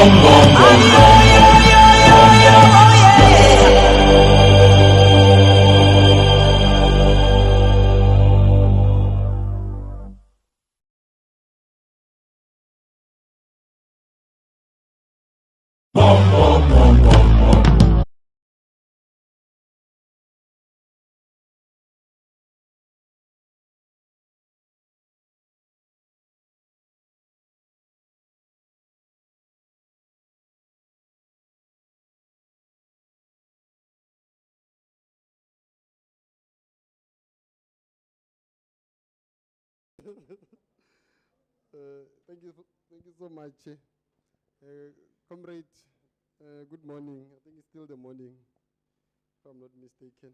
Thank you so much, comrade. Good morning. I think it's still the morning, if I'm not mistaken.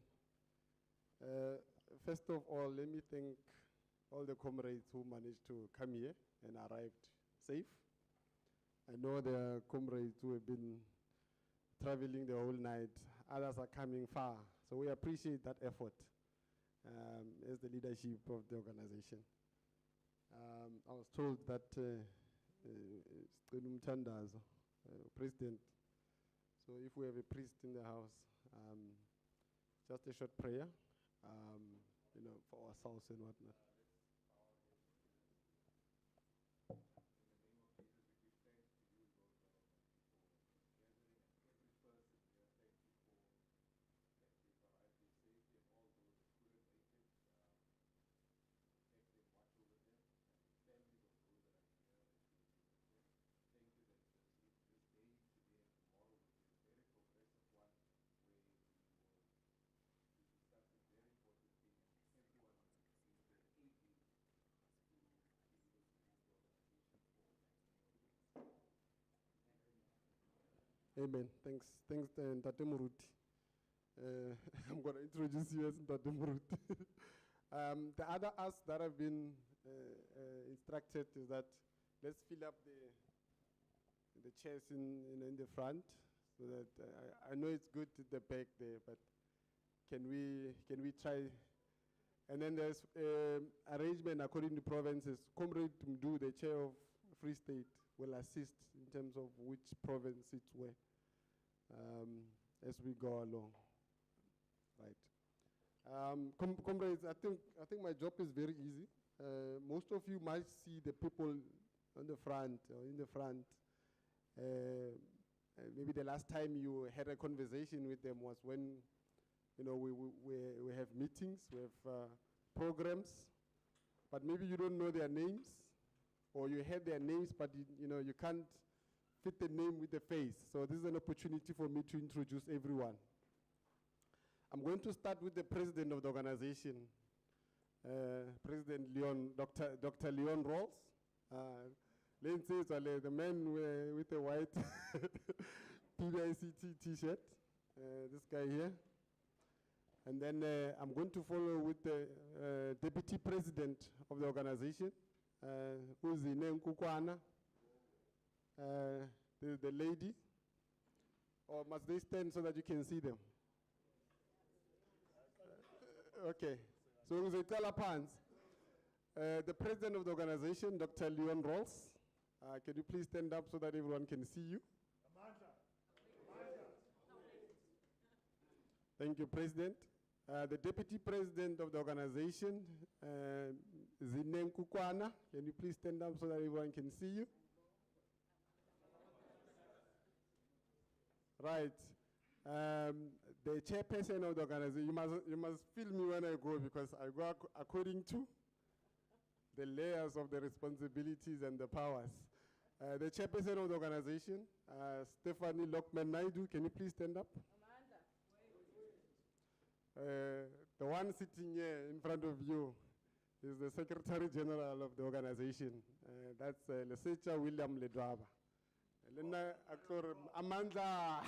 First of all, let me thank all the comrades who managed to come here and arrived safe. I know there are comrades who have been traveling the whole night. Others are coming far. So we appreciate that effort as the leadership of the organization. I was told that President, so if we have a priest in the house, just a short prayer, for ourselves and whatnot. Amen. Thanks, Ntate Muruti. I'm going to introduce you as Ntate Muruti. The other ask that I've been instructed is that let's fill up the chairs in the front, so that I know it's good at the back there, but can we try? And then there's arrangement according to provinces. Comrade Mdu, the chair of Free State, will assist in terms of which province it's where as we go along. Right. Comrades, I think my job is very easy. Most of you might see the people on the front or in the front. Maybe the last time you had a conversation with them was when we have meetings, we have programs, but maybe you don't know their names, or you had their names, but you can't fit the name with the face. So this is an opportunity for me to introduce everyone. I'm going to start with the president of the organization, President Leon, Dr. Leon Rawls. The man with the white PBICT t-shirt, this guy here. And then I'm going to follow with the deputy president of the organization, Lindokuthle Nkosi, the lady. Or must they stand so that you can see them? Okay. So the president of the organization, Dr. Leon Rawls. Can you please stand up so that everyone can see you? Thank you, President. The deputy president of the organization, Lindokuthle, can you please stand up so that everyone can see you? Right. The chairperson of the organization, you must feel me when I go, because I go according to the layers of the responsibilities and the powers. The chairperson of the organization, Stephanie Lockman Naidu, can you please stand up? The one sitting here in front of you is the Secretary General of the organization. That's Lesecha William Ledwaba. Lena Actor Amanda.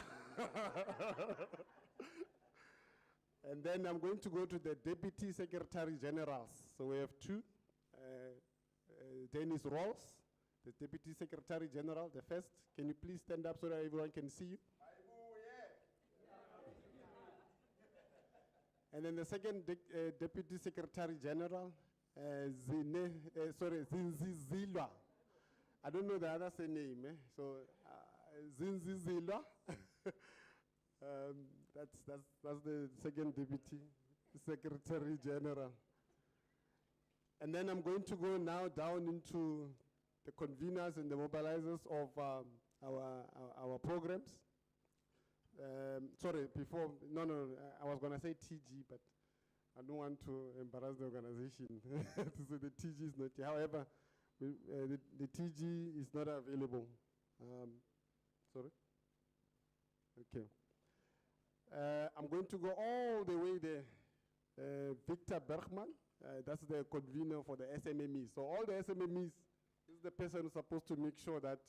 And then I'm going to go to the Deputy Secretary Generals. So we have two. Dennis Rawls, the Deputy Secretary General, the first. Can you please stand up so that everyone can see you? And then the second Deputy Secretary General, Zinzilwa. I don't know the other name, so Zinzizilwa. That's the second deputy secretary general. And then I'm going to go now down into the conveners and the mobilizers of our programs. Sorry, before, I was going to say TG, but I don't want to embarrass the organization. So the TG is not here. However, the TG is not available. Sorry? Okay. I'm going to go all the way there. Victor Bergman, that's the convener for the SMMEs. So all the SMMEs is the person who's supposed to make sure that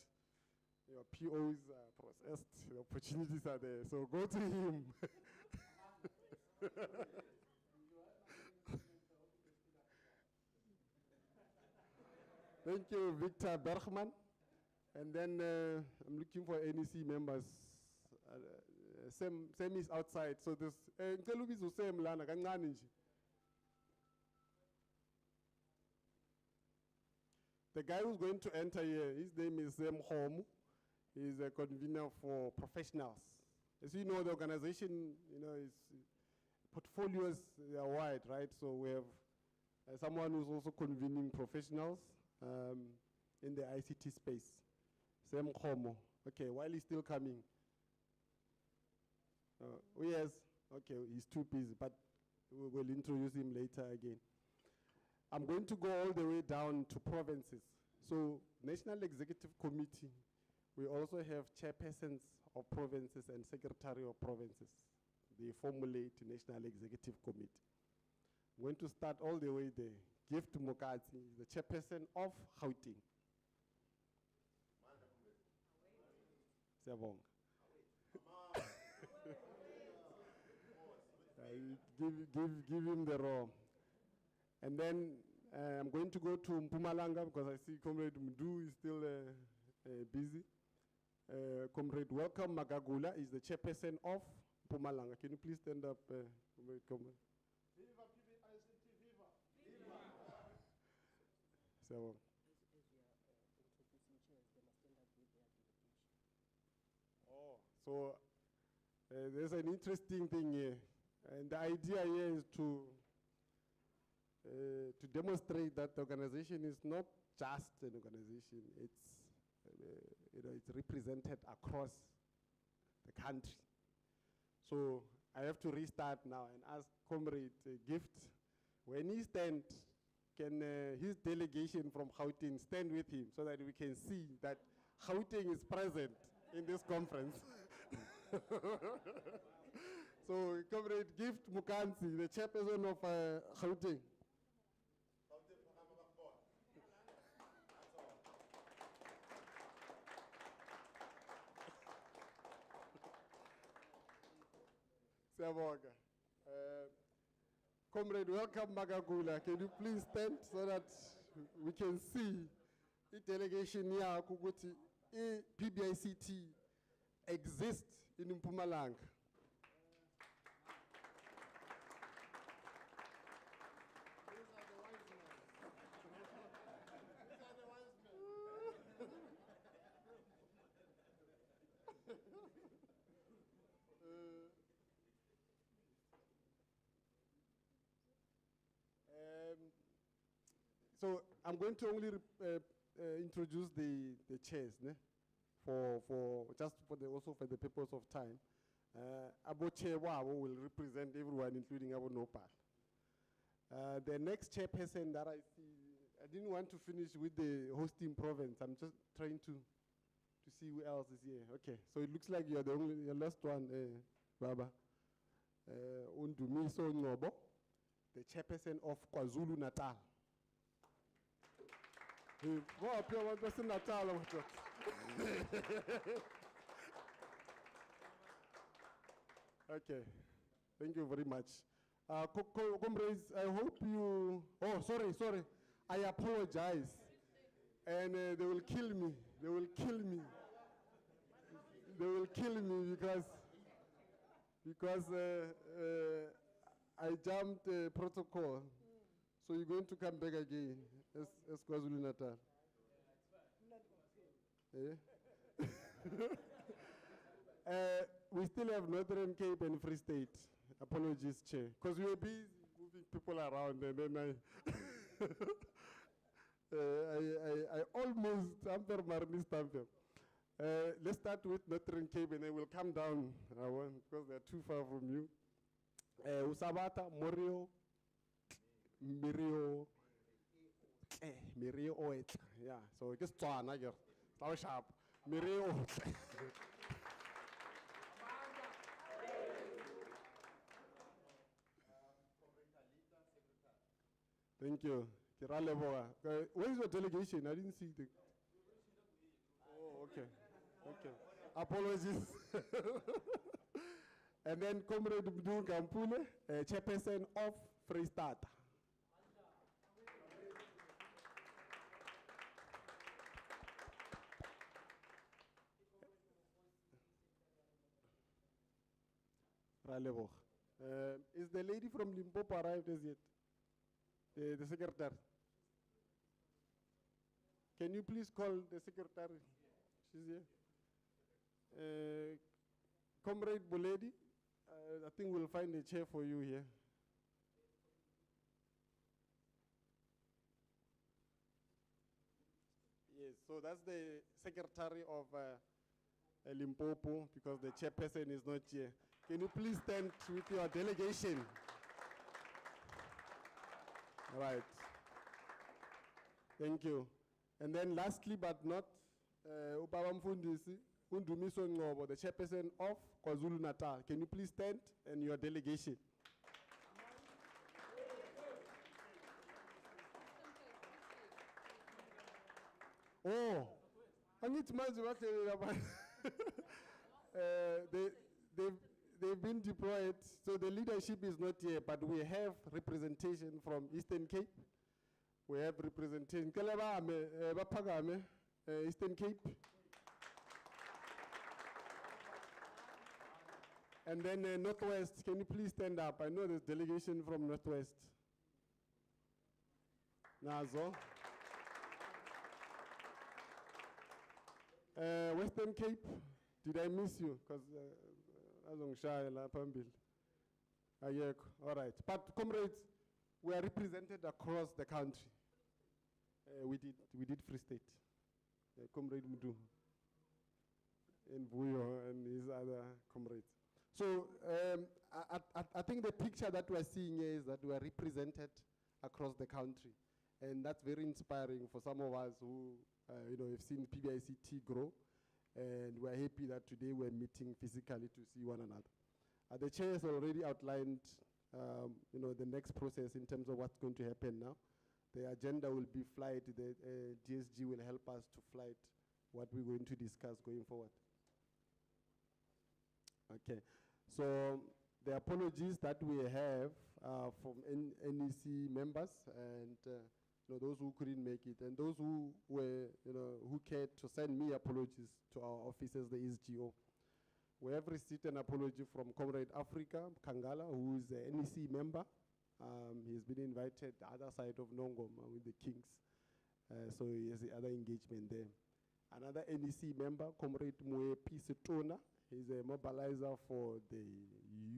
your POs are processed, the opportunities are there. So go to him. Thank you, Victor Bergman. And then I'm looking for NEC members. Same is outside. So this the guy who's going to enter here, his name is Sam Home. He's a convener for professionals. As you know, the organization, is portfolios are wide, right? So we have someone who's also convening professionals in the ICT space. Sam Home. Okay, while he's still coming. Oh yes, okay, he's too busy, but we will introduce him later again. I'm going to go all the way down to provinces. So National Executive Committee, we also have chairpersons of provinces and secretary of provinces. They formulate the National Executive Committee. I'm going to start all the way there. Gift Mokatsi, the chairperson of Gauteng. Siyabonga. Give him the role. And then I'm going to go to Mpumalanga because I see Comrade Mdu is still busy. Comrade Welcome Magagula is the chairperson of Mpumalanga. Can you please stand up, Comrade? Viva PBICT, viva! Viva! So, As we are introducing chairs, they must stand up with their delegation. oh, so there's an interesting thing here. And the idea here is to demonstrate that the organization is not just an organization, it's, it's represented across the country. So I have to restart now and ask Comrade Gift, when he stands, can his delegation from Gauteng stand with him so that we can see that Gauteng is present in this conference? So, Comrade Gift Mukansi, the chairperson of Gauteng. Siyabonga. Comrade Welcome Magagula, can you please stand so that we can see the delegation here, Kuguti, PBICT exists in Mpumalanga. So I'm going to only introduce the chairs, ne? Also for the purpose of time. Abo Chair Wabo will represent everyone, including Abo Nopal. The next chairperson that I see, I didn't want to finish with the hosting province. I'm just trying to see who else is here. Okay, so it looks like you're the last one, Baba. Undumiso Ngobo, the chairperson of KwaZulu Natal. Okay, thank you very much. Comrades, I hope you, oh, sorry, I apologize. And they will kill me, they will kill me because I jumped protocol. So you're going to come back again as KwaZulu Natal. Yeah? We still have Northern Cape and Free State. Apologies, Chair. Because we were busy moving people around and then I almost tamper marni stamper. Let's start with Northern Cape and then we'll come down because they're too far from you. Usabata, Morio, Mirio, Mirio Oet. Yeah, so just try another. How sharp. Mirio. Thank you. Where is your delegation? I didn't see the. Oh, okay. Okay. Apologies. And then Comrade Mdu Gampule, chairperson of Free State. Is the lady from Limpopo arrived as yet? The secretary. Can you please call the secretary? She's here. Comrade Buledi, I think we'll find a chair for you here. Yes, so that's the secretary of Limpopo because the chairperson is not here. Can you please stand with your delegation? All right. Thank you. And then lastly but not, Ubaba Mfundisi, Undumiso Ngobo, the chairperson of KwaZulu Natal. Can you please stand and your delegation? Oh, I need to mention what they've been deployed, so the leadership is not here, but we have representation from Eastern Cape. We have representation. Eastern Cape. And then Northwest, can you please stand up? I know there's delegation from Northwest. Nazo. Western Cape, did I miss you? Because all right. But comrades, we are represented across the country. We did Free State. Comrade Mudu and Buyo and his other comrades. So I think the picture that we're seeing here is that we are represented across the country. And that's very inspiring for some of us who have seen PBICT grow. And we're happy that today we're meeting physically to see one another. The chair has already outlined the next process in terms of what's going to happen now. The agenda will be flight. The DSG will help us to flight what we're going to discuss going forward. Okay. So the apologies that we have from NEC members and those who couldn't make it, and those who were, who cared to send me apologies to our officers, the SGO. We have received an apology from Comrade Africa Kangala, who is an NEC member. He's been invited the other side of Nongoma with the Kings. So he has the other engagement there. Another NEC member, Comrade Mwe Pisitona, he's a mobilizer for the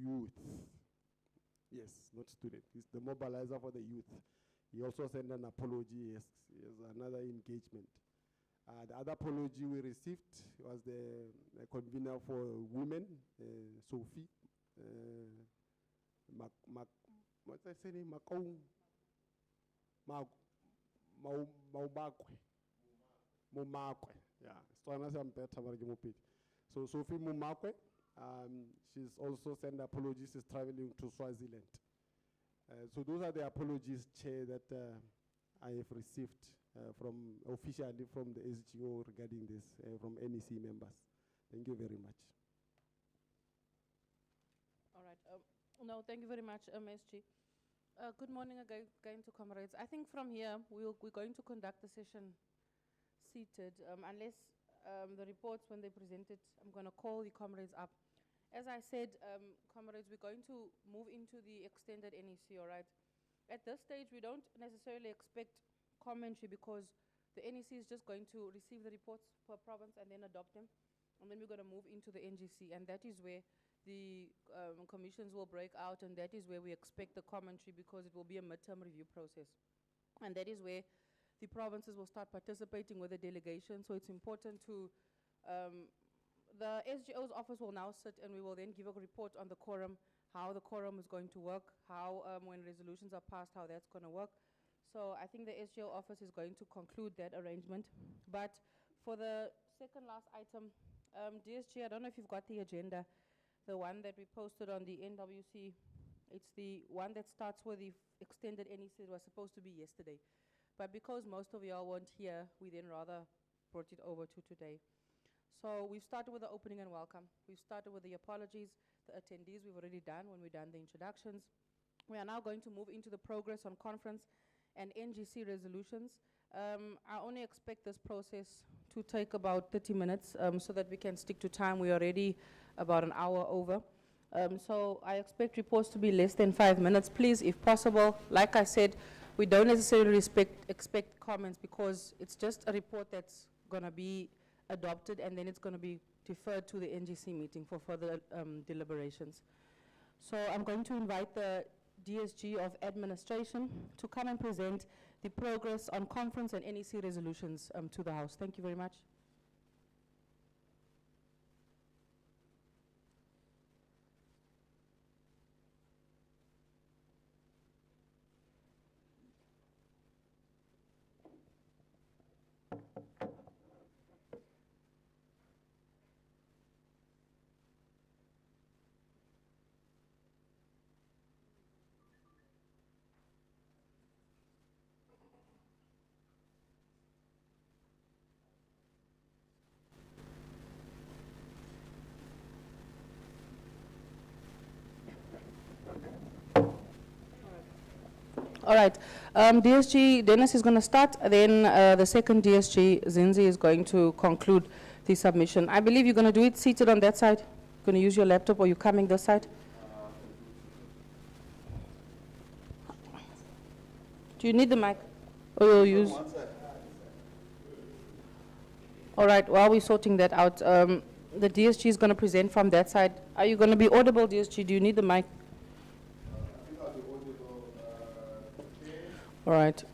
youth. Yes, not student. He's the mobilizer for the youth. He also sent an apology. Yes, another engagement. The other apology we received was the convener for women, Sophie. What's that name? Mumakwe. Yeah. So Sophie Mumakwe, she's also sent apologies. She's traveling to Swaziland. So those are the apologies, Chair, that I have received officially from the SGO regarding this, from NEC members. Thank you very much. All right. No, thank you very much, MSG. Good morning again to comrades. I think from here, we're going to conduct the session seated, unless the reports, when they present it, I'm going to call the comrades up. As I said, comrades, we're going to move into the extended NEC, all right? At this stage, we don't necessarily expect commentary because the NEC is just going to receive the reports per province and then adopt them. and then we're going to move into the NGC, and that is where the commissions will break out, and that is where we expect the commentary, because it will be a midterm review process. And that is where the provinces will start participating with the delegation. So it's important to, the SGO's office will now sit, and we will then give a report on the quorum, how the quorum is going to work, how when resolutions are passed, how that's going to work. So I think the SGO office is going to conclude that arrangement. But for the second last item, DSG, I don't know if you've got the agenda, the one that we posted on the NWC. It's the one that starts with the extended NEC. It was supposed to be yesterday. But because most of y'all weren't here, we then rather brought it over to today. So we've started with the opening and welcome. We've started with the apologies, the attendees we've already done when we've done the introductions. We are now going to move into the progress on conference and NGC resolutions. I only expect this process to take about 30 minutes so that we can stick to time. We are already about an hour over. So I expect reports to be less than 5 minutes. Please, if possible, like I said, we don't necessarily expect comments, because it's just a report that's going to be adopted, and then it's going to be deferred to the NGC meeting for further deliberations. So I'm going to invite the DSG of Administration to come and present the progress on conference and NEC resolutions to the House. Thank you very much. All right, DSG, Dennis is going to start, then the second DSG, Zinzi, is going to conclude the submission. I believe you're going to do it seated on that side. Going to use your laptop, or you're coming this side? Do you need the mic? Or you'll use? All right, while we're sorting that out, the DSG is going to present from that side. Are you going to be audible, DSG? Do you need the mic? All right.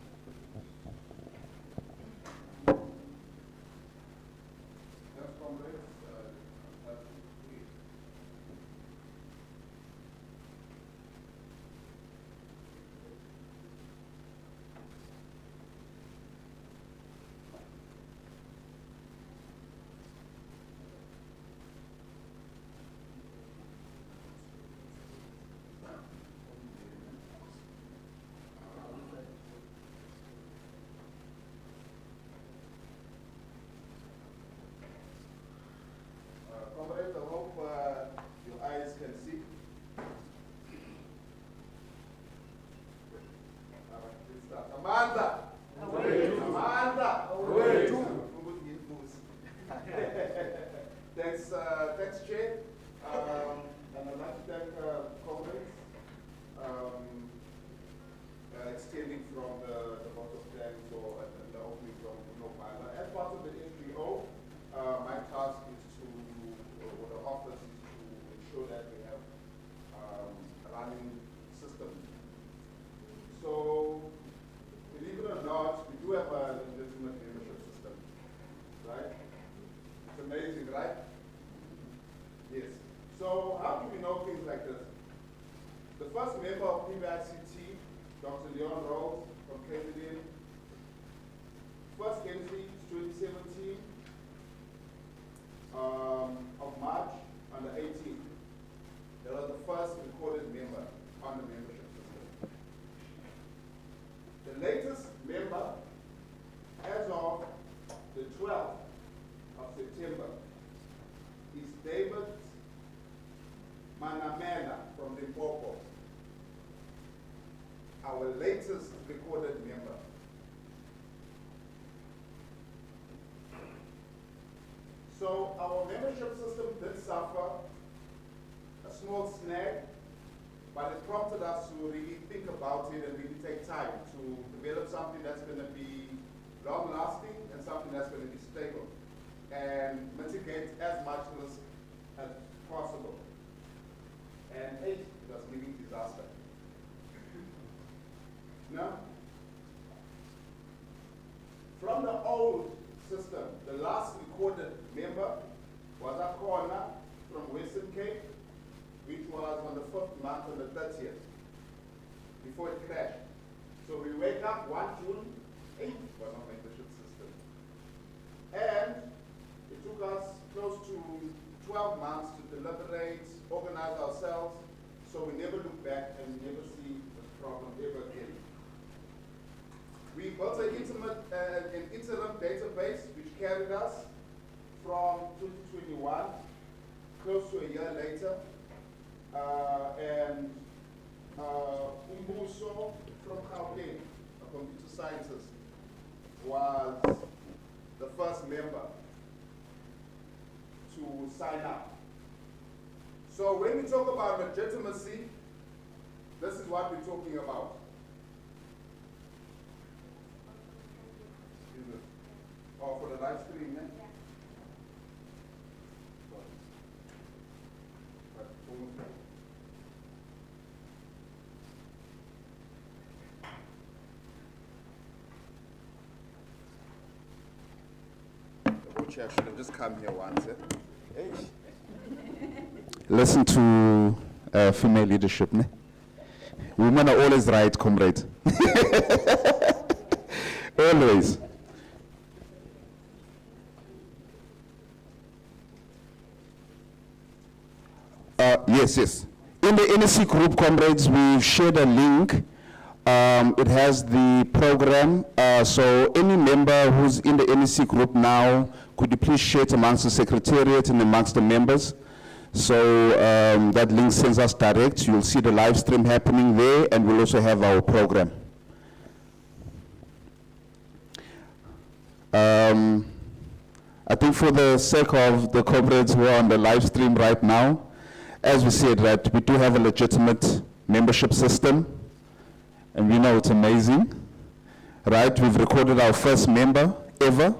Comrades, I hope your eyes can see. All right, let's start. Amanda! Away. Amanda! Away. Thanks, Chair. And I'd like to thank comrades extending from the vote of thanks for the opening from Makaba. As part of the NGO, my task is or the office is to ensure that we have running systems. So, believe it or not, we do have a legitimate membership system, right? It's amazing, right? Yes. So, how do we know things like this? The first member of PBICT, Dr. Leon Rose from KZN, first entry is 2017. Of March on the 18th. They were the first recorded member on the membership system. The latest member, as of the 12th of September, is David Manamela from Limpopo, our latest recorded member. So our membership system did suffer a small snag, but it prompted us to really think about it and really take time to develop something that's going to be long-lasting and something that's going to be stable. And and mitigate as much risk as possible. And it was living disaster. Now, from the old system, the last recorded member was a corner from Western Cape, which was on the 4th month on the 30th, before it crashed. So we wake up 1 June, 8 was our membership system. And it took us close to 12 months to deliberate, organize ourselves, so we never look back and we never see this problem ever again. We built an interim database which carried us from 2021, close to a year later, and Umbuso from Alldean, a computer scientist, was the first member to sign up. So when we talk about legitimacy, this is what we're talking about. Is it? Oh, for the live stream, eh? Yeah. I should have just come here once. Eh? Listen to female leadership. Ne? Women are always right, comrade. Always. Yes. In the NEC group, comrades, we've shared a link. It has the program. So any member who's in the NEC group now, could you please share it amongst the secretariat and amongst the members? So that link sends us direct. You'll see the live stream happening there, and we'll also have our program. I think for the sake of the comrades who are on the live stream right now, as we said, right, we do have a legitimate membership system, and we know it's amazing, right? We've recorded our first member ever,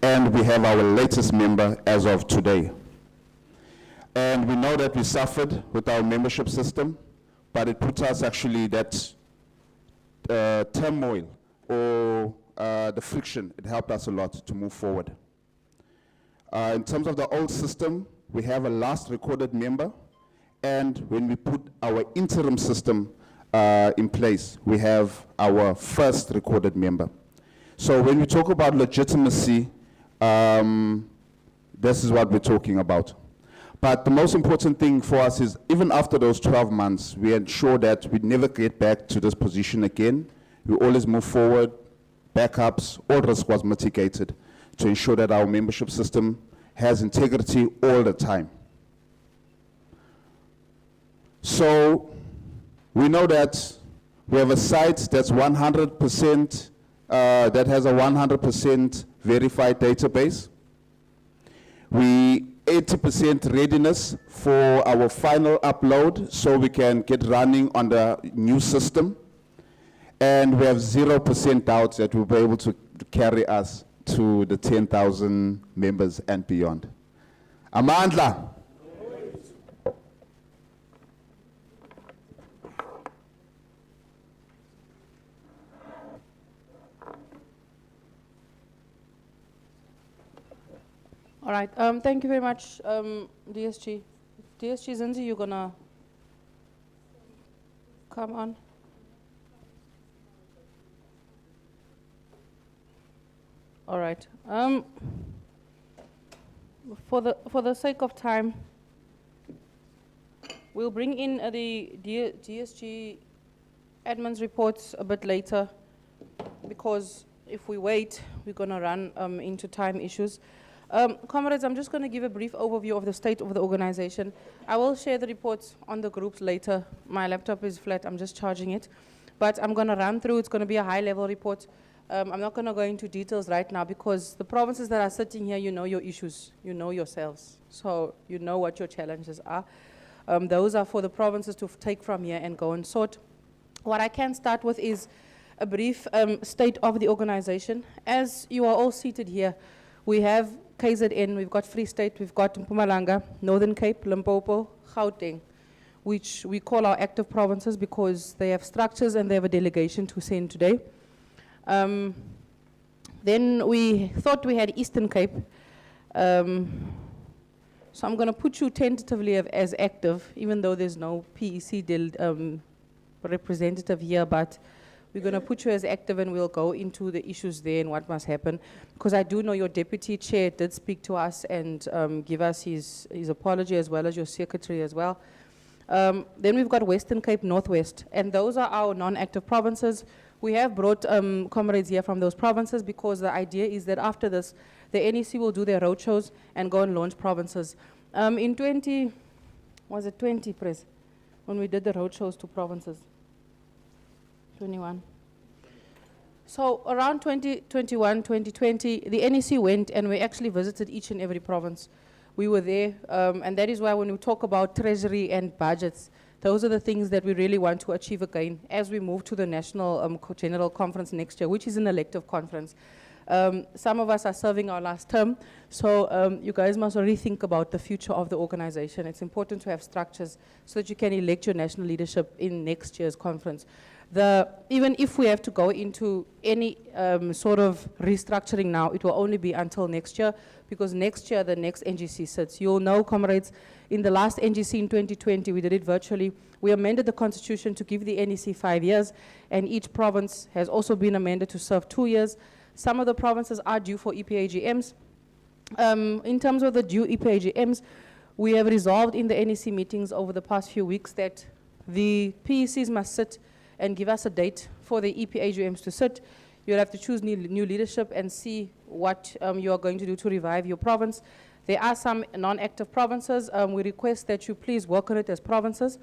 and we have our latest member as of today. And we know that we suffered with our membership system, but it put us actually that turmoil or the friction, it helped us a lot to move forward. In terms of the old system, we have a last recorded member, and when we put our interim system in place, we have our first recorded member. So when we talk about legitimacy, this is what we're talking about. But the most important thing for us is, even after those 12 months, we ensure that we never get back to this position again. We always move forward, backups, all risk was mitigated to ensure that our membership system has integrity all the time. So we know that we have a site that's 100%, that has a 100% verified database. We 80% readiness for our final upload so we can get running on the new system. And we have 0% doubts that we'll be able to carry us to the 10,000 members and beyond. Amandla. All right, thank you very much, DSG. DSG Zinzi, you're gonna come on. All right. For the sake of time, we'll bring in the DSG admin's reports a bit later, because if we wait, we're gonna run into time issues. Comrades, I'm just going to give a brief overview of the state of the organization. I will share the reports on the groups later. My laptop is flat, I'm just charging it. But I'm going to run through, it's going to be a high-level report. I'm not going to go into details right now, because the provinces that are sitting here, you know your issues, you know yourselves. So you know what your challenges are. Those are for the provinces to take from here and go and sort. What I can start with is a brief state of the organization. As you are all seated here, we have KZN, we've got Free State, we've got Mpumalanga, Northern Cape, Limpopo, Gauteng, which we call our active provinces because they have structures and they have a delegation to send today. Then we thought we had Eastern Cape. So I'm going to put you tentatively as active, even though there's no PEC representative here, but we're going to put you as active and we'll go into the issues there and what must happen. Because I do know your deputy chair did speak to us and give us his apology, as well as your secretary as well. Then we've got Western Cape, Northwest, and those are our non-active provinces. We have brought comrades here from those provinces because the idea is that after this, the NEC will do their roadshows and go and launch provinces. In 20, was it 20, Pres, when we did the roadshows to provinces? 21. So around 2021, 2020, the NEC went and we actually visited each and every province. We were there, and that is why when we talk about treasury and budgets, those are the things that we really want to achieve again as we move to the National General Conference next year, which is an elective conference. Some of us are serving our last term, so you guys must already think about the future of the organization. It's important to have structures so that you can elect your national leadership in next year's conference. Even if we have to go into any sort of restructuring now, it will only be until next year, because next year the next NGC sits. You'll know, comrades, in the last NGC in 2020, we did it virtually. We amended the constitution to give the NEC 5 years, and each province has also been amended to serve 2 years. Some of the provinces are due for EPAGMs. In terms of the due EPAGMs, we have resolved in the NEC meetings over the past few weeks that the PECs must sit and give us a date for the EPAGMs to sit. You'll have to choose new leadership and see what you are going to do to revive your province. There are some non-active provinces. We request that you please work on it as provinces.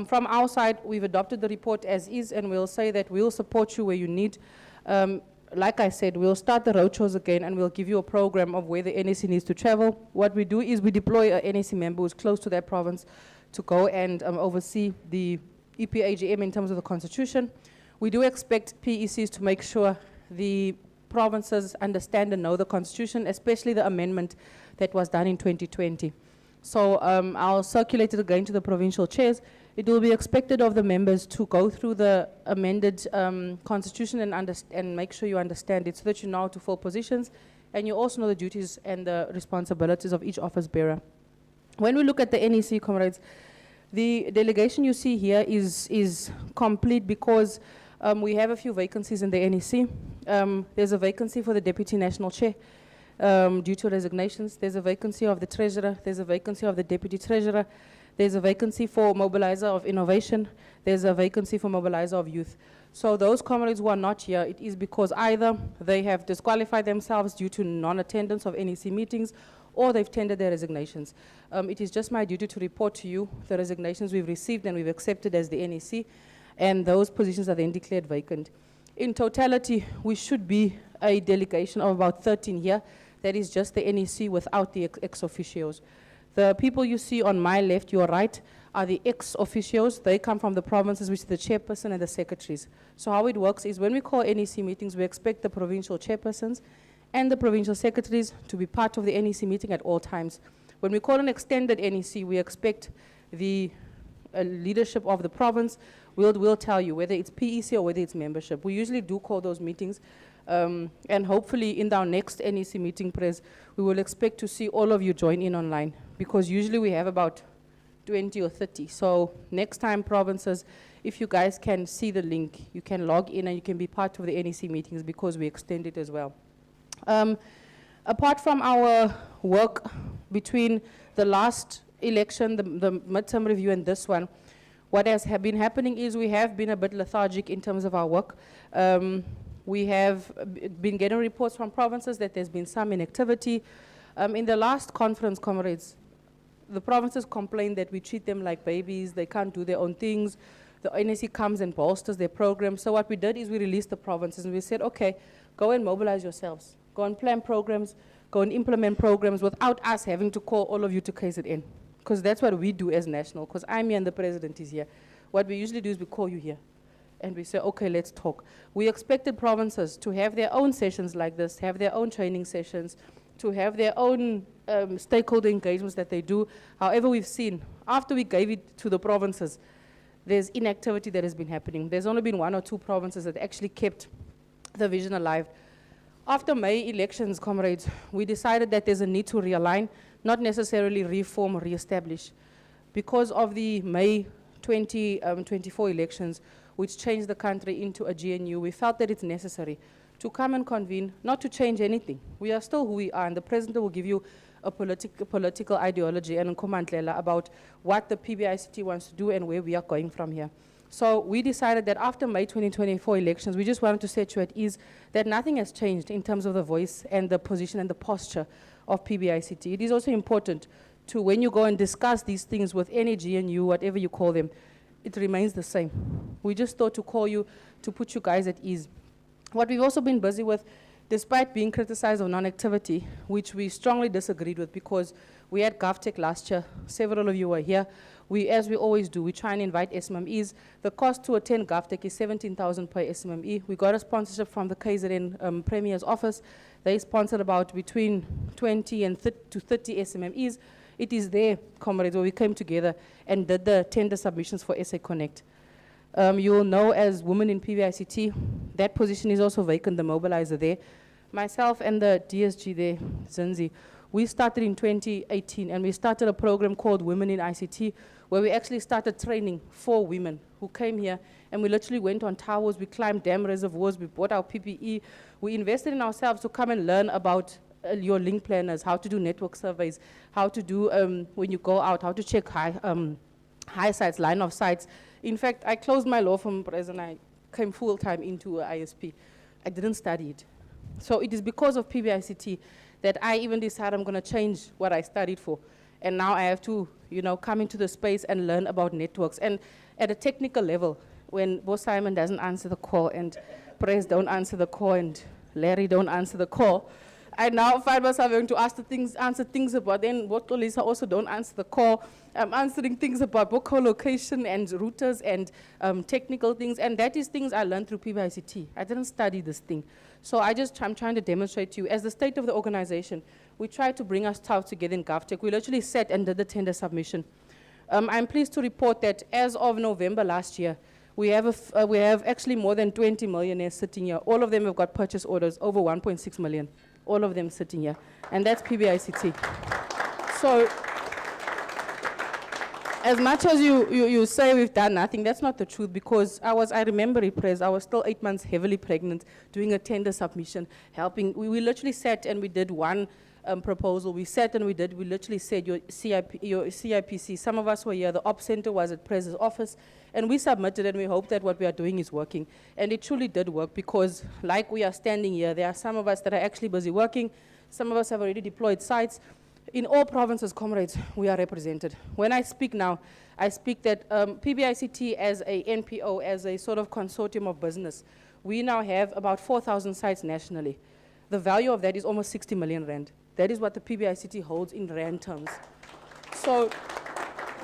From our side, we've adopted the report as is, and we'll say that we'll support you where you need. Like I said, we'll start the roadshows again, and we'll give you a program of where the NEC needs to travel. What we do is we deploy a NEC member who's close to that province to go and oversee the EPAGM in terms of the constitution. We do expect PECs to make sure the provinces understand and know the constitution, especially the amendment that was done in 2020. So I'll circulate it again to the provincial chairs. It will be expected of the members to go through the amended constitution and make sure you understand it so that you know how to fill positions, and you also know the duties and the responsibilities of each office bearer. When we look at the NEC, comrades, the delegation you see here is complete because we have a few vacancies in the NEC. There's a vacancy for the Deputy National Chair due to resignations. There's a vacancy of the Treasurer. There's a vacancy of the Deputy Treasurer. There's a vacancy for Mobilizer of Innovation. There's a vacancy for Mobilizer of Youth. So those comrades who are not here, it is because either they have disqualified themselves due to non-attendance of NEC meetings, or they've tendered their resignations. It is just my duty to report to you the resignations we've received and we've accepted as the NEC, and those positions are then declared vacant. In totality, we should be a delegation of about 13 here. That is just the NEC without the ex officios. The people you see on my left, your right, are the ex officios. They come from the provinces, which is the chairperson and the secretaries. So how it works is when we call NEC meetings, we expect the provincial chairpersons and the provincial secretaries to be part of the NEC meeting at all times. When we call an extended NEC, we expect the leadership of the province will tell you whether it's PEC or whether it's membership. We usually do call those meetings, and hopefully in our next NEC meeting, Pres, we will expect to see all of you join in online, because usually we have about 20 or 30. So next time, provinces, if you guys can see the link, you can log in and you can be part of the NEC meetings because we extend it as well. Apart from our work between the last election, the midterm review, and this one, what has been happening is we have been a bit lethargic in terms of our work. We have been getting reports from provinces that there's been some inactivity. In the last conference, comrades, the provinces complained that we treat them like babies, they can't do their own things. The NEC comes and bolsters their program. So what we did is we released the provinces and we said, okay, go and mobilize yourselves. Go and plan programs, go and implement programs without us having to call all of you to KZN. Because that's what we do as national, because I'm here and the president is here. What we usually do is we call you here and we say, okay, let's talk. We expected provinces to have their own sessions like this, have their own training sessions, to have their own stakeholder engagements that they do. However, we've seen, after we gave it to the provinces, there's inactivity that has been happening. There's only been 1 or 2 provinces that actually kept the vision alive. After May elections, comrades, we decided that there's a need to realign, not necessarily reform or re-establish. Because of the May 2024 elections, which changed the country into a GNU, we felt that it's necessary to come and convene, not to change anything. We are still who we are, and the president will give you a political ideology and about what the PBICT wants to do and where we are going from here. So we decided that after May 2024 elections, we just wanted to set you at ease that nothing has changed in terms of the voice and the position and the posture of PBICT. It is also important to, when you go and discuss these things with any GNU, whatever you call them, it remains the same. We just thought to call you to put you guys at ease. What we've also been busy with, despite being criticized of non-activity, which we strongly disagreed with because we had GovTech last year, several of you were here. We, as we always do, we try and invite SMMEs. The cost to attend GovTech is 17,000 per SMME. We got a sponsorship from the KZN Premier's office. They sponsored about between 20 and to 30 SMMEs. It is there, comrades, where we came together and did the tender submissions for SA Connect. You will know as women in PBICT, that position is also vacant, the mobilizer there. Myself and the DSG there, Zinzi, we started in 2018 and we started a program called Women in ICT, where we actually started training for women who came here, and we literally went on towers, we climbed dam reservoirs, we bought our PPE, we invested in ourselves to come and learn about your link planners, how to do network surveys, how to do, when you go out, how to check high sites, line of sites. In fact, I closed my law firm and I came full-time into ISP. I didn't study it. So it is because of PBICT that I even decided I'm going to change what I studied for. And now I have to, you know, come into the space and learn about networks. And at a technical level, when Bo Simon doesn't answer the call and Prez don't answer the call and Larry don't answer the call, I now find myself having to answer things about, then what Lisa also don't answer the call. I'm answering things about book co-location and routers and technical things, and that is things I learned through PBICT. I didn't study this thing. So I'm trying to demonstrate to you, as the state of the organization, we tried to bring us together in GovTech. We literally sat and did the tender submission. I'm pleased to report that as of November last year, we have actually more than 20 millionaires sitting here. All of them have got purchase orders, over 1.6 million. All of them sitting here. And that's PBICT. So, as much as you say we've done nothing, that's not the truth, because I remember it, Prez, I was still 8 months heavily pregnant, doing a tender submission, helping. We literally sat and we did one proposal. We sat and we literally said your CIPC, some of us were here, the op center was at Prez's office, and we submitted and we hope that what we are doing is working. And it truly did work, because like we are standing here, there are some of us that are actually busy working, some of us have already deployed sites. In all provinces, comrades, we are represented. When I speak now, I speak that PBICT as a NPO, as a sort of consortium of business, we now have about 4,000 sites nationally. The value of that is almost 60 million rand. That is what the PBICT holds in rand terms. So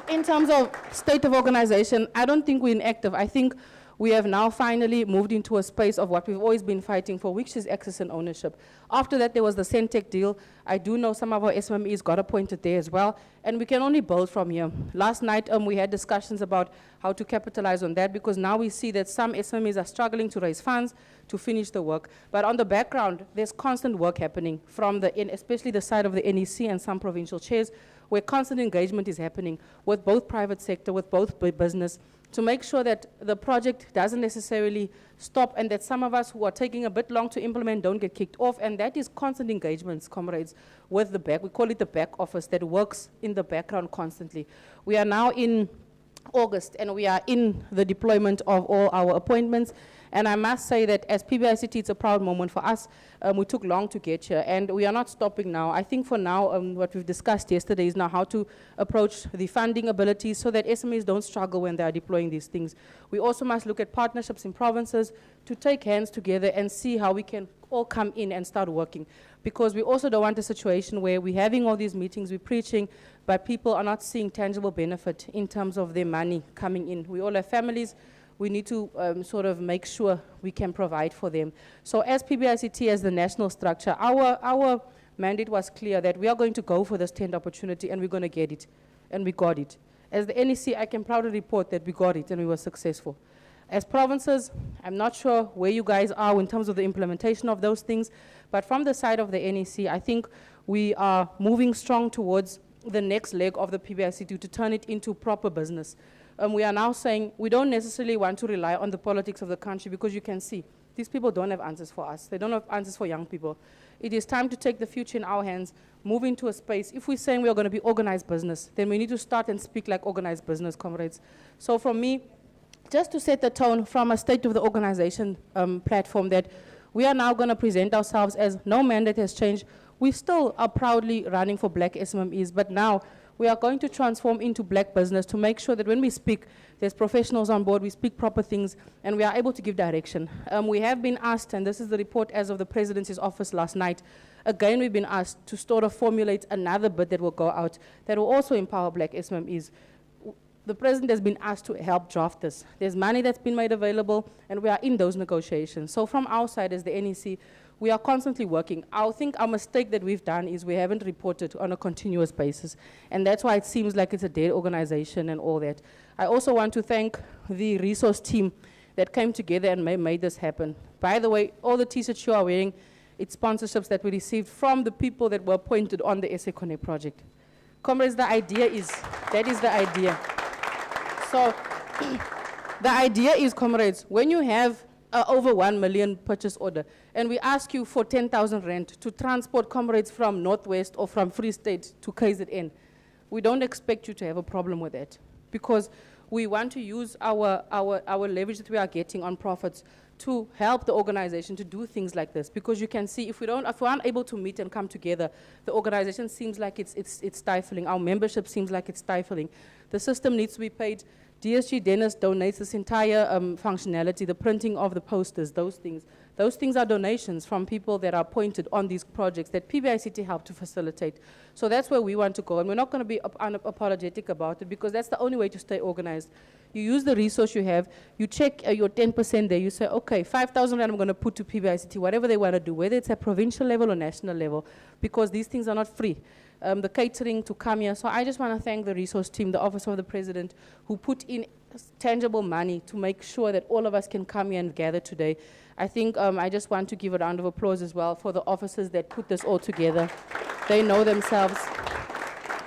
in terms of state of organization, I don't think we're inactive. I think we have now finally moved into a space of what we've always been fighting for, which is access and ownership. After that, there was the Centec deal. I do know some of our SMMEs got appointed there as well, and we can only build from here. Last night, we had discussions about how to capitalize on that, because now we see that some SMMEs are struggling to raise funds to finish the work. But on the background, there's constant work happening from especially the side of the NEC and some provincial chairs, where constant engagement is happening with both private sector, with both business, to make sure that the project doesn't necessarily stop, and that some of us who are taking a bit long to implement don't get kicked off. And that is constant engagements, comrades, with the back. We call it the back office that works in the background constantly. We are now in August, and we are in the deployment of all our appointments. And I must say that as PBICT, it's a proud moment for us. We took long to get here, and we are not stopping now. I think for now, what we've discussed yesterday is now how to approach the funding abilities so that SMEs don't struggle when they are deploying these things. We also must look at partnerships in provinces to take hands together and see how we can all come in and start working. Because we also don't want a situation where we're having all these meetings, we're preaching, but people are not seeing tangible benefit in terms of their money coming in. We all have families. We need to sort of make sure we can provide for them. So as PBICT, as the national structure, our mandate was clear that we are going to go for this tender opportunity and we're going to get it. And we got it. As the NEC, I can proudly report that we got it and we were successful. As provinces, I'm not sure where you guys are in terms of the implementation of those things, but from the side of the NEC, I think we are moving strong towards the next leg of the PBICT to turn it into proper business. We are now saying we don't necessarily want to rely on the politics of the country, because you can see these people don't have answers for us. They don't have answers for young people. It is time to take the future in our hands, move into a space. If we're saying we are going to be organized business, then we need to start and speak like organized business, comrades. So from me, just to set the tone from a state of the organization platform, that we are now going to present ourselves as no mandate has changed. We still are proudly running for black SMMEs, but now we are going to transform into black business to make sure that when we speak, there's professionals on board, we speak proper things, and we are able to give direction. We have been asked, and this is the report as of the Presidency's office last night, again we've been asked to sort of formulate another bid that will go out that will also empower black SMMEs. The President has been asked to help draft this. There's money that's been made available, and we are in those negotiations. So from our side as the NEC, we are constantly working. I think our mistake that we've done is we haven't reported on a continuous basis, and that's why it seems like it's a dead organization and all that. I also want to thank the resource team that came together and made this happen. By the way, all the t-shirts you are wearing, it's sponsorships that we received from the people that were appointed on the SA Connect project. Comrades, the idea is, that is the idea. So the idea is, comrades, when you have over 1 million purchase order, and we ask you for 10,000 rand to transport comrades from Northwest or from Free State to KZN, we don't expect you to have a problem with that, because we want to use our leverage that we are getting on profits to help the organization to do things like this. Because you can see, if we aren't able to meet and come together, the organization seems like it's stifling. Our membership seems like it's stifling. The system needs to be paid. DSG Dennis donates this entire functionality, the printing of the posters, those things. Those things are donations from people that are appointed on these projects that PBICT helped to facilitate. So that's where we want to go, and we're not going to be unapologetic about it, because that's the only way to stay organized. You use the resource you have, you check your 10% there, you say, okay, 5,000 rand I'm going to put to PBICT, whatever they want to do, whether it's at provincial level or national level, because these things are not free. The catering to come here. So I just want to thank the resource team, the Office of the President, who put in tangible money to make sure that all of us can come here and gather today. I think I just want to give a round of applause as well for the officers that put this all together. They know themselves.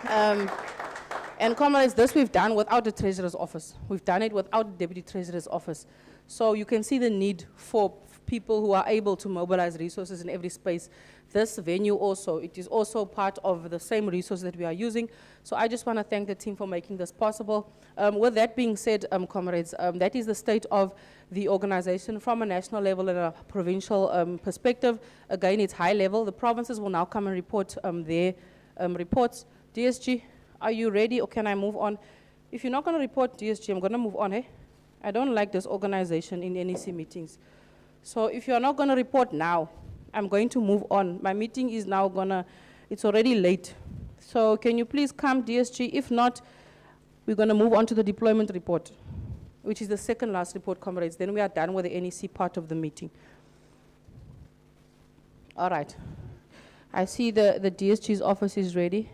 And comrades, this we've done without the Treasurer's office. We've done it without the Deputy Treasurer's office. So you can see the need for people who are able to mobilize resources in every space. This venue also, it is also part of the same resources that we are using. So I just want to thank the team for making this possible. With that being said, comrades, that is the state of the organization from a national level and a provincial perspective. Again, it's high level. The provinces will now come and report their reports. DSG, are you ready, or can I move on? If you're not going to report DSG, I'm going to move on, eh? I don't like this organization in NEC meetings. So if you're not going to report now, I'm going to move on. My meeting is now it's already late. So can you please come, DSG? If not, we're going to move on to the deployment report, which is the second last report, comrades. Then we are done with the NEC part of the meeting. All right. I see the DSG's office is ready.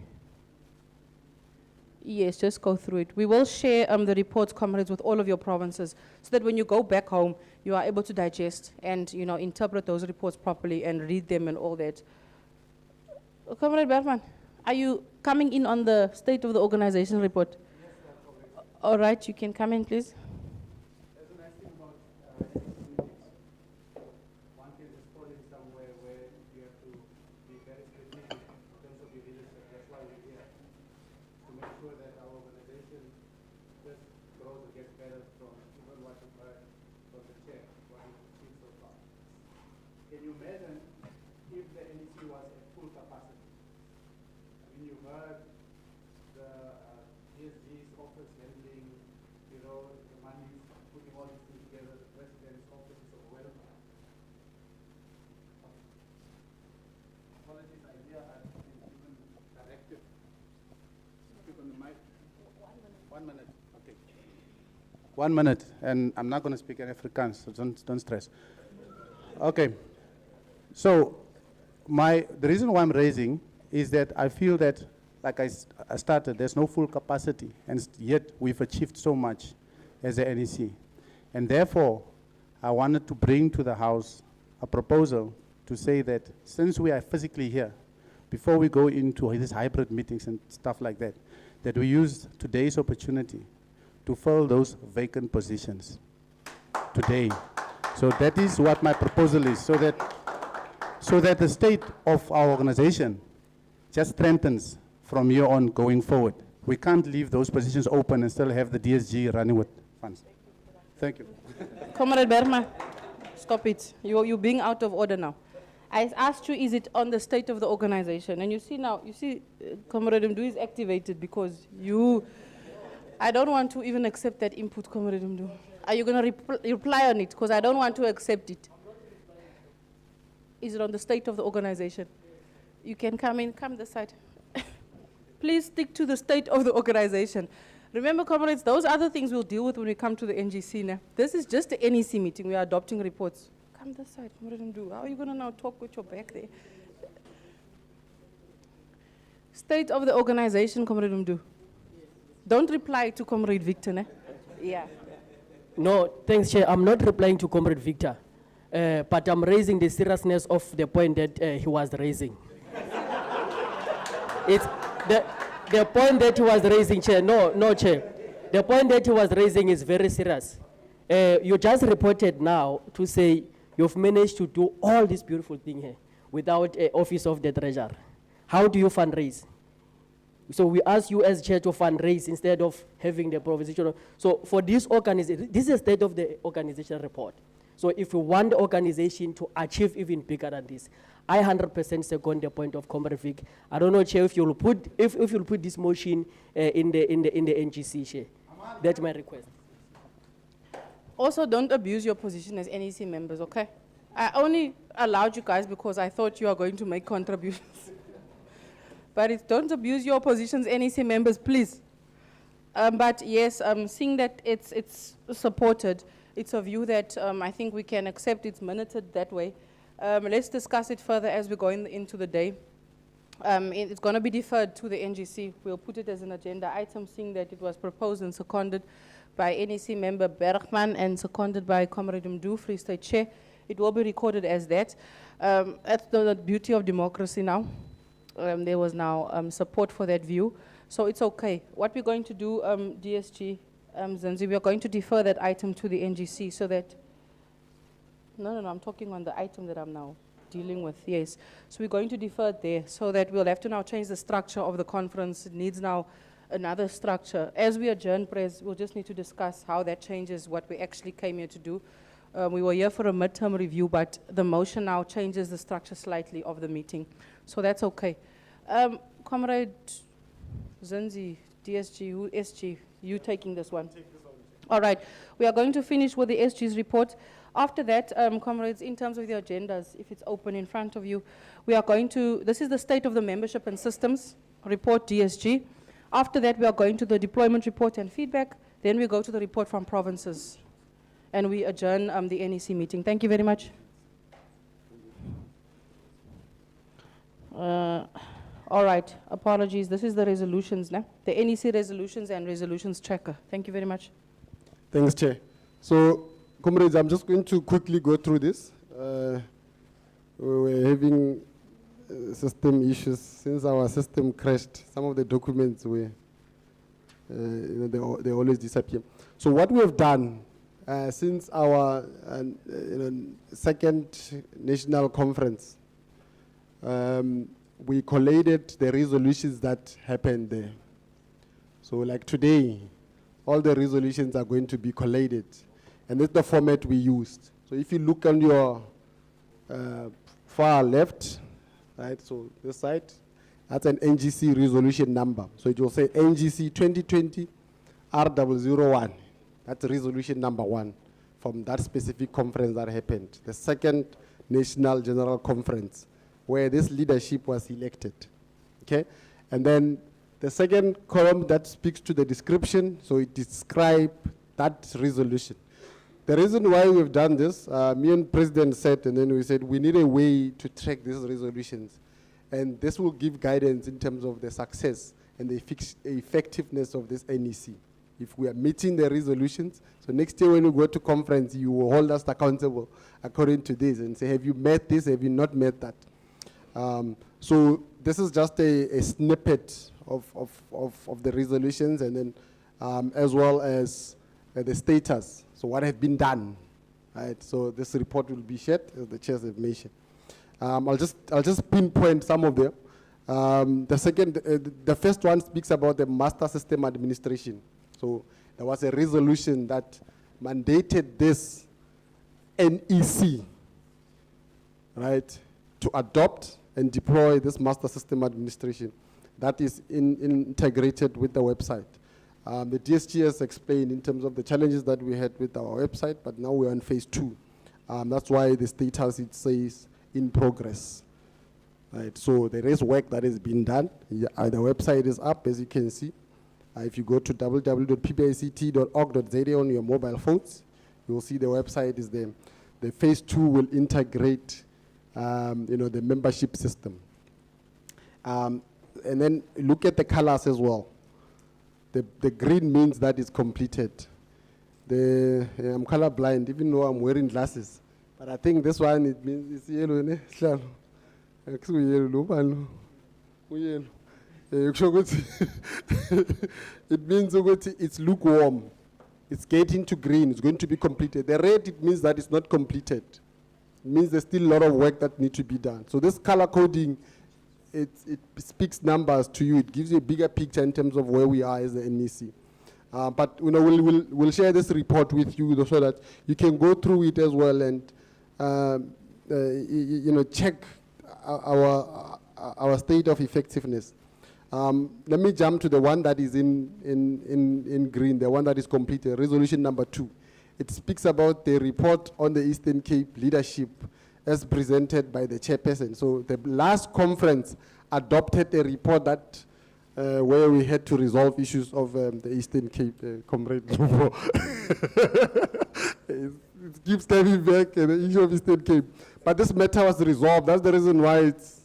Yes, just go through it. We will share the reports, comrades, with all of your provinces, so that when you go back home, you are able to digest and, you know, interpret those reports properly and read them and all that. Comrade Bergman, are you coming in on the state of the organization report? Yes, all right, you can come in, please. there's a nice thing about meetings. One can just call in somewhere where you have to be very strategic in terms of your leadership. That's why we're here, to make sure that our organization just grows and gets better from even what you've heard from the chair, what we've seen so far. Can you imagine if the NEC was at full capacity? I mean, you've heard the DSG's office handling, you know, the money, putting all these things together, the president's office is overwhelmed. Apologies, idea I can even directive. Speak on the mic. 1 minute. Okay. 1 minute, and I'm not going to speak in Afrikaans, so don't stress. Okay. So, the reason why I'm raising is that I feel that, like I started, there's no full capacity, and yet we've achieved so much as a NEC. And therefore, I wanted to bring to the House a proposal to say that since we are physically here, before we go into these hybrid meetings and stuff like that, that we use today's opportunity to fill those vacant positions today. So that is what my proposal is, so that the state of our organization just strengthens from here on going forward. We can't leave those positions open and still have the DSG running with funds. Thank you. Comrade Berma, stop it. You're being out of order now. I asked you, is it on the state of the organization? And you see now, Comrade Mdu is activated because I don't want to even accept that input, Comrade Mdu. Are you going to reply on it? Because I don't want to accept it. Is it on the state of the organization? You can come this side. Please stick to the state of the organization. Remember, comrades, those other things we'll deal with when we come to the NGC now. This is just the NEC meeting. We are adopting reports. Come this side, Comrade Mdu. How are you going to now talk with your back there? State of the organization, Comrade Mdu. Don't reply to Comrade Victor, ne? Yeah. No, thanks, Chair. I'm not replying to Comrade Victor, but I'm raising the seriousness of the point that he was raising. It's the point that he was raising, Chair. No, Chair. The point that he was raising is very serious. You just reported now to say you've managed to do all this beautiful thing here without an office of the treasurer. How do you fundraise? So we ask you as chair to fundraise instead of having the provincial. So for this organization, this is the state of the organization report. So if you want the organization to achieve even bigger than this, I 100% second the point of Comrade Vic. I don't know, Chair, if you'll put this motion in the NGC, Chair. That's my request. Also, don't abuse your position as NEC members, okay? I only allowed you guys because I thought you are going to make contributions. But don't abuse your positions, NEC members, please. But yes, seeing that it's supported, it's a view that I think we can accept. It's minuted that way. Let's discuss it further as we go into the day. It's going to be deferred to the NGC. We'll put it as an agenda item, seeing that it was proposed and seconded by NEC member Bergman and seconded by Comrade Mdu, Free State Chair. It will be recorded as that. That's the beauty of democracy now. There was now support for that view. So it's okay. What we're going to do, DSG, Zanzi, we are going to defer that item to the NGC so that, no, I'm talking on the item that I'm now dealing with, yes. So we're going to defer it there so that we'll have to now change the structure of the conference. It needs now another structure. As we adjourn, Pres, we'll just need to discuss how that changes what we actually came here to do. We were here for a midterm review, but the motion now changes the structure slightly of the meeting. So that's okay. Comrade Zanzi, DSG, SG, you taking this one? All right. We are going to finish with the SG's report. After that, comrades, in terms of the agendas, if it's open in front of you, we are going to, this is the state of the membership and systems report, DSG. After that, we are going to the deployment report and feedback. Then we go to the report from provinces. And we adjourn the NEC meeting. Thank you very much. All right, apologies. This is the resolutions now. The NEC resolutions and resolutions tracker. Thank you very much. Thanks, Chair. So, comrades, I'm just going to quickly go through this. We're having system issues. Since our system crashed, some of the documents were, they always disappear. So what we have done since our second national conference, we collated the resolutions that happened there. So like today, all the resolutions are going to be collated. And that's the format we used. So if you look on your far left, right, so this side, that's an NGC resolution number. So it will say NGC 2020 R001. That's resolution number 1 from that specific conference that happened. The second National General Conference, where this leadership was elected, okay? And then the second column that speaks to the description, so it describes that resolution. the reason why we've done this, me and President said, and then we said we need a way to track these resolutions. And this will give guidance in terms of the success and the effectiveness of this NEC. If we are meeting the resolutions, so next year when we go to conference, you will hold us accountable according to this and say, have you met this, have you not met that? So this is just a snippet of the resolutions, and then as well as the status. So what has been done, right? So this report will be shared, as the chairs have mentioned. I'll just pinpoint some of them. The first one speaks about the master system administration. So there was a resolution that mandated this NEC, right, to adopt and deploy this master system administration that is integrated with the website. The DSG has explained in terms of the challenges that we had with our website, but now we're on phase 2. That's why the status, it says in progress. Right, so there is work that is being done. The website is up, as you can see. If you go to www.pbict.org.za on your mobile phones, you will see the website is there. The phase 2 will integrate, the membership system. And then look at the colors as well. The green means that it's completed. I'm colorblind, even though I'm wearing glasses. But I think this one, it means it's yellow, yellow. It means it's lukewarm. It's getting to green. It's going to be completed. The red, it means that it's not completed. It means there's still a lot of work that needs to be done. So this color coding, it speaks numbers to you. It gives you a bigger picture in terms of where we are as the NEC. But we'll share this report with you so that you can go through it as well and check our state of effectiveness. Let me jump to the one that is in green, the one that is completed, resolution number 2. It speaks about the report on the Eastern Cape leadership as presented by the chairperson. So the last conference adopted a report that where we had to resolve issues of the Eastern Cape, Comrade Lupo. It keeps coming back, the issue of Eastern Cape. But this matter was resolved. That's the reason why it's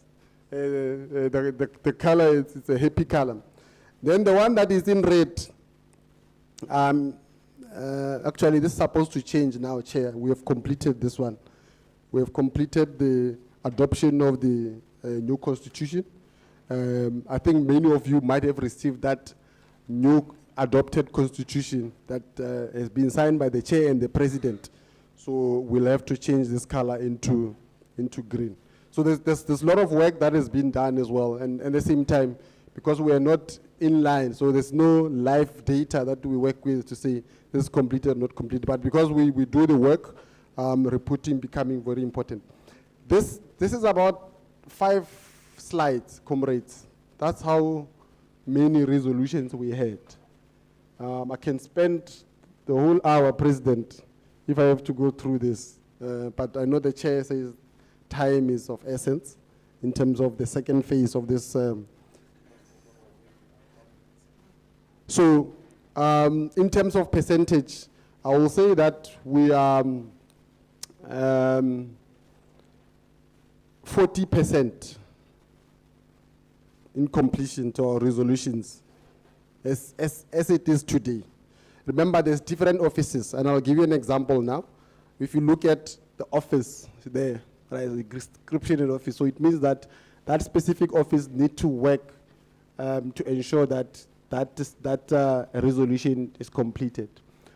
the color, it's a happy color. Then the one that is in red, actually this is supposed to change now, Chair. We have completed this one. We have completed the adoption of the new constitution. I think many of you might have received that new adopted constitution that has been signed by the chair and the president. So we'll have to change this color into green. So there's a lot of work that has been done as well. And at the same time, because we are not in line, so there's no live data that we work with to say this is completed or not completed. But because we do the work, reporting becoming very important. This is about 5 slides, comrades. That's how many resolutions we had. I can spend the whole hour, President, if I have to go through this. But I know the chair says time is of essence in terms of the second phase of this. So in terms of percentage, I will say that we are 40% in completion to our resolutions as it is today. Remember, there's different offices, and I'll give you an example now. If you look at the office there, right, the description of the office, so it means that that specific office need to work to ensure that resolution is completed.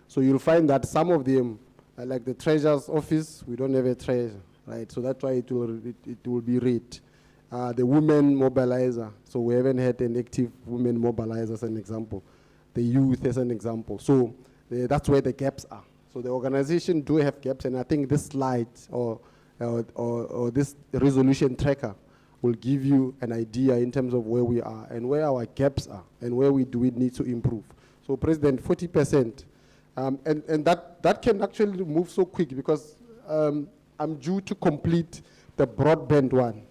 So you'll find that some of them, like the treasurer's office, we don't have a treasurer, right? So that's why it will be read. The women mobilizer, so we haven't had an active women mobilizer as an example. The youth as an example. So that's where the gaps are. So the organization do have gaps, and I think this slide or this resolution tracker will give you an idea in terms of where we are and where our gaps are and where we need to improve. So President, 40%. And that can actually move so quick because I'm due to complete the broadband one.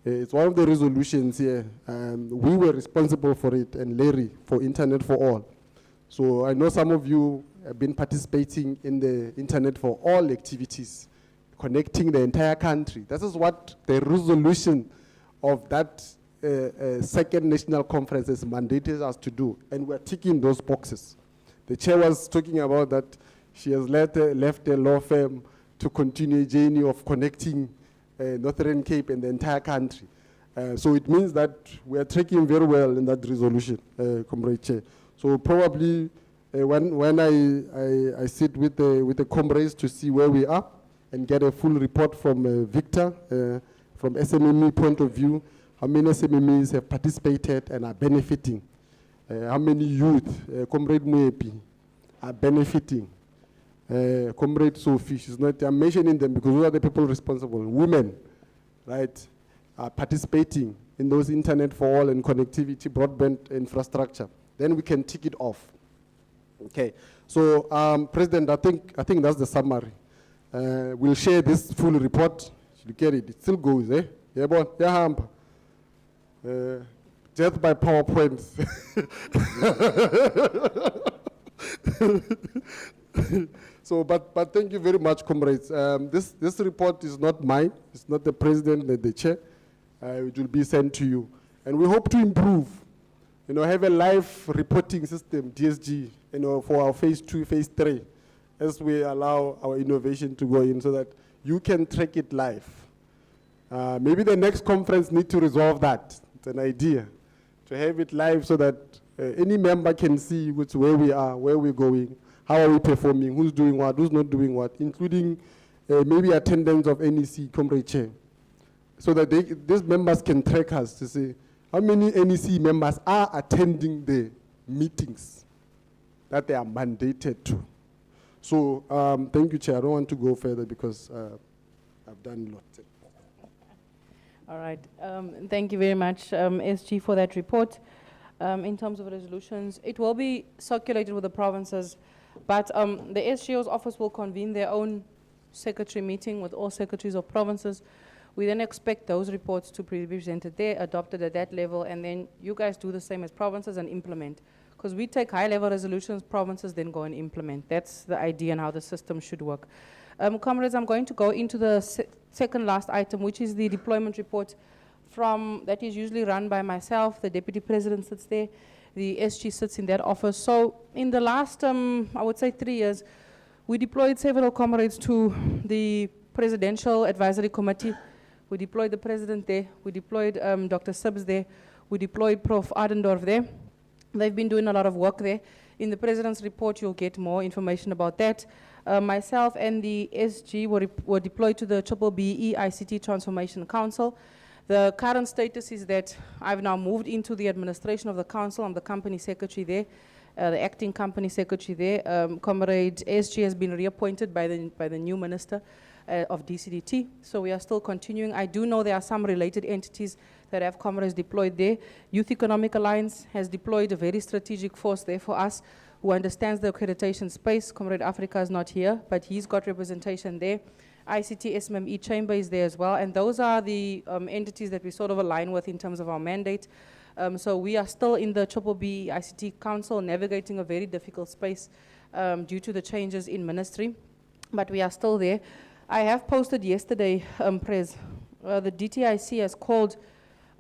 It's one of the resolutions here. We were responsible for it, and Larry for Internet for All. So I know some of you been participating in the Internet for All activities, connecting the entire country. This is what the resolution of that second national conference has mandated us to do, and we're ticking those boxes. The chair was talking about that she has left a law firm to continue a journey of connecting Northern Cape and the entire country. So it means that we are tracking very well in that resolution, Comrade Chair. So probably when I sit with the comrades to see where we are and get a full report from Victor, from SMME point of view, how many SMMEs have participated and are benefiting, how many youth, Comrade Muepi, are benefiting. Comrade Sophie, she's not, I'm mentioning them because those are the people responsible. Women, right, are participating in those Internet for All and connectivity, broadband infrastructure. Then we can tick it off. Okay, so President, I think that's the summary. We'll share this full report. Look at it, it still goes, eh? Yeah, boy, yeah, hamper. Death by PowerPoints. So, but thank you very much, comrades. This report is not mine. It's not the president, the chair. It will be sent to you. And we hope to improve, have a live reporting system, DSG, for our phase 2, phase 3, as we allow our innovation to go in so that you can track it live. Maybe the next conference need to resolve that. It's an idea to have it live so that any member can see where we are, where we're going, how are we performing, who's doing what, who's not doing what, including maybe attendance of NEC, Comrade Chair, so that these members can track us to say how many NEC members are attending the meetings that they are mandated to. So thank you, Chair. I don't want to go further because I've done a lot. All right. Thank you very much, SG, for that report. In terms of resolutions, it will be circulated with the provinces, but the SGO's office will convene their own secretary meeting with all secretaries of provinces. We then expect those reports to be presented there, adopted at that level, and then you guys do the same as provinces and implement. Because we take high-level resolutions, provinces then go and implement. That's the idea and how the system should work. Comrades, I'm going to go into the second last item, which is the deployment report that is usually run by myself. The Deputy President sits there. The SG sits in that office. So in the last, I would say 3 years, we deployed several comrades to the Presidential Advisory Committee. We deployed the President there. We deployed Dr. Sibbs there. We deployed Prof. Adendorf there. They've been doing a lot of work there. In the President's report, you'll get more information about that. Myself and the SG were deployed to the PBICT Transformation Council. The current status is that I've now moved into the administration of the council. I'm the company secretary there, the acting company secretary there. Comrade SG has been reappointed by the new minister of DCDT, so we are still continuing. I do know there are some related entities that have comrades deployed there. Youth Economic Alliance has deployed a very strategic force there for us, who understands the accreditation space. Comrade Africa is not here, but he's got representation there. ICT SMME Chamber is there as well, and those are the entities that we sort of align with in terms of our mandate. So we are still in the PBICT Council, navigating a very difficult space due to the changes in ministry, but we are still there. I have posted yesterday, Prez, the DTIC has called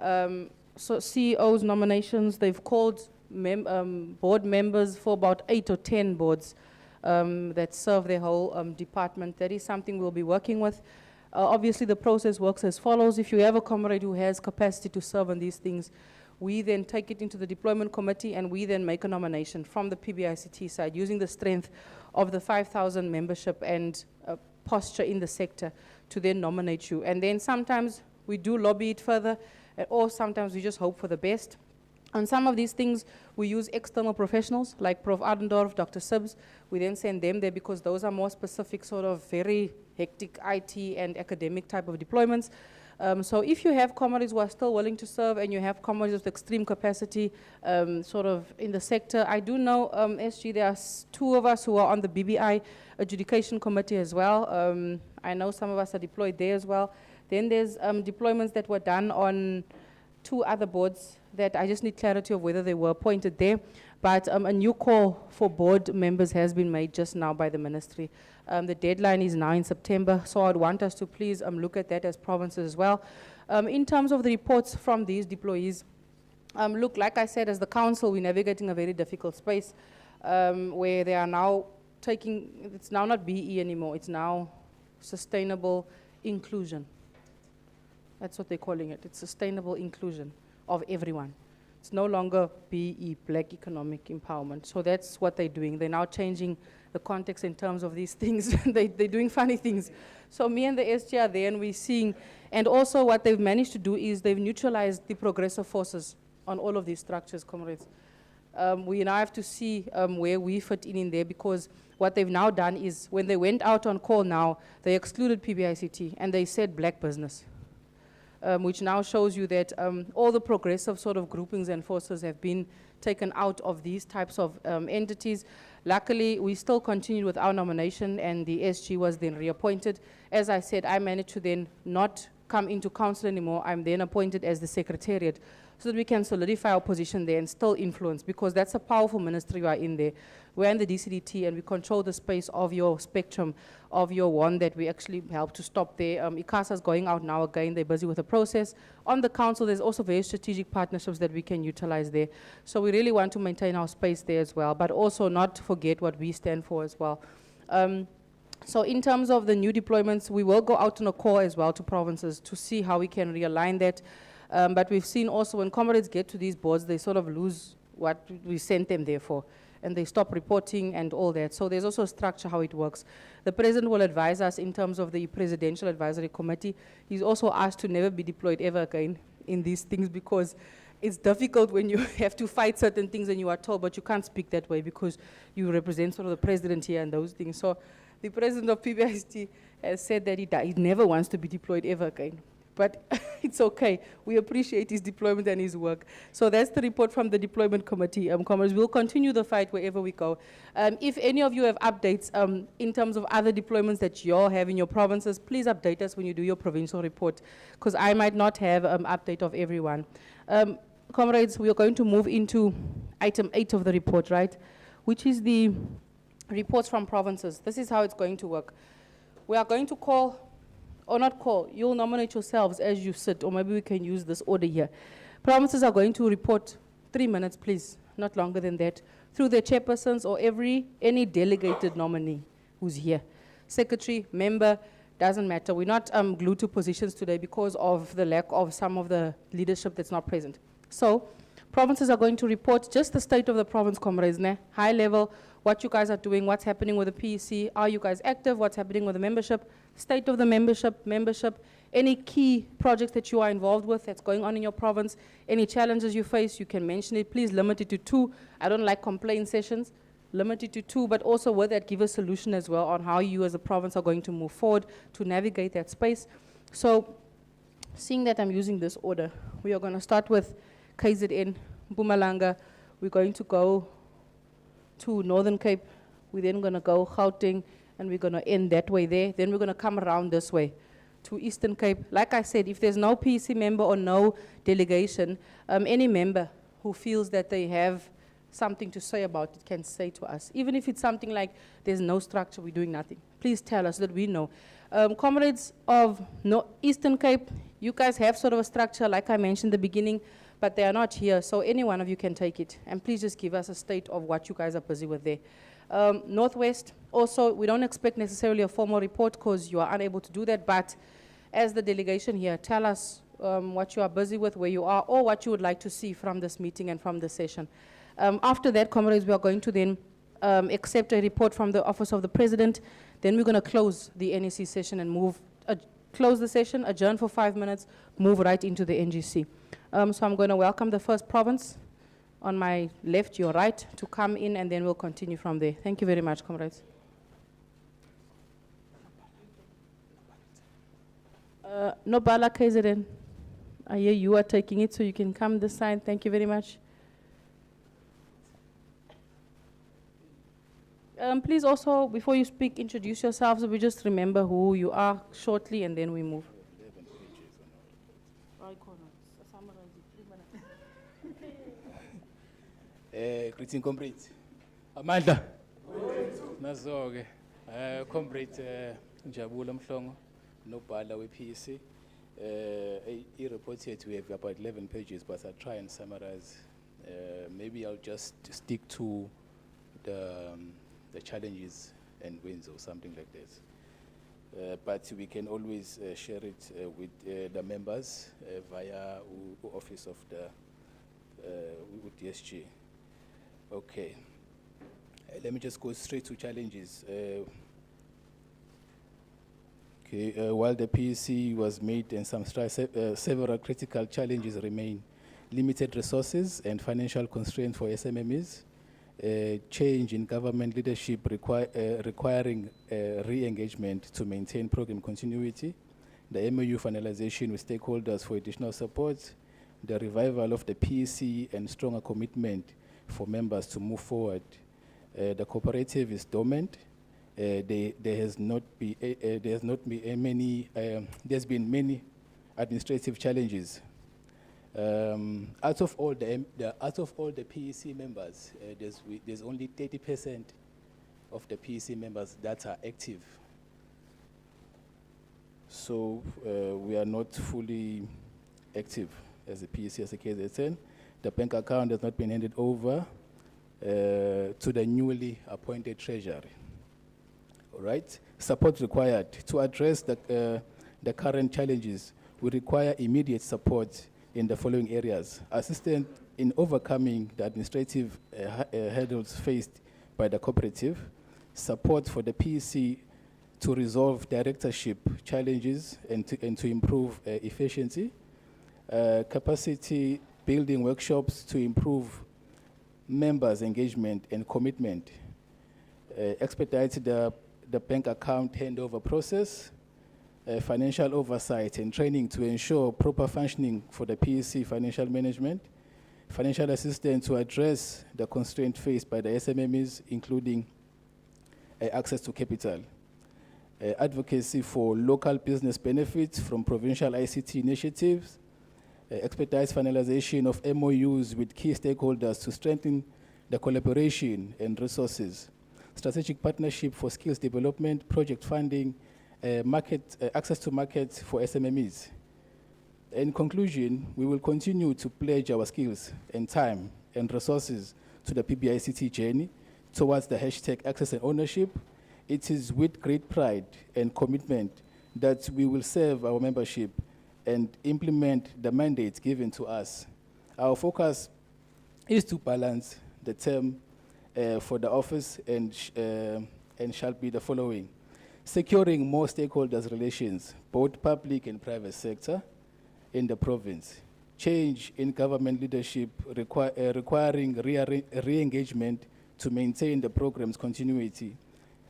CEO's nominations. They've called board members for about 8 or 10 boards that serve their whole department. That is something we'll be working with. Obviously, the process works as follows. If you have a comrade who has capacity to serve on these things, we then take it into the deployment committee, and we then make a nomination from the PBICT side using the strength of the 5,000 membership and posture in the sector to then nominate you. And then sometimes we do lobby it further, or sometimes we just hope for the best. On some of these things, we use external professionals like Prof. Adendorf, Dr. Sibbs. We then send them there because those are more specific, sort of very hectic IT and academic type of deployments. So if you have comrades who are still willing to serve and you have comrades with extreme capacity sort of in the sector, I do know, SG, there are 2 of us who are on the BBI adjudication committee as well. I know some of us are deployed there as well. Then there's deployments that were done on 2 other boards that I just need clarity of whether they were appointed there. But a new call for board members has been made just now by the ministry. The deadline is now in September, so I'd want us to please look at that as provinces as well. In terms of the reports from these deployees, look, like I said, as the council, we're navigating a very difficult space where they are now taking, it's now not BE anymore, it's now sustainable inclusion. That's what they're calling it. It's sustainable inclusion of everyone. It's no longer BE, Black Economic Empowerment. So that's what they're doing. They're now changing the context in terms of these things. They're doing funny things. So me and the SG are there and we're seeing, and also what they've managed to do is they've neutralized the progressive forces on all of these structures, comrades. We now have to see where we fit in there, because what they've now done is when they went out on call now, they excluded PBICT and they said black business. Which now shows you that all the progressive sort of groupings and forces have been taken out of these types of entities. Luckily, we still continued with our nomination and the SG was then reappointed. As I said, I managed to then not come into council anymore. I'm then appointed as the secretariat so that we can solidify our position there and still influence, because that's a powerful ministry we are in there. We're in the DCDT and we control the space of your spectrum, of your one that we actually help to stop there. ICASA's going out now again, they're busy with the process. On the council, there's also very strategic partnerships that we can utilize there. So we really want to maintain our space there as well, but also not forget what we stand for as well. So in terms of the new deployments, we will go out on a call as well to provinces to see how we can realign that. But we've seen also when comrades get to these boards, they sort of lose what we sent them there for, and they stop reporting and all that. So there's also a structure how it works. The president will advise us in terms of the Presidential Advisory Committee. He's also asked to never be deployed ever again in these things, because it's difficult when you have to fight certain things and you are told, but you can't speak that way because you represent sort of the president here and those things. So the president of PBICT has said that he never wants to be deployed ever again. But it's okay. We appreciate his deployment and his work. So that's the report from the deployment committee. Comrades, we'll continue the fight wherever we go. If any of you have updates in terms of other deployments that you all have in your provinces, please update us when you do your provincial report, because I might not have update of everyone. Comrades, we are going to move into item 8 of the report, right? Which is the reports from provinces. This is how it's going to work. We are going to call, or not call, you'll nominate yourselves as you sit, or maybe we can use this order here. Provinces are going to report 3 minutes, please, not longer than that, through their chairpersons or any delegated nominee who's here. Secretary, member, doesn't matter. We're not glued to positions today because of the lack of some of the leadership that's not present. So, provinces are going to report just the state of the province, comrades, high level, what you guys are doing, what's happening with the PEC, are you guys active, what's happening with the membership, state of the membership, any key projects that you are involved with that's going on in your province, any challenges you face, you can mention it. Please limit it to 2. I don't like complaint sessions. Limit it to 2, but also with that, give a solution as well on how you as a province are going to move forward to navigate that space. So, seeing that I'm using this order, we are going to start with KZN, Mpumalanga. We're going to go to Northern Cape. We're then going to go Gauteng, and we're going to end that way there. Then we're going to come around this way to Eastern Cape. Like I said, if there's no PEC member or no delegation, any member who feels that they have something to say about it can say to us. Even if it's something like there's no structure, we're doing nothing. Please tell us so that we know. Comrades of Eastern Cape, you guys have sort of a structure, like I mentioned in the beginning, but they are not here, so any one of you can take it. And please just give us a state of what you guys are busy with there. Northwest, also, we don't expect necessarily a formal report because you are unable to do that, but as the delegation here, tell us what you are busy with, where you are, or what you would like to see from this meeting and from this session. After that, comrades, we are going to then accept a report from the Office of the President. Then we're going to close the NEC session and move, close the session, adjourn for 5 minutes, move right into the NGC. So I'm going to welcome the first province on my left, your right, to come in, and then we'll continue from there. Thank you very much, comrades. Nobala KZN, I hear you are taking it, so you can come this side. Thank you very much. Please also, before you speak, introduce yourselves. We just remember who you are shortly, and then we move. Greeting comrades. Amanda. Nazoke. Comrade Njabula Mhlongo, Nobala with PEC. He reported we have about 11 pages, but I'll try and summarize. Maybe I'll just stick to the challenges and wins or something like this. But we can always share it with the members via office of the with DSG. Okay. Let me just go straight to challenges. While the PEC was made and some strides, several critical challenges remain. Limited resources and financial constraints for SMMEs, change in government leadership requiring re-engagement to maintain program continuity, the MOU finalization with stakeholders for additional support, the revival of the PEC and stronger commitment for members to move forward. The cooperative is dormant. There's been many administrative challenges. Out of all the PEC members, there's only 30% of the PEC members that are active. So we are not fully active as a PEC, as a KZN. The bank account has not been handed over to the newly appointed treasury. All right, support required. To address the current challenges, we require immediate support in the following areas. Assistance in overcoming the administrative hurdles faced by the cooperative, support for the PEC to resolve directorship challenges and to improve efficiency, capacity building workshops to improve members' engagement and commitment, expedite the bank account handover process, financial oversight and training to ensure proper functioning for the PEC financial management, financial assistance to address the constraint faced by the SMMEs, including access to capital, advocacy for local business benefits from provincial ICT initiatives, expedite finalization of MOUs with key stakeholders to strengthen the collaboration and resources, strategic partnership for skills development, project funding, access to markets for SMMEs. In conclusion, we will continue to pledge our skills and time and resources to the PBICT journey towards the hashtag access and ownership. It is with great pride and commitment that we will serve our membership and implement the mandates given to us. Our focus is to balance the term for the office and shall be the following: securing more stakeholders' relations, both public and private sector, in the province. Change in government leadership requiring re-engagement to maintain the program's continuity.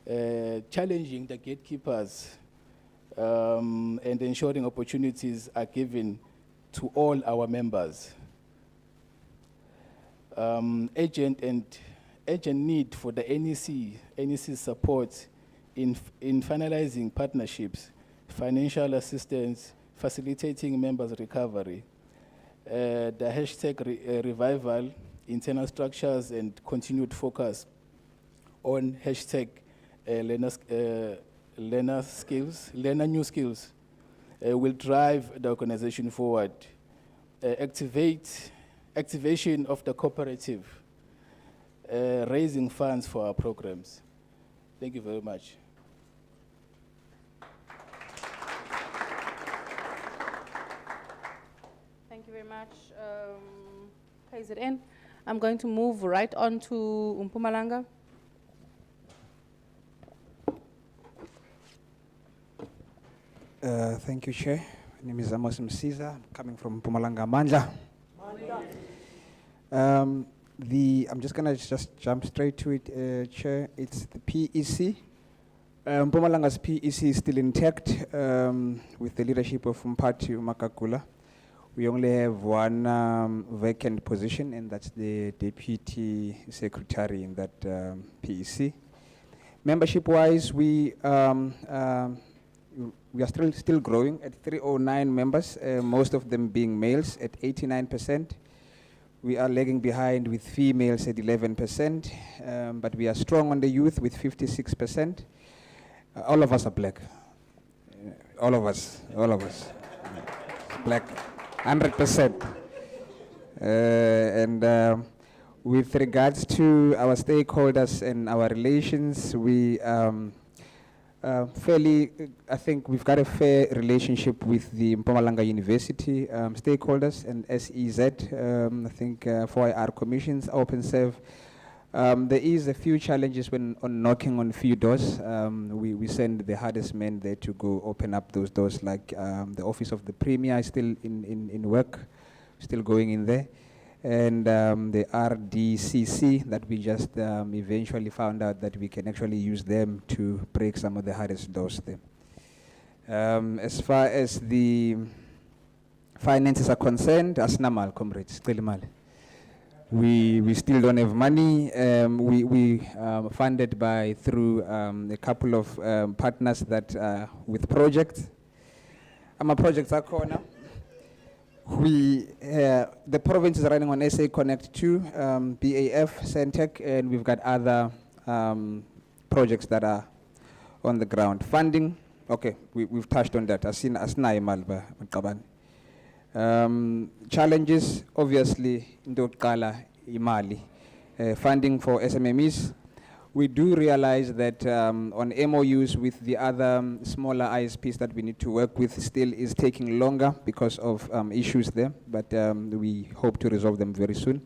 Challenging the gatekeepers and ensuring opportunities are given to all our members. Urgent need for the NEC support in finalizing partnerships, financial assistance, facilitating members' recovery, the hashtag revival, internal structures, and continued focus on hashtag learner new skills will drive the organization forward. Activation of the cooperative, raising funds for our programs. Thank you very much. Thank you very much, KZN. I'm going to move right on to Mpumalanga. Thank you, Chair. My name is Amos Msiza. I'm coming from Mpumalanga Mandla. I'm just gonna jump straight to it, Chair. It's the PEC. Mpumalanga's PEC is still intact with the leadership of Mpati Makakula. We only have one vacant position, and that's the Deputy Secretary in that PEC. Membership-wise, we are still growing at 309 members, most of them being males at 89%. We are lagging behind with females at 11%, but we are strong on the youth with 56%. All of us are black. All of us. Black, 100%. With regards to our stakeholders and our relations, we I think we've got a fair relationship with the Mpumalanga University stakeholders and SEZ, I think 4IR commissions, OpenServe. There is a few challenges when on knocking on few doors. We send the hardest men there to go open up those doors, like the office of the Premier is still in work, still going in there. And the RDCC that we just eventually found out that we can actually use them to break some of the hardest doors there. As far as the finances are concerned, asnamal comrades, still mal. We still don't have money. We funded through a couple of partners that with projects. I'm a project corner. The province is running on SA Connect 2, BAF, Centec, and we've got other projects that are on the ground. Funding, okay, we've touched on that. Challenges, obviously, Ndokuthle imali. Funding for SMMEs. We do realize that on MOUs with the other smaller ISPs that we need to work with still is taking longer because of issues there, but we hope to resolve them very soon.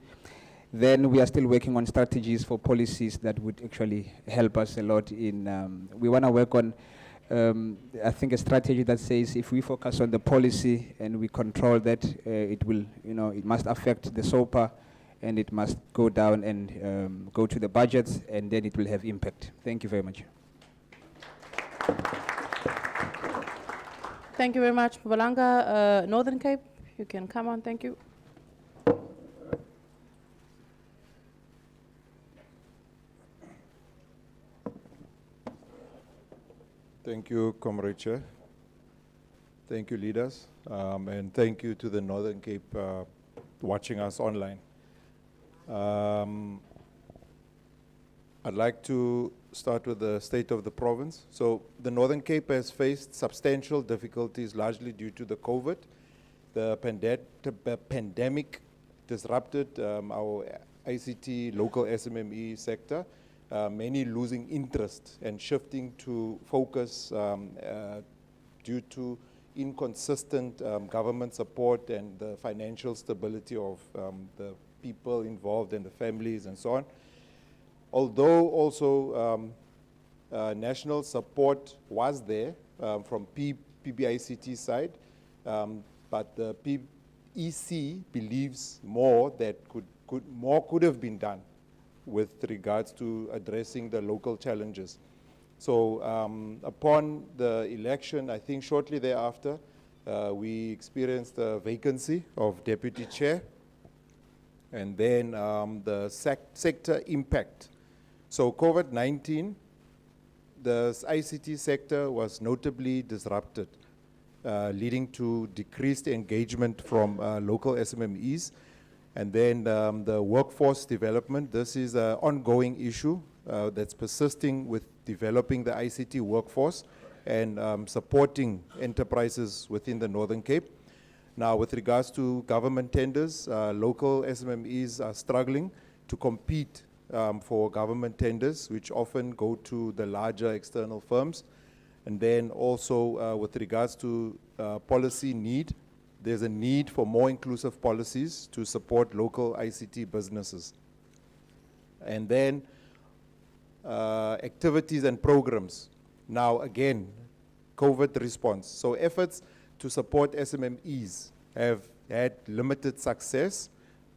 Then we are still working on strategies for policies that would actually help us a lot in, we want to work on, I think a strategy that says if we focus on the policy and we control that, it will, it must affect the SOPA, and it must go down and go to the budgets, and then it will have impact. Thank you very much. Thank you very much, Mpumalanga. Northern Cape, you can come on, thank you. Thank you, Comrade Chair. Thank you, leaders. And thank you to the Northern Cape watching us online. I'd like to start with the state of the province. So the Northern Cape has faced substantial difficulties, largely due to the COVID. The pandemic disrupted our ICT local SMME sector, many losing interest and shifting to focus due to inconsistent government support and the financial stability of the people involved and the families and so on. Although also national support was there from PBICT side, but the PEC believes more that more could have been done with regards to addressing the local challenges. So upon the election, I think shortly thereafter, we experienced a vacancy of deputy chair, and then the sector impact. So COVID-19, the ICT sector was notably disrupted, leading to decreased engagement from local SMMEs. And then the workforce development, this is an ongoing issue that's persisting with developing the ICT workforce and supporting enterprises within the Northern Cape. Now, with regards to government tenders, local SMMEs are struggling to compete for government tenders, which often go to the larger external firms. And then also with regards to policy need, there's a need for more inclusive policies to support local ICT businesses. And then activities and programs. Now again, COVID response. So efforts to support SMMEs have had limited success.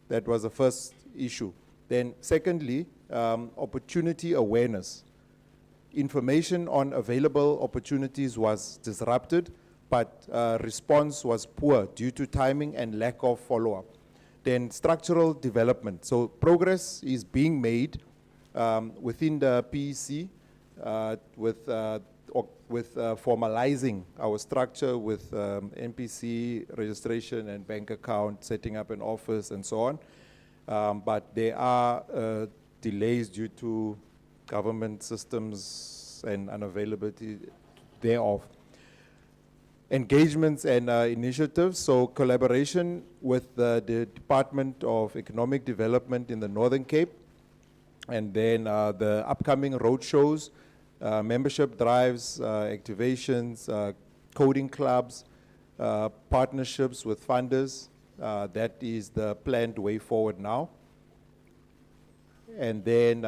That was the first issue. Then secondly, opportunity awareness. Information on available opportunities was disrupted, but response was poor due to timing and lack of follow-up. Then structural development. So progress is being made within the PEC with formalizing our structure with NPC registration and bank account, setting up an office and so on. but there are delays due to government systems and unavailability thereof. Engagements and initiatives, so collaboration with the Department of Economic Development in the Northern Cape, and then the upcoming road shows, membership drives, activations, coding clubs, partnerships with funders. That is the planned way forward now. And then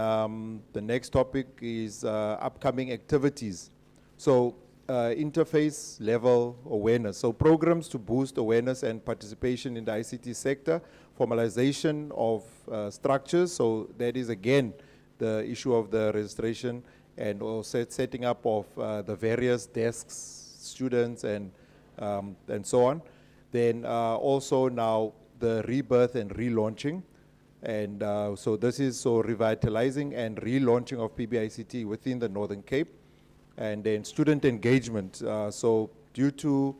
the next topic is upcoming activities. So interface level awareness. So programs to boost awareness and participation in the ICT sector, formalization of structures. So that is again the issue of the registration and also setting up of the various desks, students and so on. Then also now the rebirth and relaunching. And so this is so revitalizing and relaunching of PBICT within the Northern Cape. And then student engagement. So due to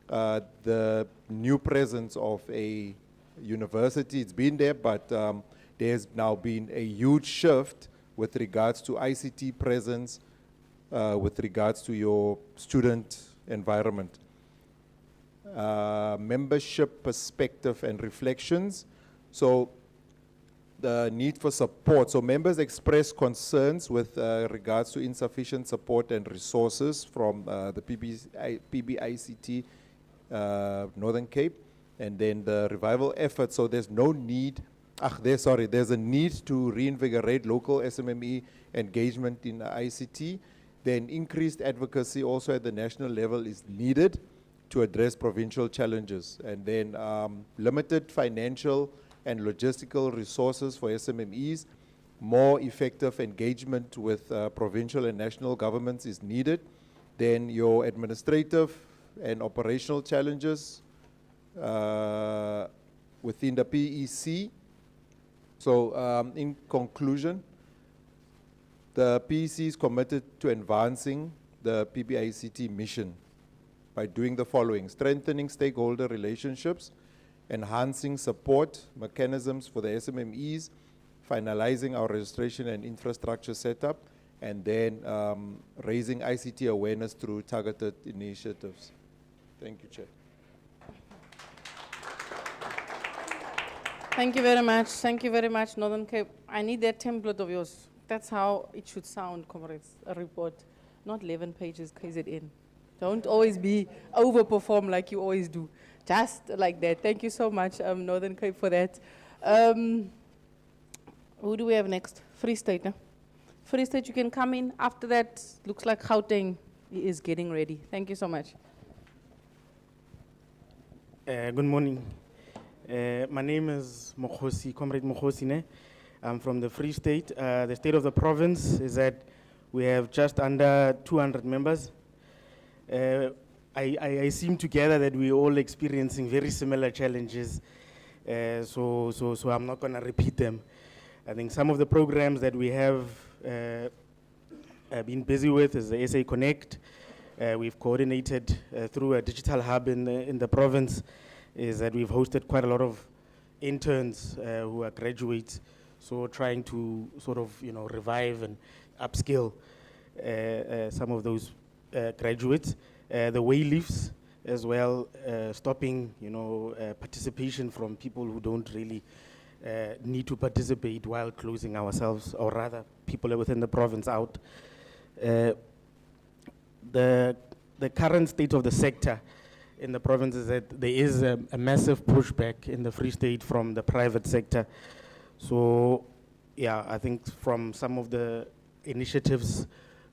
the new presence of a university, it's been there, but there's now been a huge shift with regards to ICT presence, with regards to your student environment. Membership perspective and reflections. So the need for support. So members express concerns with regards to insufficient support and resources from the PBICT Northern Cape, and then the revival effort. So there's no need, there's a need to reinvigorate local SMME engagement in ICT. Then increased advocacy also at the national level is needed to address provincial challenges. And then limited financial and logistical resources for SMMEs, more effective engagement with provincial and national governments is needed. Then your administrative and operational challenges within the PEC. So in conclusion, the PEC is committed to advancing the PBICT mission by doing the following: strengthening stakeholder relationships, enhancing support mechanisms for the SMMEs, finalizing our registration and infrastructure setup, and then raising ICT awareness through targeted initiatives. Thank you, Chair. Thank you very much. Thank you very much, Northern Cape. I need that template of yours. That's how it should sound, comrades, a report. Not 11 pages, KZN. Don't always be overperform like you always do. Just like that. Thank you so much, Northern Cape, for that. Who do we have next? Free State, no? Free State, you can come in. After that, looks like Gauteng is getting ready. Thank you so much. Good morning. My name is Mokhosi, Comrade Mokhosi. I'm from the Free State. The state of the province is that we have just under 200 members. I seem to gather that we're all experiencing very similar challenges, so I'm not going to repeat them. I think some of the programs that we have been busy with is the SA Connect. We've coordinated through a digital hub in the province, is that we've hosted quite a lot of interns who are graduates, so trying to sort of, revive and upskill some of those graduates. The way leaves as well, stopping, participation from people who don't really need to participate while closing ourselves, or rather people within the province out. The current state of the sector in the province is that there is a massive pushback in the Free State from the private sector. So, yeah, I think from some of the initiatives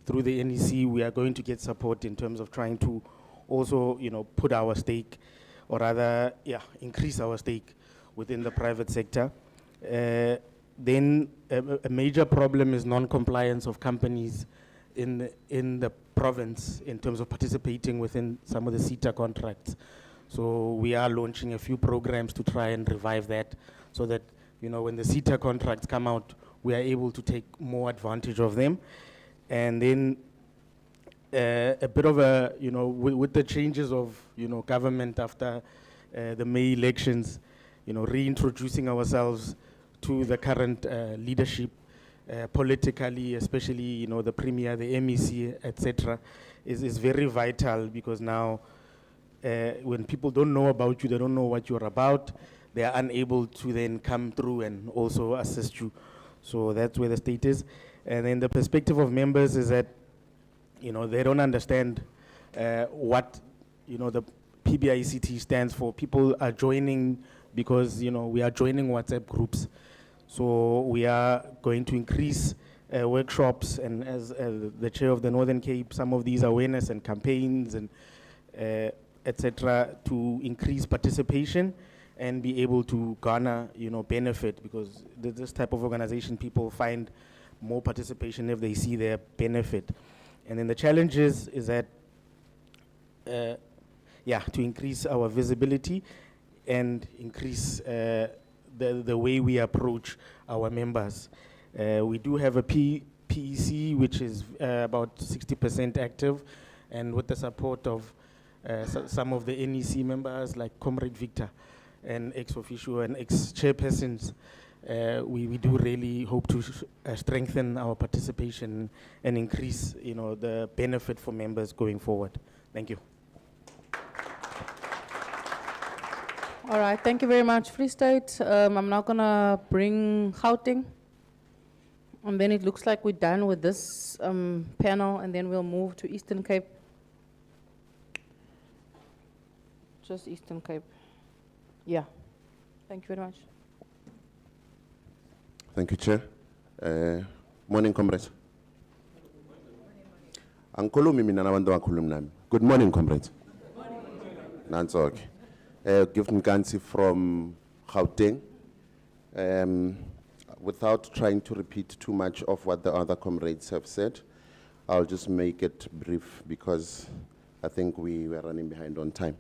through the NEC, we are going to get support in terms of trying to also, put our stake, or rather, increase our stake within the private sector. Then a major problem is non-compliance of companies in the province in terms of participating within some of the CETA contracts. So we are launching a few programs to try and revive that, so that when the CETA contracts come out, we are able to take more advantage of them. And then a bit of a, with the changes of, government after the May elections, reintroducing ourselves to the current leadership politically, especially, you know, the Premier, the MEC, etc., is very vital, because now when people don't know about you, they don't know what you're about, they are unable to then come through and also assist you. So that's where the state is. And then the perspective of members is that, you know, they don't understand what, you know, the PBICT stands for. People are joining because, you know, we are joining WhatsApp groups. So we are going to increase workshops, and as the chair of the Northern Cape, some of these awareness and campaigns and etc., to increase participation and be able to garner, you know, benefit, because this type of organization, people find more participation if they see their benefit. And then the challenge is that, to increase our visibility and increase the way we approach our members. We do have a PEC, which is about 60% active, and with the support of some of the NEC members like Comrade Victor and ex-officio and ex-chairpersons, we do really hope to strengthen our participation and increase, you know, the benefit for members going forward. Thank you. All right, thank you very much, Free State. I'm now gonna bring Gauteng. And then it looks like we're done with this panel, and then we'll move to Eastern Cape. Just Eastern Cape. Yeah, thank you very much. Thank you, Chair. Morning, comrades. Good morning, comrades. That's okay. Gifton Gansi from Gauteng. Without trying to repeat too much of what the other comrades have said, I'll just make it brief, because I think we were running behind on time.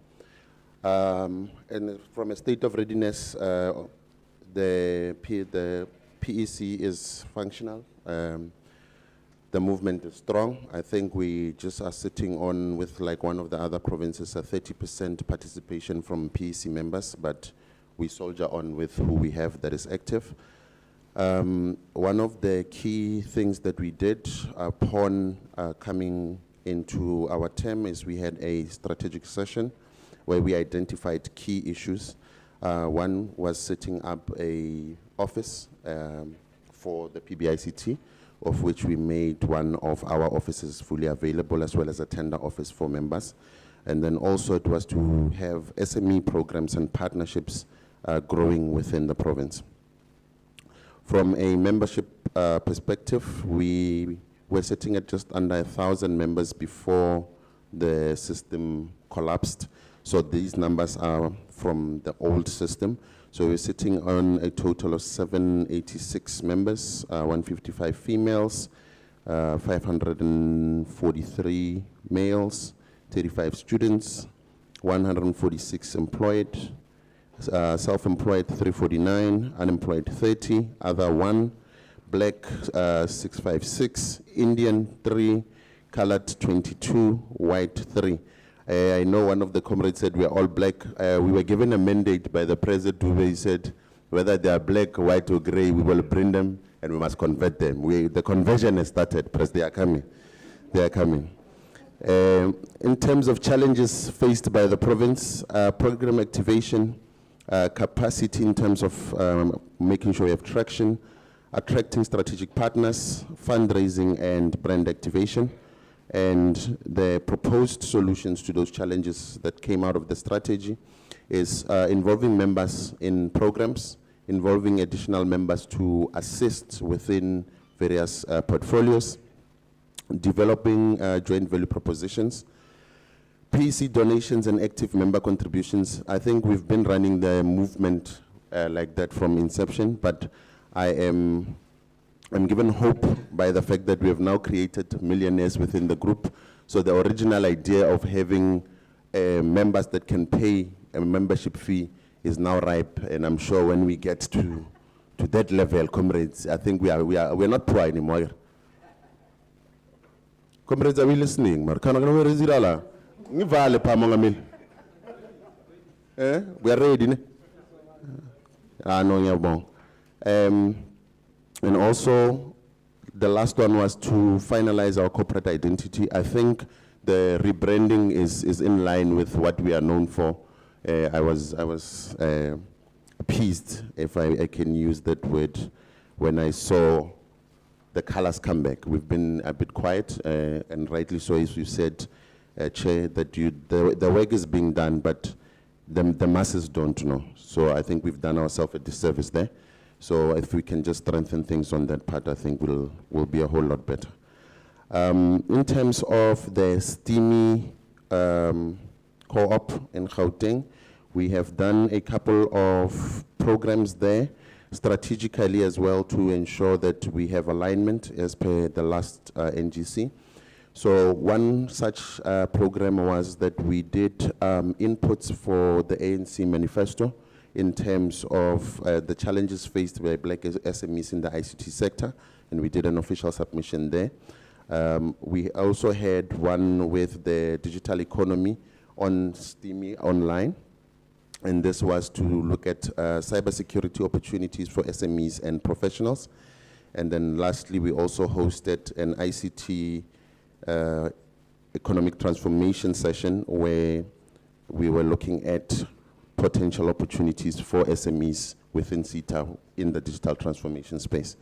And from a state of readiness, the PEC is functional. The movement is strong. I think we just are sitting on, with like one of the other provinces, a 30% participation from PEC members, but we soldier on with who we have that is active. One of the key things that we did upon coming into our term is we had a strategic session where we identified key issues. One was setting up a office for the PBICT, of which we made one of our offices fully available, as well as a tender office for members. And then also it was to have SME programs and partnerships growing within the province. From a membership perspective, we were sitting at just under 1,000 members before the system collapsed. So these numbers are from the old system. So we're sitting on a total of 786 members, 155 females, 543 males, 35 students, 146 employed, self-employed 349, unemployed 30, other 1, black 656, Indian 3, colored 22, white 3. I know one of the comrades said we are all black. We were given a mandate by the president who he said whether they are black, white or gray, we will bring them and we must convert them. The conversion has started, press, they are coming. They are coming. In terms of challenges faced by the province, program activation, capacity in terms of making sure we have traction, attracting strategic partners, fundraising and brand activation, and the proposed solutions to those challenges that came out of the strategy is involving members in programs, involving additional members to assist within various portfolios, developing joint value propositions, PEC donations and active member contributions. I think we've been running the movement like that from inception, but I'm given hope by the fact that we have now created millionaires within the group. So the original idea of having members that can pay a membership fee is now ripe, and I'm sure when we get to that level, comrades, I think we're not poor anymore. Comrades, are we listening? We are ready. And also, the last one was to finalize our corporate identity. I think the rebranding is in line with what we are known for. I was appeased, if I can use that word, when I saw the colors come back. We've been a bit quiet, and rightly so, as you said, Chair, that the work is being done, but the masses don't know. So I think we've done ourselves a disservice there. So if we can just strengthen things on that part, I think we'll be a whole lot better. In terms of the STEMI co-op in Gauteng, we have done a couple of programs there, strategically as well, to ensure that we have alignment as per the last NGC. So one such program was that we did inputs for the ANC manifesto in terms of the challenges faced by black SMEs in the ICT sector, and we did an official submission there. We also had one with the digital economy on STEMI online, and this was to look at cybersecurity opportunities for SMEs and professionals. And then lastly, we also hosted an ICT economic transformation session where we were looking at potential opportunities for SMEs within CETA in the digital transformation space.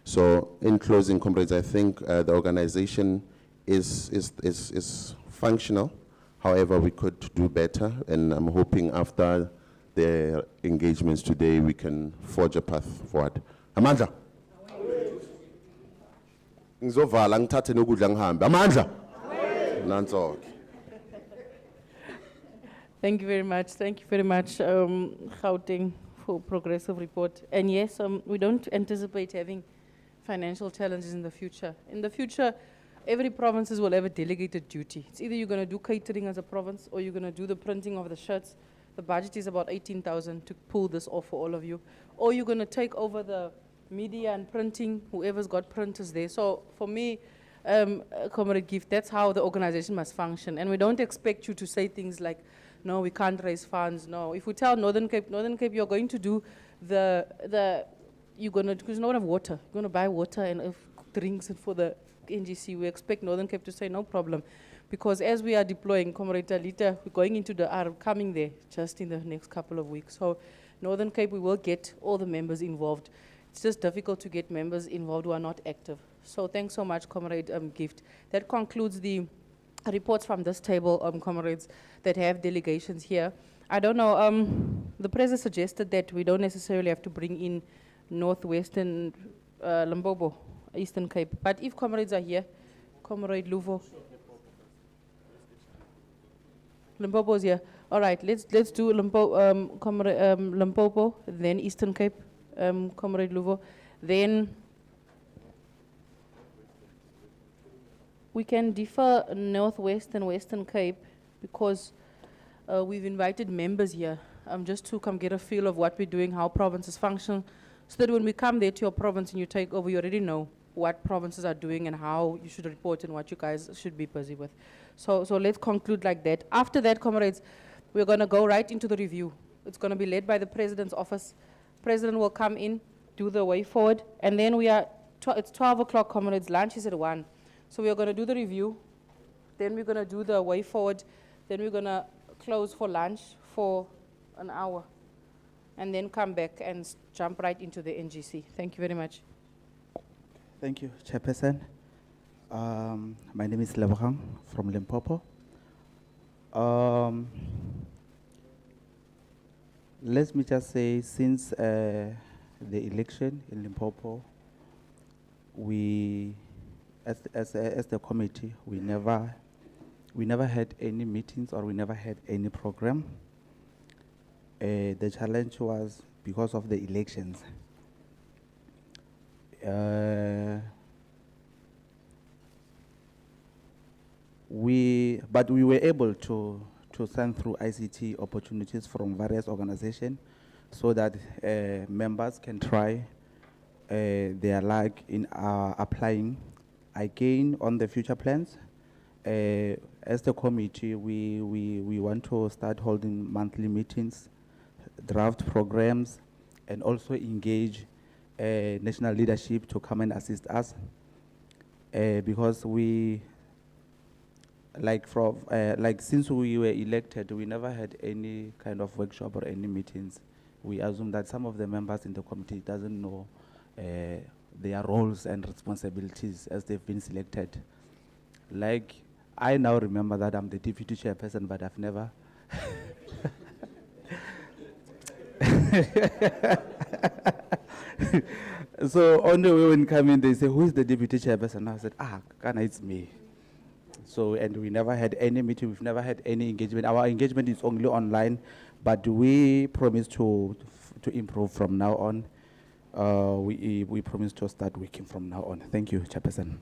So in closing, comrades, I think the organization is functional. However, we could do better, and I'm hoping after the engagements today, we can forge a path forward. Amandla. Ngizovala ngithathe nokudla ngihambe. Amandla. Nanso. Thank you very much. Thank you very much, Gauteng, for progressive report. And yes, we don't anticipate having financial challenges in the future. In the future, every provinces will have a delegated duty. It's either you're going to do catering as a province, or you're going to do the printing of the shirts. The budget is about 18,000 to pull this off for all of you. Or you're going to take over the media and printing, whoever's got printers there. So for me, Comrade Gift, that's how the organization must function. And we don't expect you to say things like, no, we can't raise funds. No, if we tell Northern Cape, you're going to do you're going to, because you don't have water. You're going to buy water and drinks for the NGC. We expect Northern Cape to say no problem. Because as we are deploying, Comrade Talita, we're going into coming there just in the next couple of weeks. So Northern Cape, we will get all the members involved. It's just difficult to get members involved who are not active. So thanks so much, Comrade Gift. That concludes the reports from this table, comrades, that have delegations here. I don't know, the president suggested that we don't necessarily have to bring in Northwestern Limpopo, Eastern Cape. But if comrades are here, Comrade Luvo. Limpopo's here. All right, let's do Limpopo, then Eastern Cape, Comrade Luvo. Then we can defer Northwest and Western Cape because we've invited members here just to come get a feel of what we're doing, how provinces function, so that when we come there to your province and you take over, you already know what provinces are doing and how you should report and what you guys should be busy with. So let's conclude like that. After that, comrades, we're going to go right into the review. It's going to be led by the President's office. President will come in, do the way forward, and then it's 12 o'clock, comrades, lunch is at 1. So we're going to do the review, then we're going to do the way forward, then we're going to close for lunch for an hour, and then come back and jump right into the NGC. Thank you very much. Thank you, Chairperson. My name is Lebogang from Limpopo. Let me just say, since the election in Limpopo, we, as the committee, we never had any meetings or we never had any program. The challenge was because of the elections. But we were able to send through ICT opportunities from various organizations so that members can try their luck in applying. Again, on the future plans, as the committee, we want to start holding monthly meetings, draft programs, and also engage national leadership to come and assist us, because we, like since we were elected, we never had any kind of workshop or any meetings. We assume that some of the members in the committee doesn't know their roles and responsibilities as they've been selected. Like, I now remember that I'm the deputy chairperson, but I've never. So on the way when come in, they say, who is the deputy chairperson? I said, Kana, it's me. So, and we never had any meeting, we've never had any engagement. Our engagement is only online, but we promise to improve from now on. We promise to start working from now on. Thank you, Chairperson.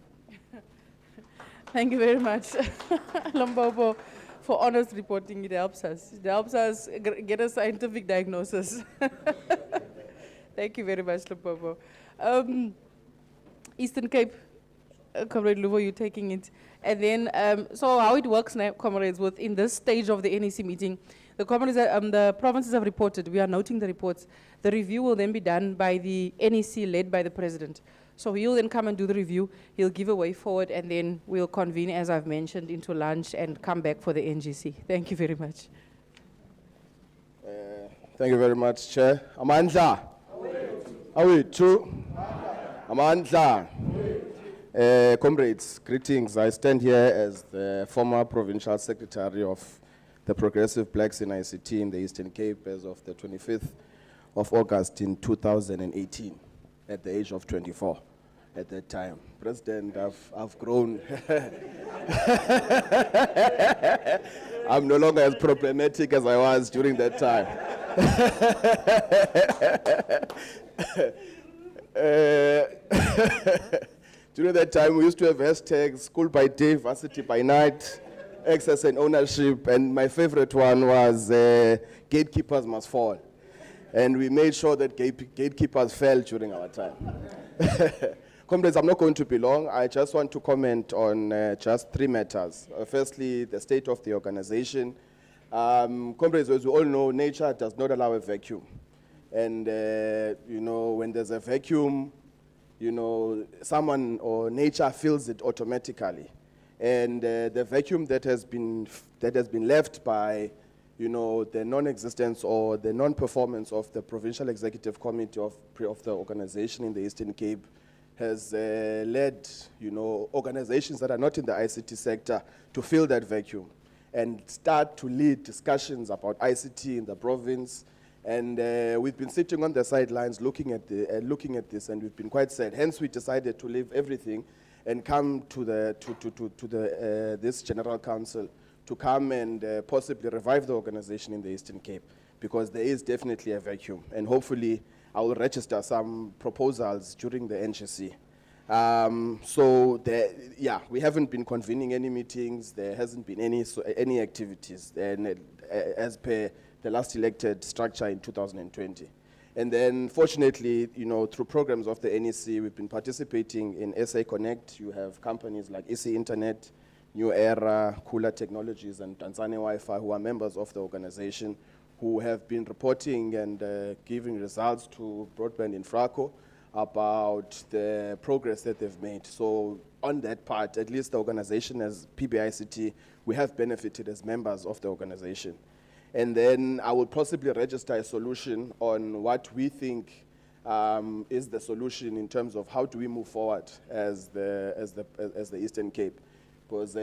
Thank you very much, Limpopo, for honest reporting. It helps us. It helps us get a scientific diagnosis. Thank you very much, Limpopo. Eastern Cape, Comrade Luvo, you're taking it. And then, so how it works now, comrades, within this stage of the NEC meeting, the provinces have reported, we are noting the reports. The review will then be done by the NEC led by the president. So he'll then come and do the review, he'll give a way forward, and then we'll convene, as I've mentioned, into lunch and come back for the NGC. Thank you very much. Thank you very much, Chair. Amandla. Awe, true. Amandla. Comrades, greetings. I stand here as the former Provincial Secretary of the Progressive Blacks in ICT in the Eastern Cape as of the 25th of August in 2018, at the age of 24 at that time. President, I've grown. I'm no longer as problematic as I was during that time. During that time, we used to have hashtags, school by day, varsity by night, access and ownership, and my favorite one was gatekeepers must fall. And we made sure that gatekeepers fell during our time. Comrades, I'm not going to be long. I just want to comment on just three matters. Firstly, the state of the organization. Comrades, as we all know, nature does not allow a vacuum. And, when there's a vacuum, someone or nature fills it automatically. And the vacuum that has been left by, the non-existence or the non-performance of the Provincial Executive Committee of the organization in the Eastern Cape has led, organizations that are not in the ICT sector to fill that vacuum and start to lead discussions about ICT in the province. And we've been sitting on the sidelines looking at this, and we've been quite sad. Hence, we decided to leave everything and come to this General Council to come and possibly revive the organization in the Eastern Cape, because there is definitely a vacuum. And hopefully, I will register some proposals during the NGC. We haven't been convening any meetings. There hasn't been any activities, and as per the last elected structure in 2020. And then, fortunately, through programs of the NEC, we've been participating in SA Connect. You have companies like EC Internet, New Era, Cooler Technologies, and Tanzania Wi-Fi, who are members of the organization, who have been reporting and giving results to Broadband Infraco about the progress that they've made. So on that part, at least the organization as PBICT, we have benefited as members of the organization. And then I will possibly register a solution on what we think is the solution in terms of how do we move forward as the Eastern Cape. Because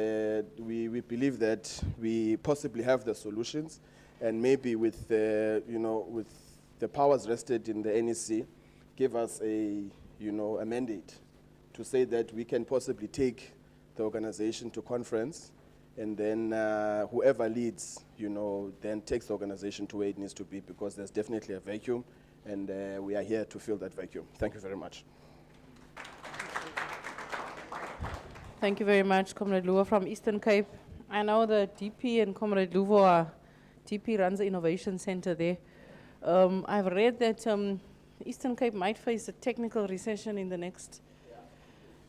we believe that we possibly have the solutions, and maybe with with the powers vested in the NEC, give us a mandate to say that we can possibly take the organization to conference, and then whoever leads, then takes the organization to where it needs to be, because there's definitely a vacuum, and we are here to fill that vacuum. Thank you very much. Thank you very much, Comrade Luvo from Eastern Cape. I know the DP and Comrade Luvo DP runs the Innovation Center there. I've read that Eastern Cape might face a technical recession in the next.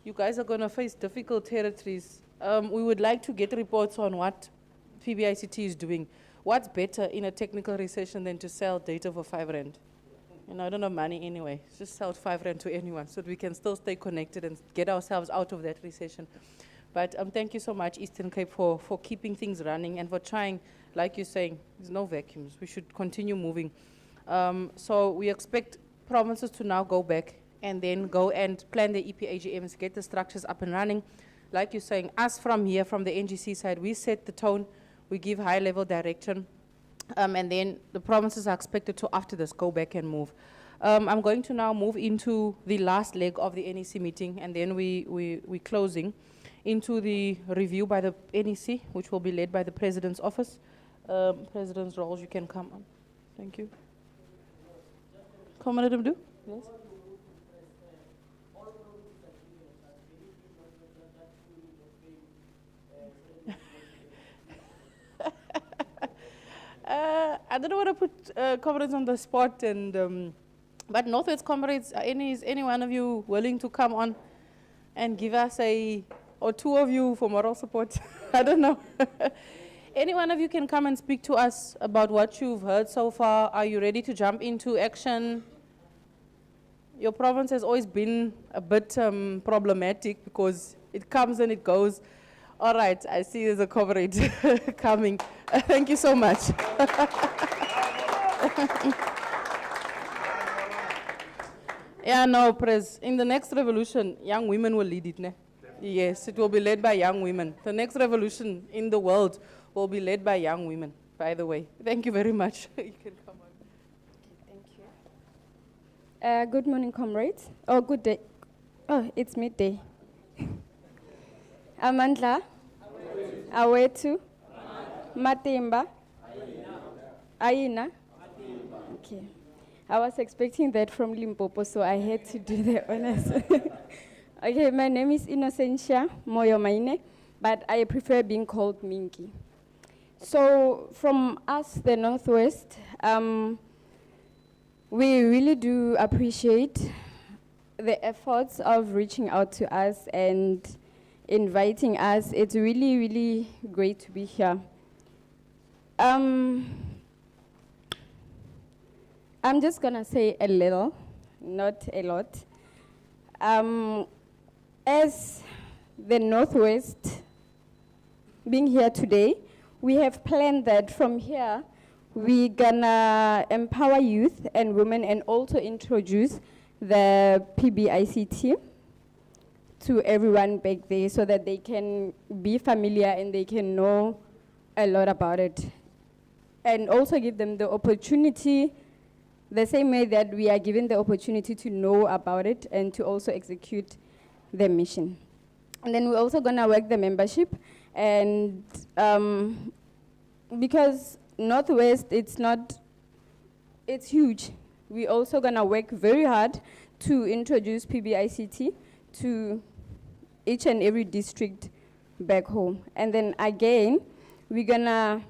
You guys are going to face difficult territories. We would like to get reports on what PBICT is doing. What's better in a technical recession than to sell data for 5 rand? You know, I don't have money anyway. Just sell 5 rand to anyone so that we can still stay connected and get ourselves out of that recession. But thank you so much, Eastern Cape, for keeping things running and for trying, like you're saying, there's no vacuums. We should continue moving. So we expect provinces to now go back and then go and plan the EPAGMs, get the structures up and running. Like you're saying, us from here, from the NGC side, we set the tone, we give high-level direction, and then the provinces are expected to, after this, go back and move. I'm going to now move into the last leg of the NEC meeting, and then we're closing into the review by the NEC, which will be led by the President's office. President's roles, you can come on. Thank you. Comrade Mdu? Yes. I don't want to put comrades on the spot, and but Northwest comrades, is any one of you willing to come on and give us or 2 of you for moral support? I don't know. Any one of you can come and speak to us about what you've heard so far. Are you ready to jump into action? Your province has always been a bit problematic because it comes and it goes. All right, I see there's a comrade coming. Thank you so much. Yeah, no, Pres. In the next revolution, young women will lead it, ne? Yes, it will be led by young women. The next revolution in the world will be led by young women, by the way. Thank you very much. You can come on. Okay, thank you. Good morning, comrades. Oh, good day. Oh, it's midday. Amandla, Awetu, Matimba, Aina. Okay. I was expecting that from Limpopo, so I had to do the honors. Okay, my name is Innocentia Moyo Maine, but I prefer being called Minky. So from us, the Northwest, we really do appreciate the efforts of reaching out to us and inviting us. It's really, really great to be here. I'm just gonna say a little, not a lot. As the Northwest being here today, we have planned that from here, we're gonna empower youth and women and also introduce the PBICT to everyone back there so that they can be familiar and they can know a lot about it. And also give them the opportunity, the same way that we are given the opportunity to know about it and to also execute the mission. And then we're also gonna work the membership, and because Northwest, it's huge. We're also gonna work very hard to introduce PBICT to each and every district back home. And then again, we're gonna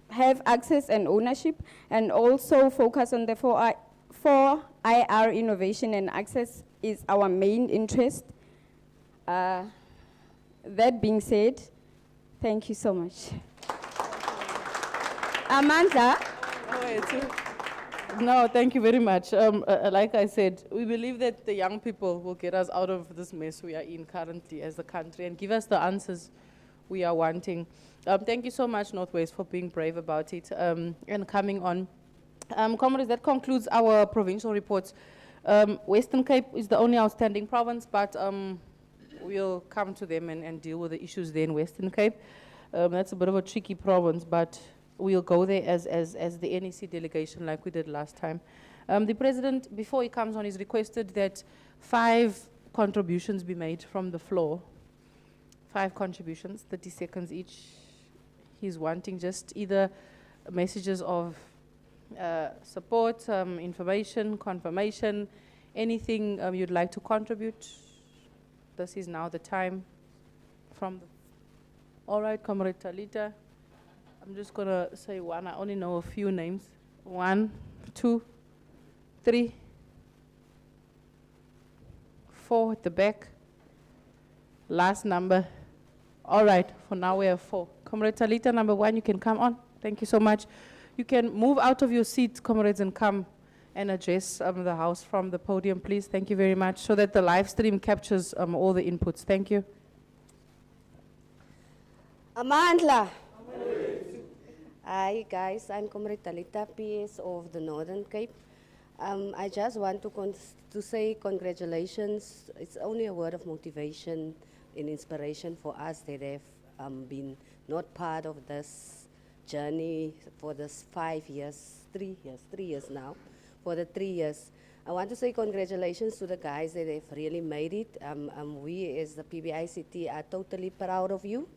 have access and ownership and also focus on the 4IR innovation, and access is our main interest. That being said, thank you so much. Amanda? No, thank you very much. Like I said, we believe that the young people will get us out of this mess we are in currently as a country and give us the answers we are wanting. Thank you so much, Northwest, for being brave about it and coming on. Comrades, that concludes our provincial reports. Western Cape is the only outstanding province, but we'll come to them and deal with the issues there in Western Cape. That's a bit of a tricky province, but we'll go there as the NEC delegation like we did last time. The President, before he comes on, has requested that 5 contributions be made from the floor. 5 contributions, 30 seconds each. He's wanting just either messages of support, information, confirmation, anything you'd like to contribute. This is now the time from the... All right, Comrade Talita. I'm just going to say one. I only know a few names. 1, 2, 3, 4 at the back. Last number. All right, for now we have 4. Comrade Talita, number 1, you can come on. Thank you so much. You can move out of your seat, comrades, and come and address the House from the podium, please. Thank you very much, so that the live stream captures all the inputs. Thank you. Amandla. Hi guys, I'm Comrade Talita, PS of the Northern Cape. I just want to say congratulations. It's only a word of motivation and inspiration for us that have been not part of this journey for this 5 years, 3 years now, for the 3 years. I want to say congratulations to the guys that have really made it. We as the PBICT are totally proud of you.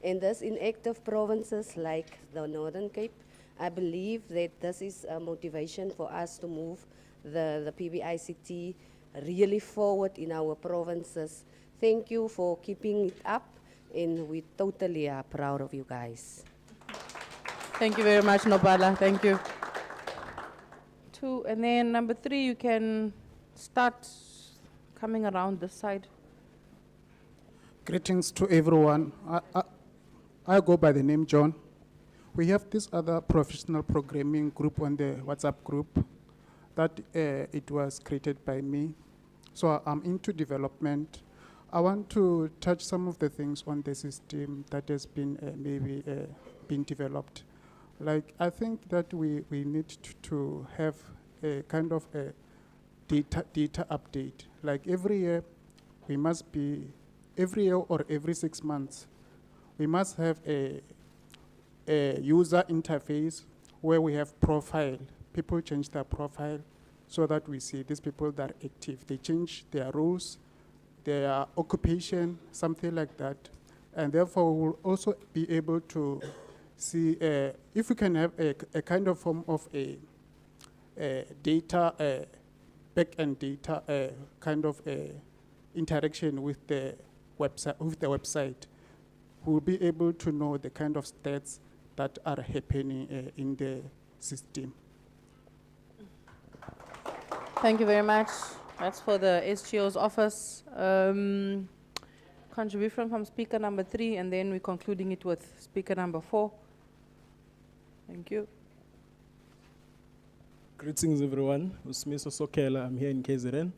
In this inactive provinces like the Northern Cape, I believe that this is a motivation for us to move the PBICT really forward in our provinces. Thank you for keeping it up, and we totally are proud of you guys. Thank you very much, Nobala. Thank you. 2, and then number 3, you can start coming around this side. Greetings to everyone. I go by the name John. We have this other professional programming group on the WhatsApp group that it was created by me. So I'm into development. I want to touch some of the things on the system that has been been developed. Like, I think that we need to have a kind of a data update. Like every year, we must be, every year or every 6 months, we must have a user interface where we have profile. People change their profile so that we see these people that are active. They change their roles, their occupation, something like that. And therefore, we will also be able to see if we can have a kind of form of a data, back-end data, kind of interaction with the website. We'll be able to know the kind of stats that are happening in the system. Thank you very much. That's for the SGO's office. Contribution from speaker number 3, and then we're concluding it with speaker number 4. Thank you. Greetings, everyone. Usmiso Sokela, I'm here in KZN.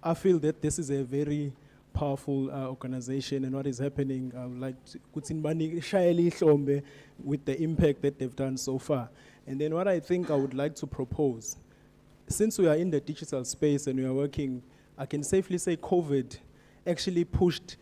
I feel that this is a very powerful organization, and what is happening, I would like to with the impact that they've done so far. And then what I think I would like to propose, since we are in the digital space and we are working, I can safely say COVID actually pushed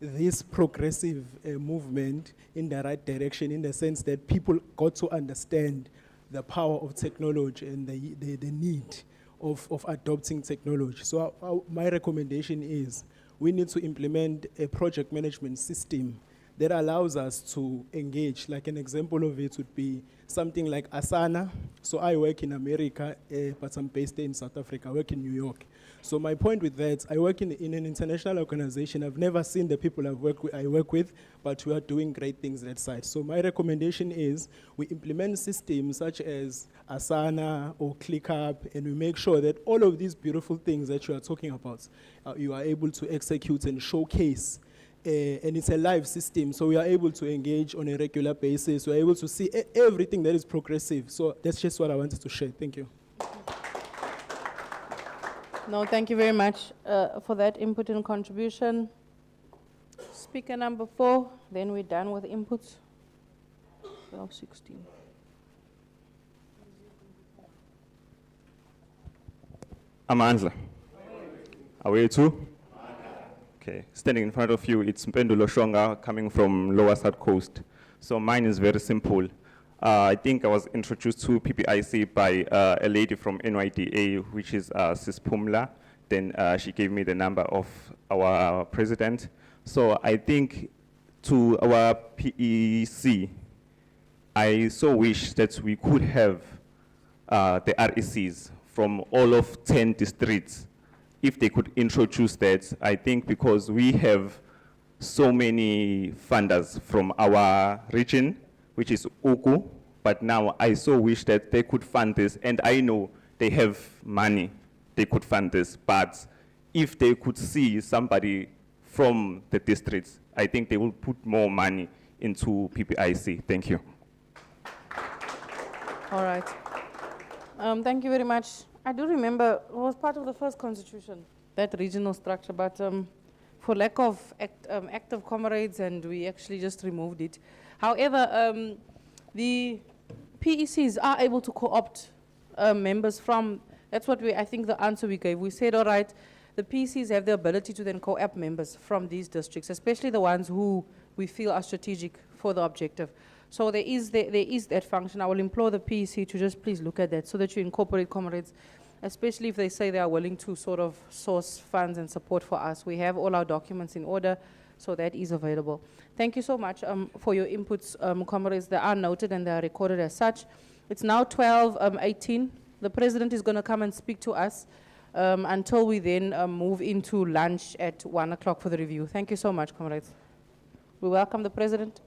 this progressive movement in the right direction, in the sense that people got to understand the power of technology and the need of adopting technology. So my recommendation is we need to implement a project management system that allows us to engage. Like an example of it would be something like Asana. So I work in America, but I'm based in South Africa. I work in New York. So my point with that, I work in an international organization. I've never seen the people I work with, but we are doing great things that side. So my recommendation is we implement systems such as Asana or ClickUp, and we make sure that all of these beautiful things that you are talking about, you are able to execute and showcase. And it's a live system, so we are able to engage on a regular basis. We're able to see everything that is progressive. So that's just what I wanted to share. Thank you. No, thank you very much for that input and contribution. Speaker number 4, then we're done with inputs. 12:16. Amandla. Are we too? Okay, standing in front of you, it's Mpendulo Shonga coming from Lower South Coast. So mine is very simple. I think I was introduced to PBIC by a lady from NYDA, which is Sis Pumla. Then she gave me the number of our president. So I think to our PEC, I so wish that we could have the RECs from all of 10 districts. If they could introduce that, I think because we have so many funders from our region, which is Uku, but now I so wish that they could fund this, and I know they have money, they could fund this, but if they could see somebody from the districts, I think they will put more money into PBIC. Thank you. All right. Thank you very much. I do remember it was part of the first constitution, that regional structure, but for lack of active comrades, and we actually just removed it. However, the PECs are able to co-opt members from, that's what I think the answer we gave. We said, all right, the PECs have the ability to then co-opt members from these districts, especially the ones who we feel are strategic for the objective. So there is that function. I will implore the PEC to just please look at that so that you incorporate comrades, especially if they say they are willing to sort of source funds and support for us. We have all our documents in order, so that is available. Thank you so much for your inputs, comrades. They are noted and they are recorded as such. It's now 12:18. The president is going to come and speak to us until we then move into lunch at 1 o'clock for the review. Thank you so much, comrades. We welcome the president.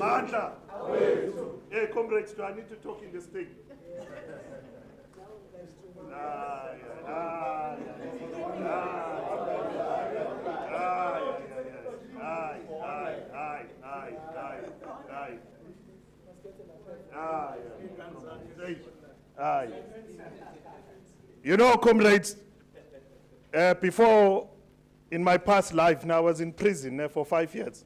Amandla. Hey, comrades, do I need to talk in this thing? You know, comrades, before, in my past life, now I was in prison for 5 years.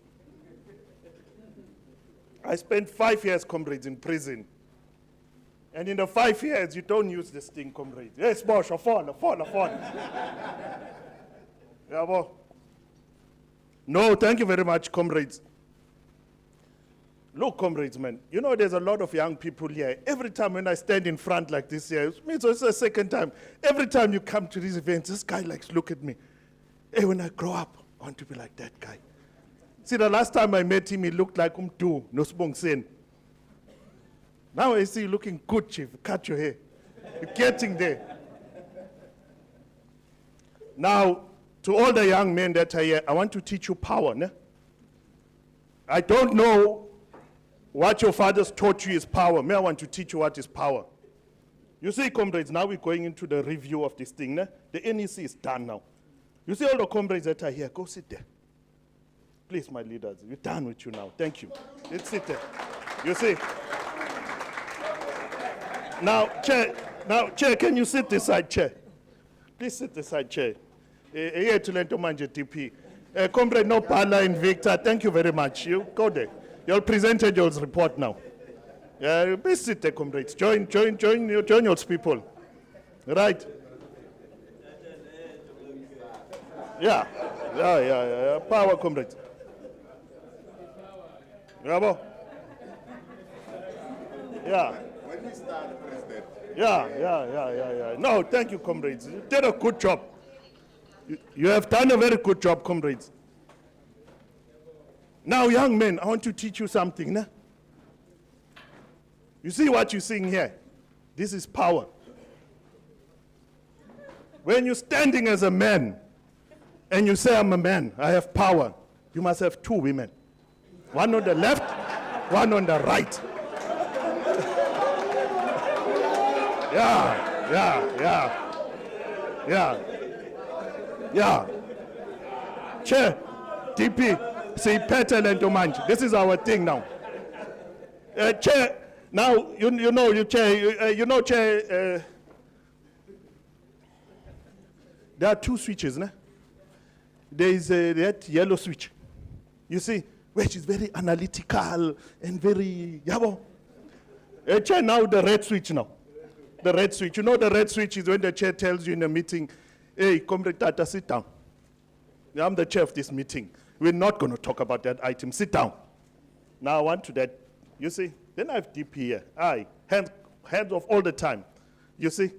I spent 5 years, comrades, in prison. And in the 5 years, you don't use this thing, comrades. Yes, boss, a phone. Yeah, bo. No, thank you very much, comrades. Look, comrades, man, you know there's a lot of young people here. Every time when I stand in front like this here, it's the second time. Every time you come to these events, this guy likes to look at me. Hey, when I grow up, I want to be like that guy. See, the last time I met him, he looked like Umtu, Nosbong Sen. Now I see you looking good, Chief. Cut your hair. You're getting there. Now, to all the young men that are here, I want to teach you power. Ne? I don't know what your fathers taught you is power. Me, I want to teach you what is power. You see, comrades, now we're going into the review of this thing. Ne? The NEC is done now. You see all the comrades that are here, go sit there. Please, my leaders, we're done with you now. Thank you. Let's sit there. You see? Now, Chair, can you sit this side, Chair? Please sit this side, Chair. Here to Lentomanje TP. Comrade Nopala and Victor, thank you very much. You go there. You'll present your report now. Please sit there, comrades. Join your people. Right? Yeah. Power, comrades. Bravo. Yeah. When we start, President. Yeah. No, thank you, comrades. You did a good job. You have done a very good job, comrades. Now, young men, I want to teach you something. Nah? You see what you're seeing here? This is power. When you're standing as a man and you say, I'm a man, I have power, you must have two women. One on the left, one on the right. Yeah. Chair, DP, see, Petel and Domanj. This is our thing now. Chair, now, Chair, there are two switches, né? There is that yellow switch. You see, where she's very analytical and very, yabo. Chair, now the red switch now. The red switch. You know the red switch is when the chair tells you in a meeting, hey, Comrade Tata, sit down. I'm the chair of this meeting. We're not going to talk about that item. Sit down. Now I want to that. You see? Then I have DP here. Hands off all the time. You see?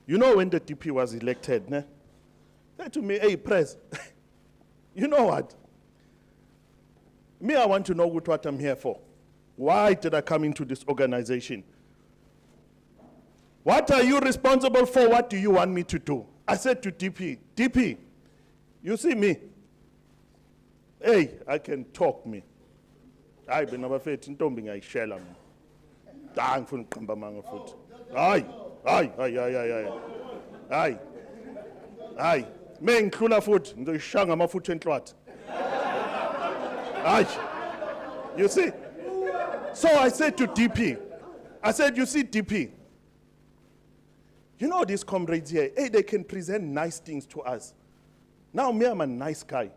You know when the DP was elected, ne? Said to me, hey, Prez, you know what? Me, I want to know what I'm here for. Why did I come into this organization? What are you responsible for? What do you want me to do? I said to DP, you see me? Hey, I can talk me. I've been over fit in Tombing, I shell them. Dang for Kambamanga foot. Aye. Men Kluna foot, the Shangama foot and trot. Aye. You see? So I said to DP, I said, you see, DP, you know these comrades here, hey, they can present nice things to us. Now, me, I'm a nice guy.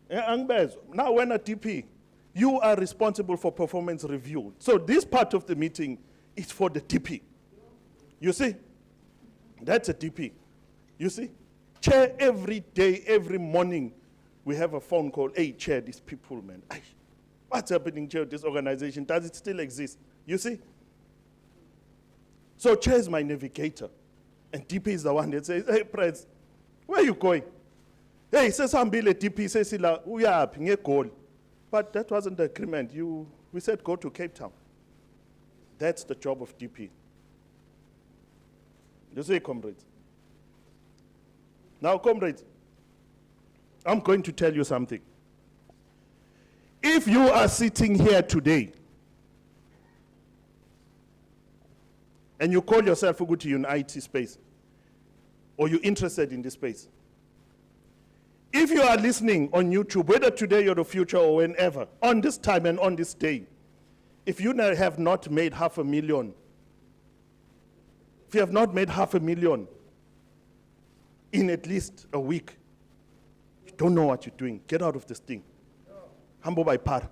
Now, when a DP, you are responsible for performance review. So this part of the meeting is for the DP. You see? That's a DP. You see? Chair, every day, every morning, we have a phone call. Hey, Chair, these people, man. What's happening, Chair, this organization? Does it still exist? You see? So Chair is my navigator. And DP is the one that says, hey, Prez, where are you going? Hey, says Ambile DP says we are up in a goal. But that wasn't the agreement. We said go to Cape Town. That's the job of DP. You see, comrades? Now, comrades, I'm going to tell you something. If you are sitting here today and you call yourself Uguti in IT space, or you're interested in this space, if you are listening on YouTube, whether today or the future or whenever, on this time and on this day, if you have not made $500,000, if you have not made $500,000 in at least a week, you don't know what you're doing. Get out of this thing. Humble by par.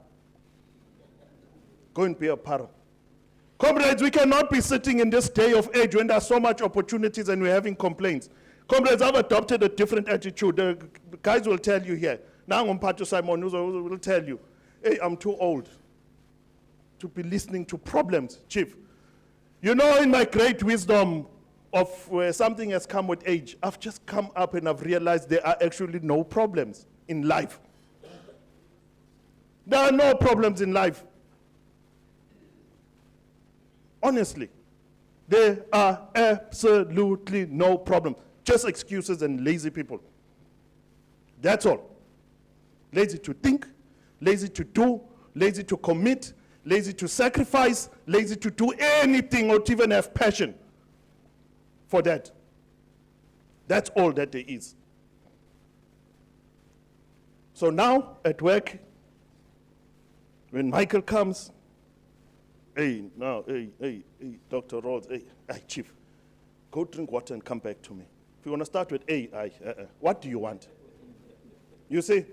Go and be a par. Comrades, we cannot be sitting in this day of age when there's so much opportunities and we're having complaints. Comrades, I've adopted a different attitude. The guys will tell you here. Now I'm Pato Simon will tell you, hey, I'm too old to be listening to problems, Chief. You know, in my great wisdom of where something has come with age, I've just come up and I've realized there are actually no problems in life. There are no problems in life. Honestly, there are absolutely no problem. Just excuses and lazy people. That's all. Lazy to think, lazy to do, lazy to commit, lazy to sacrifice, lazy to do anything or to even have passion for that. That's all that there is. So now at work, when Michael comes, hey, Dr. Rhodes, hey, Chief, go drink water and come back to me. If you want to start with what do you want? You say,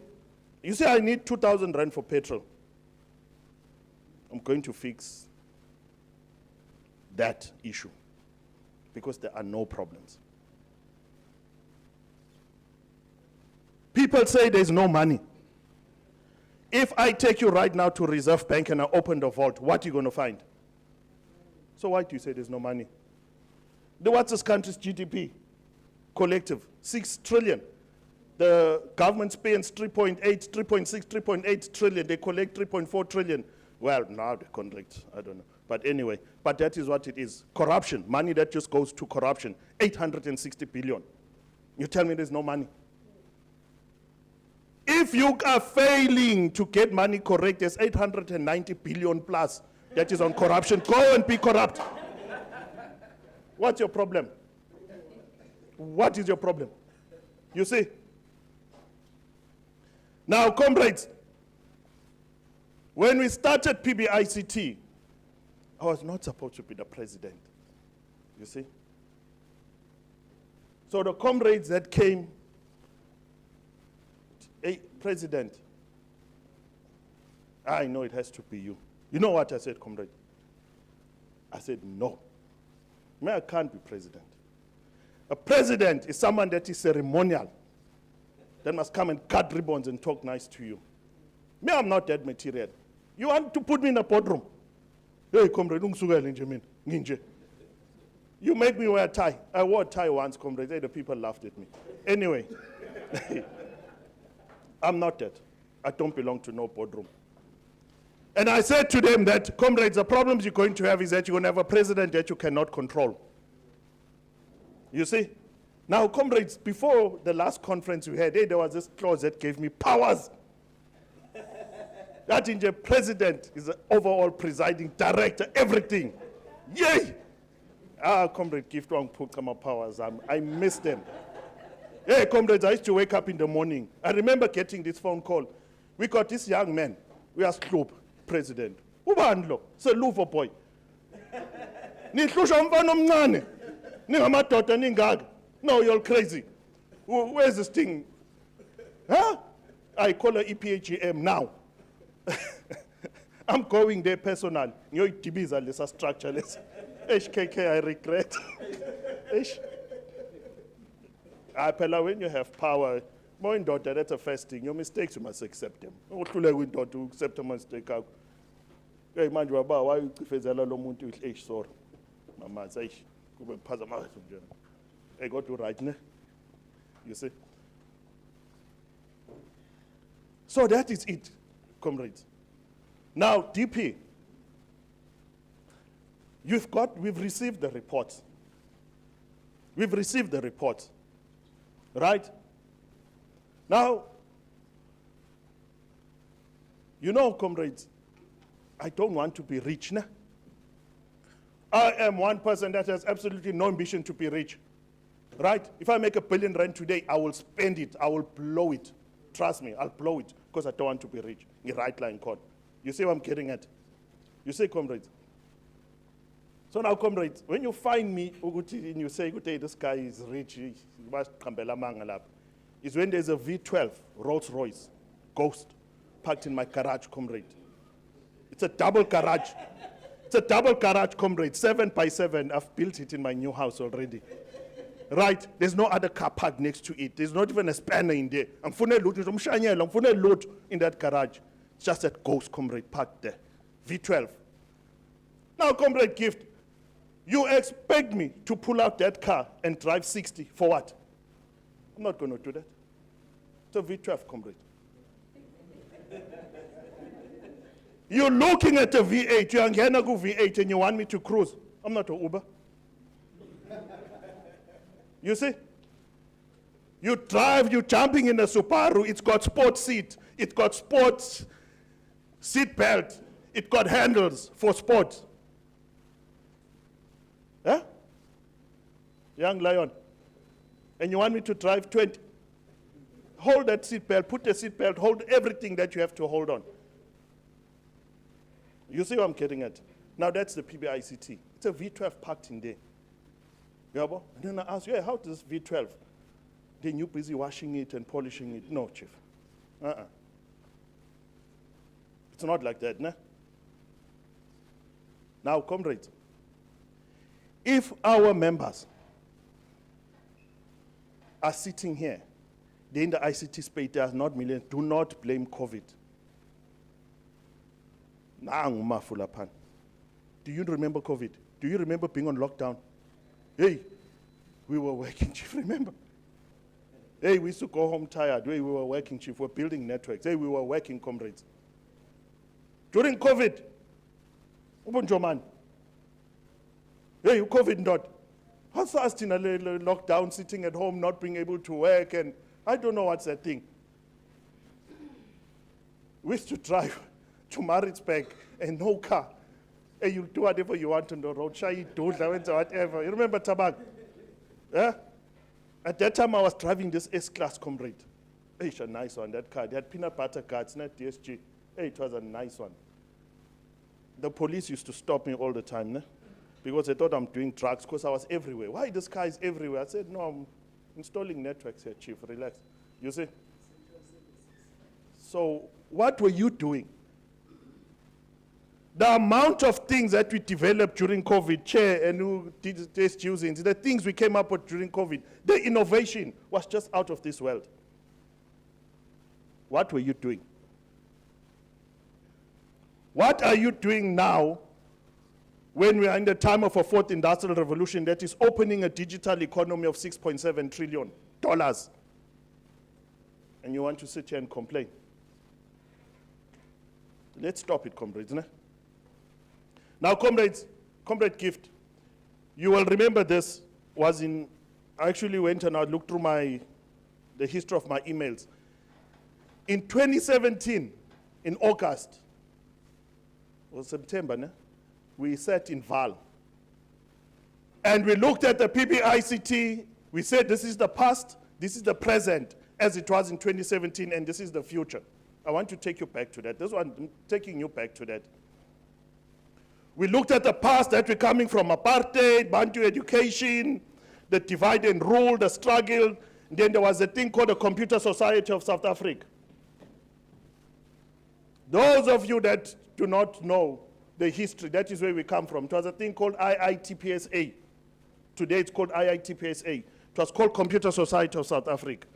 I need 2,000 rand for petrol. I'm going to fix that issue because there are no problems. People say there's no money. If I take you right now to Reserve Bank and I open the vault, what are you going to find? So why do you say there's no money? What's this country's GDP? Collective, 6 trillion. The government spends 3.8, 3.6, 3.8 trillion. They collect 3.4 trillion. Well, now they collect, I don't know. But anyway, but that is what it is. Corruption, money that just goes to corruption, 860 billion. You tell me there's no money. If you are failing to get money correct, there's 890 billion plus that is on corruption. Go and be corrupt. What's your problem? What is your problem? You see? Now, comrades, when we started PBICT, I was not supposed to be the president. You see? So the comrades that came, hey, President, I know it has to be you. You know what I said, comrade? I said, no. I can't be president. A president is someone that is ceremonial, that must come and cut ribbons and talk nice to you. Me, I'm not that material. You want to put me in a boardroom? Hey, comrade, you make me wear a tie. I wore a tie once, comrade. The people laughed at me. Anyway, I'm not that. I don't belong to no boardroom. And I said to them that, comrades, the problems you're going to have is that you're going to have a president that you cannot control. You see? Now, comrades, before the last conference we had, there was this clause that gave me powers. That in the president is the overall presiding director, everything. Yay! Comrade, give to Kama powers. I miss them. Hey, comrades, I used to wake up in the morning. I remember getting this phone call. We got this young man. We are Sloop, president. Ubandlo, it's a Luvo boy. No, you're crazy. Where's this thing? Huh? I call her EPHGM now. I'm going there personal. You're a structureless. HKK, I regret. When you have power, more in daughter, that's a first thing. Your mistakes, you must accept them. To accept a mistake. Hey, man, you are about why you face a lot of money with H. Sor. Mama, say, I got to right now. You see? So that is it, comrades. Now, DP, we've received the report. We've received the report, right? Now, you know, comrades, I don't want to be rich now. I am one person that has absolutely no ambition to be rich, right? If I make R1 billion today, I will spend it, I will blow it. Trust me, I'll blow it because I don't want to be rich. In right line code. You see what I'm getting at? You see, comrades? So now, comrades, when you find me and you say, this guy is rich, it's when there's a V12 Rolls Royce Ghost parked in my garage, comrade. It's a double garage. It's a double garage, comrade, 7x7. I've built it in my new house already. Right? There's no other car parked next to it. There's not even a spanner in there. I'm full of loot in that garage. It's just that Ghost, comrade, parked there. V12. Now, comrade Gift, you expect me to pull out that car and drive 60 for what? I'm not going to do that. It's a V12, comrade. You're looking at a V8, you're going to go V8 and you want me to cruise. I'm not an Uber. You see? You drive, you're jumping in a Subaru, it's got sports seat, it's got sports seat belt, it got handles for sports. Huh? Young lion. And you want me to drive 20? Hold that seat belt, put the seat belt, hold everything that you have to hold on. You see what I'm getting at? Now that's the PBICT. It's a V12 parked in there. And then I ask you, hey, how does V12? Then you're busy washing it and polishing it. No, Chief. It's not like that, nah? Now, comrades, if our members are sitting here, they're in the ICT space, they are not millions, do not blame COVID. Do you remember COVID? Do you remember being on lockdown? Hey, we were working, Chief, remember? Hey, we used to go home tired. Hey, we were working, Chief, we're building networks. Hey, we were working, comrades. During COVID, man. Hey, you COVID not. How's fast in a lockdown, sitting at home, not being able to work, and I don't know what's that thing. We used to drive to Maritzburg and no car. Hey, you do whatever you want on the road, shy do whatever. You remember Tabak? Yeah? At that time, I was driving this S-Class, comrade. Hey, it's a nice one, that car. They had peanut butter cards, not DSG. Hey, it was a nice one. The police used to stop me all the time, because they thought I'm doing drugs, because I was everywhere. Why this car is everywhere? I said, no, I'm installing networks here, Chief, relax. You see? So what were you doing The amount of things that we developed during COVID, Chair, and who did test using, the things we came up with during COVID, the innovation was just out of this world. What were you doing? What are you doing now when we are in the time of a fourth industrial revolution that is opening a digital economy of $6.7 trillion? And you want to sit here and complain? Let's stop it, comrades. Ne? Now, comrades, Comrade Gift, you will remember this was in, I actually went and I looked through the history of my emails. In 2017, in August, or September, ne? We sat in Val. And we looked at the PBICT, we said this is the past, this is the present, as it was in 2017, and this is the future. I want to take you back to that. This one, I'm taking you back to that. We looked at the past, that we're coming from apartheid, Bantu education, the divide and rule, the struggle. Then there was a thing called the Computer Society of South Africa. Those of you that do not know the history, that is where we come from. It was a thing called IITPSA. Today it's called IITPSA. It was called Computer Society of South Africa.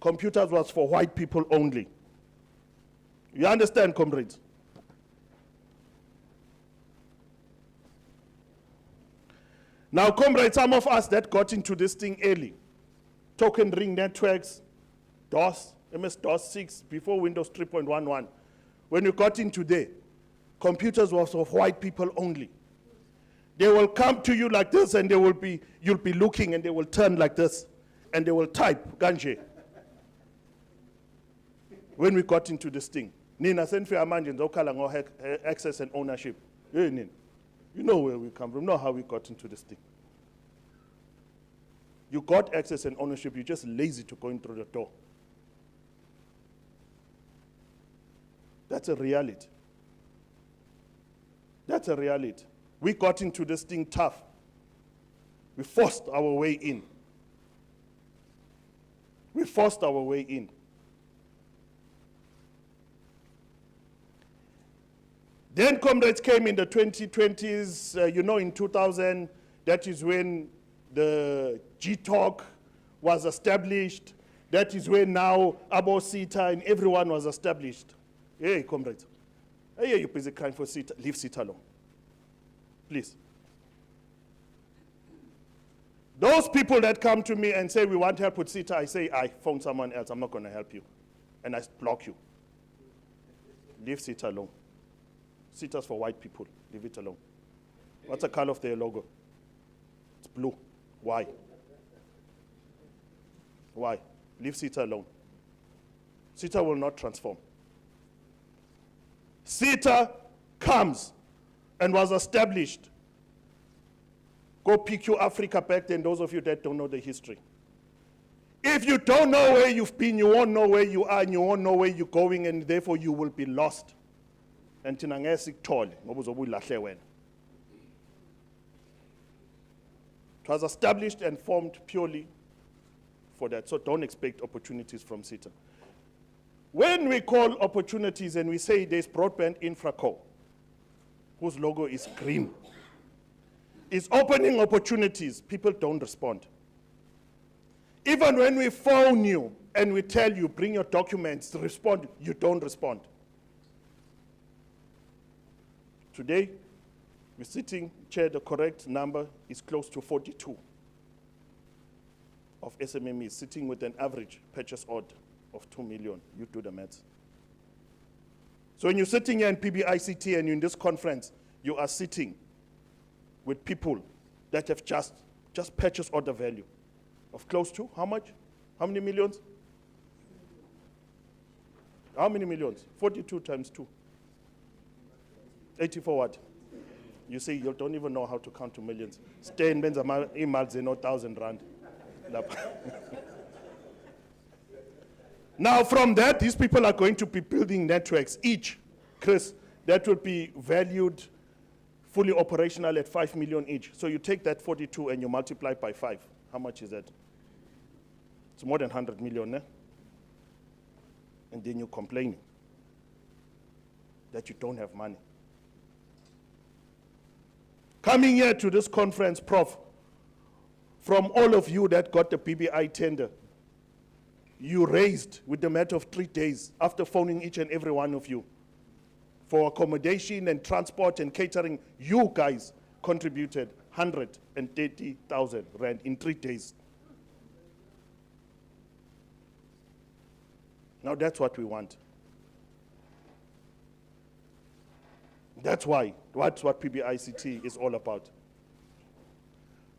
Computers was for white people only. You understand, comrades? Now, comrades, some of us that got into this thing early, token ring networks, DOS, MS-DOS 6, before Windows 3.11, when you got into there, computers was of white people only. They will come to you like this, and you'll be looking, and they will turn like this, and they will type, Ganje. When we got into this thing, Nina sent for access and ownership. You know where we come from, know how we got into this thing. You got access and ownership, you're just lazy to go in through the door. That's a reality. That's a reality. We got into this thing tough. We forced our way in. We forced our way in. Then comrades came in the 2020s, in 2000, that is when the G-Talk was established. That is when now Abo CETA and everyone was established. Hey, comrades. Hey, you're busy crying for CETA. Leave CETA alone. Please. Those people that come to me and say, we want help with CETA, I say, I found someone else. I'm not going to help you. And I block you. Leave CETA alone. CETA's for white people. Leave it alone. What's the color of their logo? It's blue. Why? Why? Leave CETA alone. CETA will not transform. CETA comes and was established. Go PQ Africa back then, those of you that don't know the history. If you don't know where you've been, you won't know where you are, and you won't know where you're going, and therefore you will be lost. And it was established and formed purely for that, so don't expect opportunities from CETA. When we call opportunities and we say there's broadband infraco, whose logo is green, is opening opportunities, people don't respond. Even when we phone you and we tell you, bring your documents, respond, you don't respond. Today, we're sitting, Chair, the correct number is close to 42 of SMMEs, sitting with an average purchase order of 2 million. You do the maths. So when you're sitting here in PBICT and you're in this conference, you are sitting with people that have just purchase order value of close to, how much? How many millions? How many millions? 42 times 2. 84 what? You see, you don't even know how to count to millions. Stay in Benza emails, they know 1,000 rand. Now from that, these people are going to be building networks each, Chris, that will be valued fully operational at 5 million each. So you take that 42 and you multiply by 5. How much is that? It's more than 100 million, eh? And then you're complaining that you don't have money. Coming here to this conference, Prof, from all of you that got the PBI tender, you raised with the matter of 3 days after phoning each and every one of you for accommodation and transport and catering. You guys contributed 130,000 rand in 3 days. Now that's what we want. That's what PBICT is all about.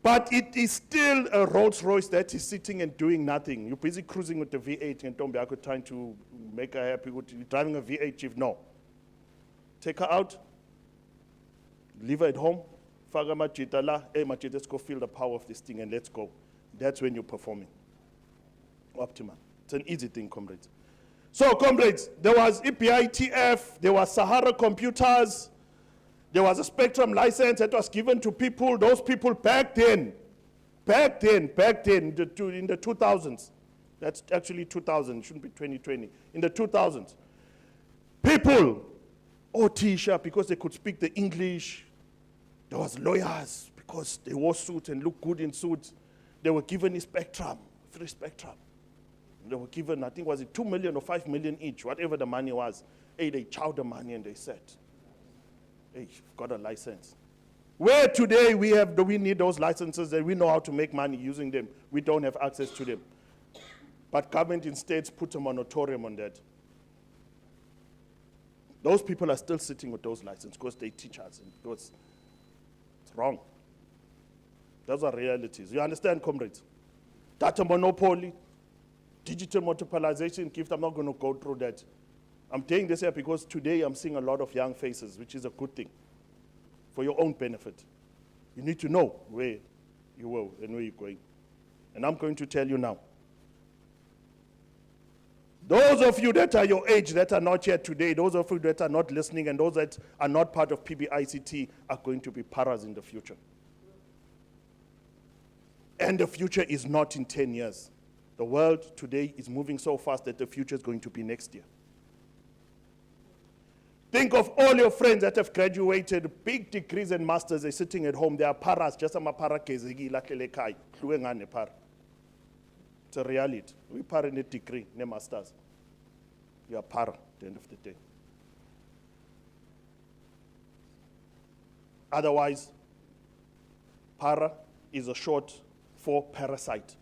But it is still a Rolls Royce that is sitting and doing nothing. You're busy cruising with the V8 and Tombiako trying to make her happy with you driving a V8, chief. No. Take her out, leave her at home, faga machita la, hey machita, let's go feel the power of this thing and let's go. That's when you're performing. Optimal. It's an easy thing, comrades. So, comrades, there was EPITF, there was Sahara Computers, there was a Spectrum license that was given to people, those people back then, in the 2000s. That's actually 2000, it shouldn't be 2020. In the 2000s. People, Tisha, because they could speak the English. There was lawyers, because they wore suits and looked good in suits. They were given a Spectrum, free Spectrum. They were given, I think, was it 2 million or 5 million each, whatever the money was. Hey, they chowed the money and they said, hey, you've got a license. Where today we need those licenses and we know how to make money using them. We don't have access to them. But government in states put a moratorium on that. Those people are still sitting with those licenses because they teach us and because it's wrong. Those are realities. You understand, comrades? Data monopoly, digital monopolization gift, I'm not going to go through that. I'm saying this here because today I'm seeing a lot of young faces, which is a good thing for your own benefit. You need to know where you were and where you're going. And I'm going to tell you now. Those of you that are your age that are not here today, those of you that are not listening and those that are not part of PBICT are going to be paras in the future. And the future is not in 10 years. The world today is moving so fast that the future is going to be next year. Think of all your friends that have graduated, big degrees and masters, they're sitting at home. They are paras, just a para kezegi laklele kai. It's a reality. We para in a degree, ne masters. You are para at the end of the day. Otherwise, para is a short for parasite.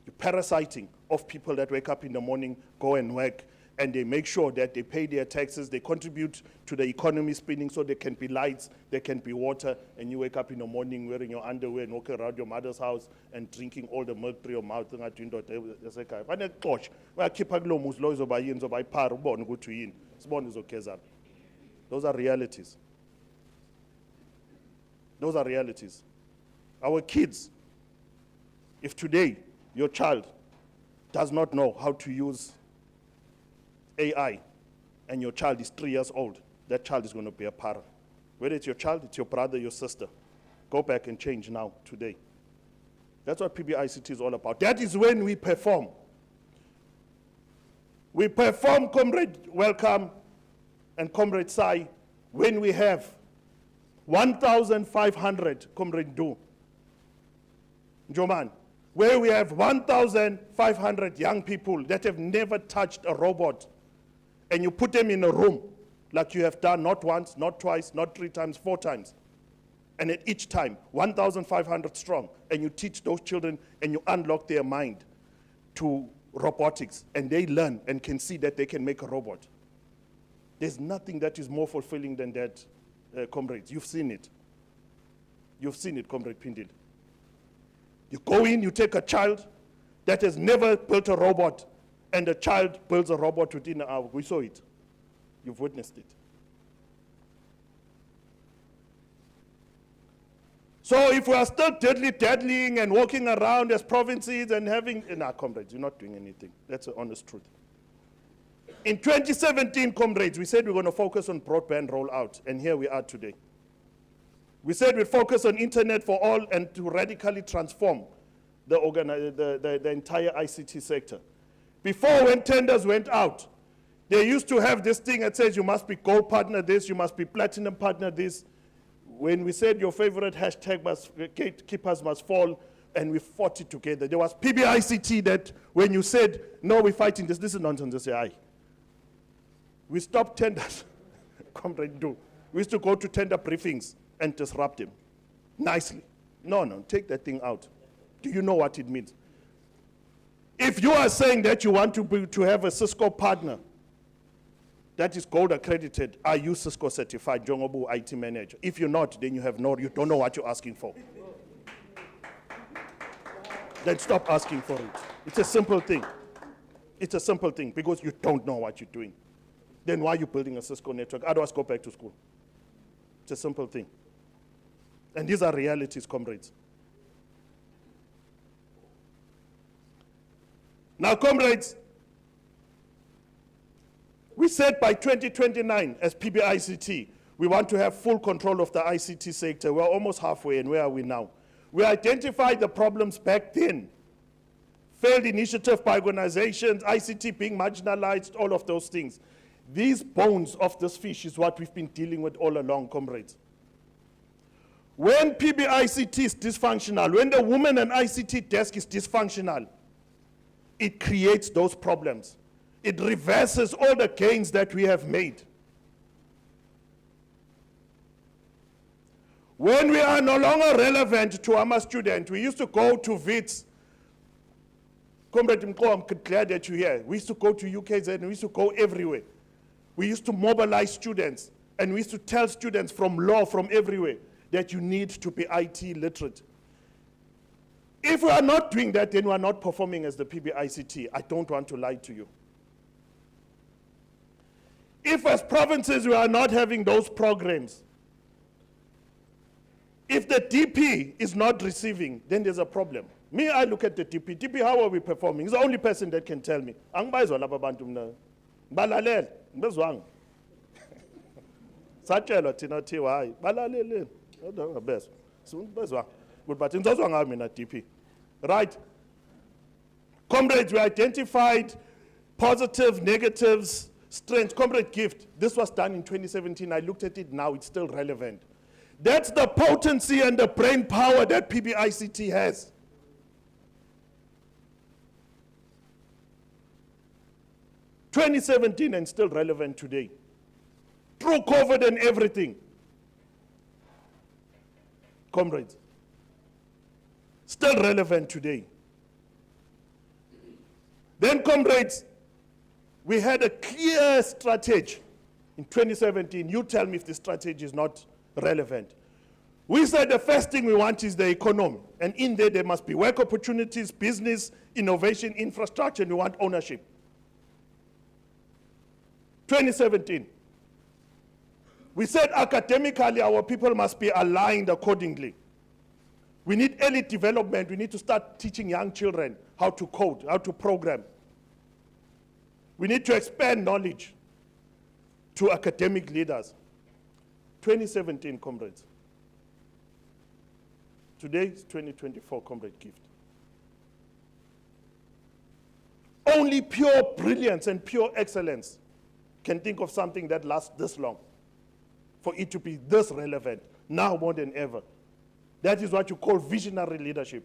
You're parasiting of people that wake up in the morning, go and work, and they make sure that they pay their taxes, they contribute to the economy spinning so there can be lights, there can be water, and you wake up in the morning wearing your underwear and walking around your mother's house and drinking all the milk through your mouth. Those are realities. Those are realities. Our kids, if today your child does not know how to use AI, and your child is 3 years old, that child is going to be a para. Whether it's your child, it's your brother, your sister. Go back and change now, today. That's what PBICT is all about. That is when we perform. We perform, Comrade Welcome and Comrade Sai, when we have 1,500, Comrade Du, Joman, where we have 1,500 young people that have never touched a robot, and you put them in a room like you have done not once, not twice, not 3 times, 4 times. And at each time, 1,500 strong, and you teach those children and you unlock their mind to robotics, and they learn and can see that they can make a robot. There's nothing that is more fulfilling than that, comrades. You've seen it. You've seen it, Comrade Pindil. You go in, you take a child that has never built a robot, and the child builds a robot within an hour. We saw it. You've witnessed it. So if we are still daddling and walking around as provinces and having, comrades, you're not doing anything. That's the honest truth. In 2017, comrades, we said we're going to focus on broadband rollout, and here we are today. We said we'd focus on internet for all and to radically transform the entire ICT sector. Before, when tenders went out, they used to have this thing that says you must be gold partner this, you must be platinum partner this. when we said your favorite hashtag must, gatekeepers must fall, and we fought it together. There was PBICT that when you said, no, we're fighting this is nonsense, they say, aye. We stopped tenders. Comrade Do. We used to go to tender briefings and disrupt them nicely. No, take that thing out. Do you know what it means? If you are saying that you want to have a Cisco partner that is gold accredited, are you Cisco certified, Jongobu IT manager? If you're not, then you don't know what you're asking for. Then stop asking for it. It's a simple thing. It's a simple thing because you don't know what you're doing. Then why are you building a Cisco network? Otherwise, go back to school. It's a simple thing. And these are realities, comrades. Now, comrades, we said by 2029, as PBICT, we want to have full control of the ICT sector. We're almost halfway, and where are we now? We identified the problems back then. Failed initiative by organizations, ICT being marginalized, all of those things. These bones of this fish is what we've been dealing with all along, comrades. When PBICT is dysfunctional, when the women and ICT desk is dysfunctional, it creates those problems. It reverses all the gains that we have made. When we are no longer relevant to our students, we used to go to VITS. Comrade Mko, I'm glad that you're here. We used to go to UKZ and we used to go everywhere. We used to mobilize students, and we used to tell students from law, from everywhere, that you need to be IT literate. If we are not doing that, then we are not performing as the PBICT. I don't want to lie to you. If as provinces we are not having those programs, if the DP is not receiving, then there's a problem. Me, I look at the DP. DP, how are we performing? He's the only person that can tell me. Balalel, bezwang. Satshelo thina thiwa hayi balaleleni. Kodwa ngabezwa. Bezwang. But in DP. Right? Comrades, we identified positive, negatives, strengths. Comrade Gift, this was done in 2017. I looked at it now, it's still relevant. That's the potency and the brain power that PBICT has. (2017) and still relevant today. Through COVID and everything. Comrades, still relevant today. Then, comrades, we had a clear strategy in 2017. You tell me if the strategy is not relevant. We said the first thing we want is the economy, and in there must be work opportunities, business, innovation, infrastructure, and we want ownership. 2017. We said academically our people must be aligned accordingly. We need early development. We need to start teaching young children how to code, how to program. We need to expand knowledge to academic leaders. 2017, comrades. Today is 2024, Comrade Gift. Only pure brilliance and pure excellence can think of something that lasts this long, for it to be this relevant, now more than ever. That is what you call visionary leadership.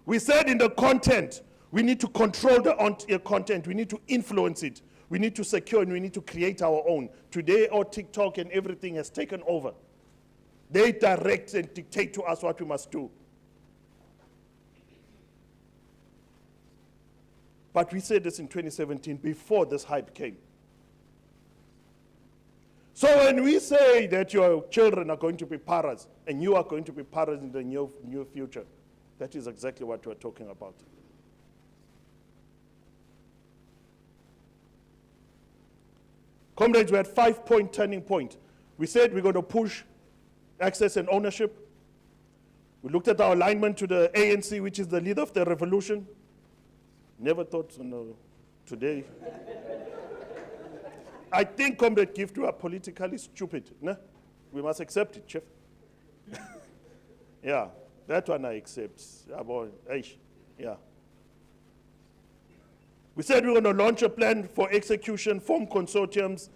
We said in the content, we need to control the content, we need to influence it, we need to secure and we need to create our own. Today, all TikTok and everything has taken over. They direct and dictate to us what we must do. But we said this in 2017 before this hype came. So when we say that your children are going to be paras and you are going to be paras in the near future, that is exactly what we're talking about. Comrades, we had 5-point turning point. We said we're going to push access and ownership. We looked at our alignment to the ANC, which is the leader of the revolution. Never thought, today. I think, Comrade Gift, we are politically stupid. No? We must accept it, Chief. Yeah, that one I accept. Yeah. We said we're going to launch a plan for execution, form consortiums,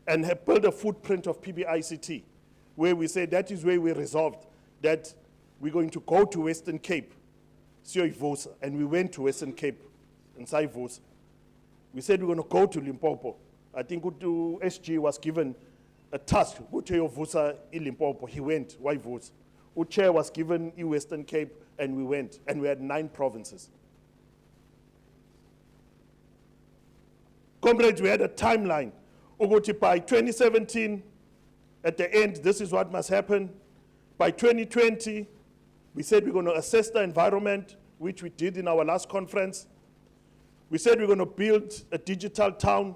and build a footprint of PBICT. where we said that is where we resolved that we're going to go to Western Cape, Siyoyivusa, and we went to Western Cape and Siyoyivusa. We said we're going to go to Limpopo. I think SG was given a task, Vusa in Limpopo. He went, Wayivusa. Chair was given in Western Cape, and we went, and we had 9 provinces. Comrades, we had a timeline. By 2017, at the end, this is what must happen. By 2020, we said we're going to assess the environment, which we did in our last conference. We said we're going to build a digital town.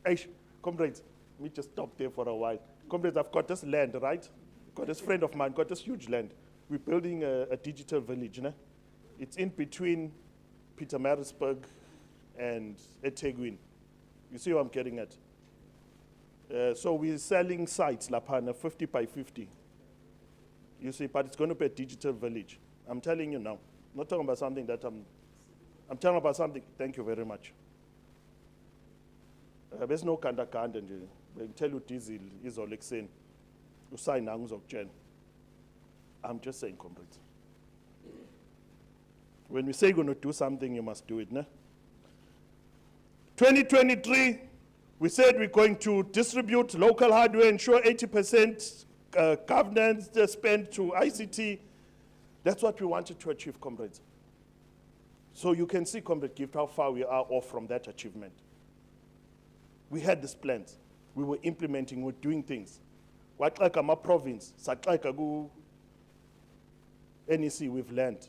Hey, comrades, let me just stop there for a while. Comrades, I've got this land, right? Got this friend of mine, got this huge land. We're building a digital village. Ne? It's in between Pietermaritzburg and eThekwini. You see what I'm getting at? So we're selling sites, Lapana, 50 by 50. You see, but it's going to be a digital village. I'm telling you now. I'm not talking about something that I'm talking about something. Thank you very much. There's no kanda nje. I tell you diesel is all exen. Usay na ngizokutshela. I'm just saying, comrades. When we say you're going to do something, you must do it. Ne? 2023, we said we're going to distribute local hardware, ensure 80% governance spend to ICT. That's what we wanted to achieve, comrades. So you can see, Comrade Gift, how far we are off from that achievement. We had these plans. We were implementing, we were doing things. What like a province, like a NEC, we've learned.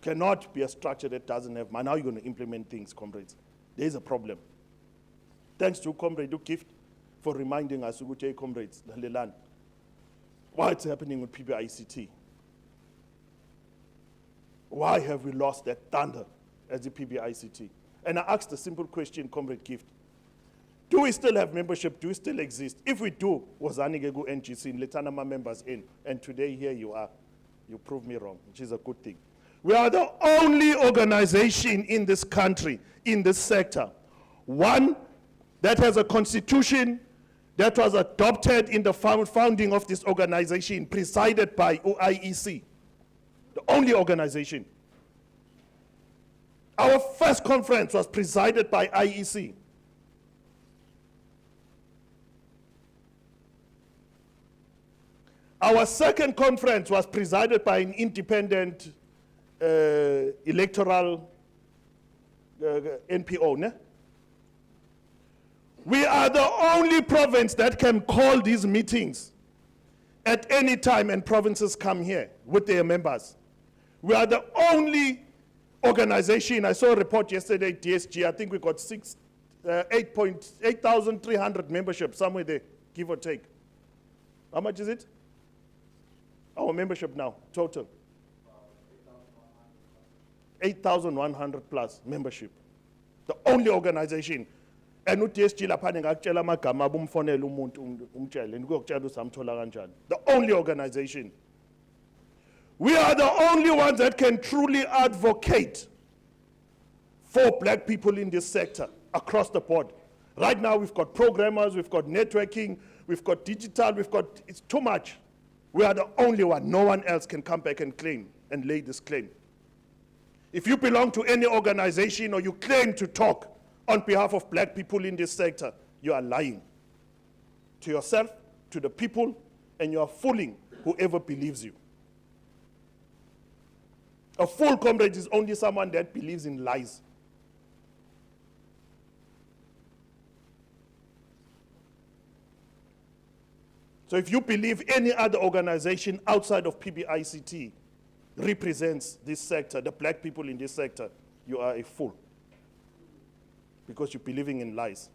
Cannot be a structure that doesn't have money. Now you're going to implement things, comrades. There is a problem. Thanks to Comrade Gift for reminding us, comrades, why it's happening with PBICT. Why have we lost that thunder as the PBICT? And I asked a simple question, Comrade Gift. Do we still have membership? Do we still exist? If we do, was Anigegu NGC, Letanama members in, and today here you are. You prove me wrong, which is a good thing. We are the only organization in this country, in this sector, one that has a constitution that was adopted in the founding of this organization, presided by OIEC, the only organization. Our first conference was presided by IEC. Our second conference was presided by an independent electoral NPO. Ne? We are the only province that can call these meetings at any time, and provinces come here with their members. We are the only organization. I saw a report yesterday, DSG, I think we got 8,300 membership, somewhere there, give or take. How much is it? Our membership now, total. 8,100 plus membership. The only organization. And the only organization. We are the only ones that can truly advocate for black people in this sector across the board. Right now we've got programmers, we've got networking, we've got digital, it's too much. We are the only one. No one else can come back and claim and lay this claim. If you belong to any organization or you claim to talk on behalf of black people in this sector, you are lying to yourself, to the people, and you are fooling whoever believes you. A fool, comrade, is only someone that believes in lies. So if you believe any other organization outside of PBICT represents this sector, the black people in this sector, you are a fool. Because you're believing in lies.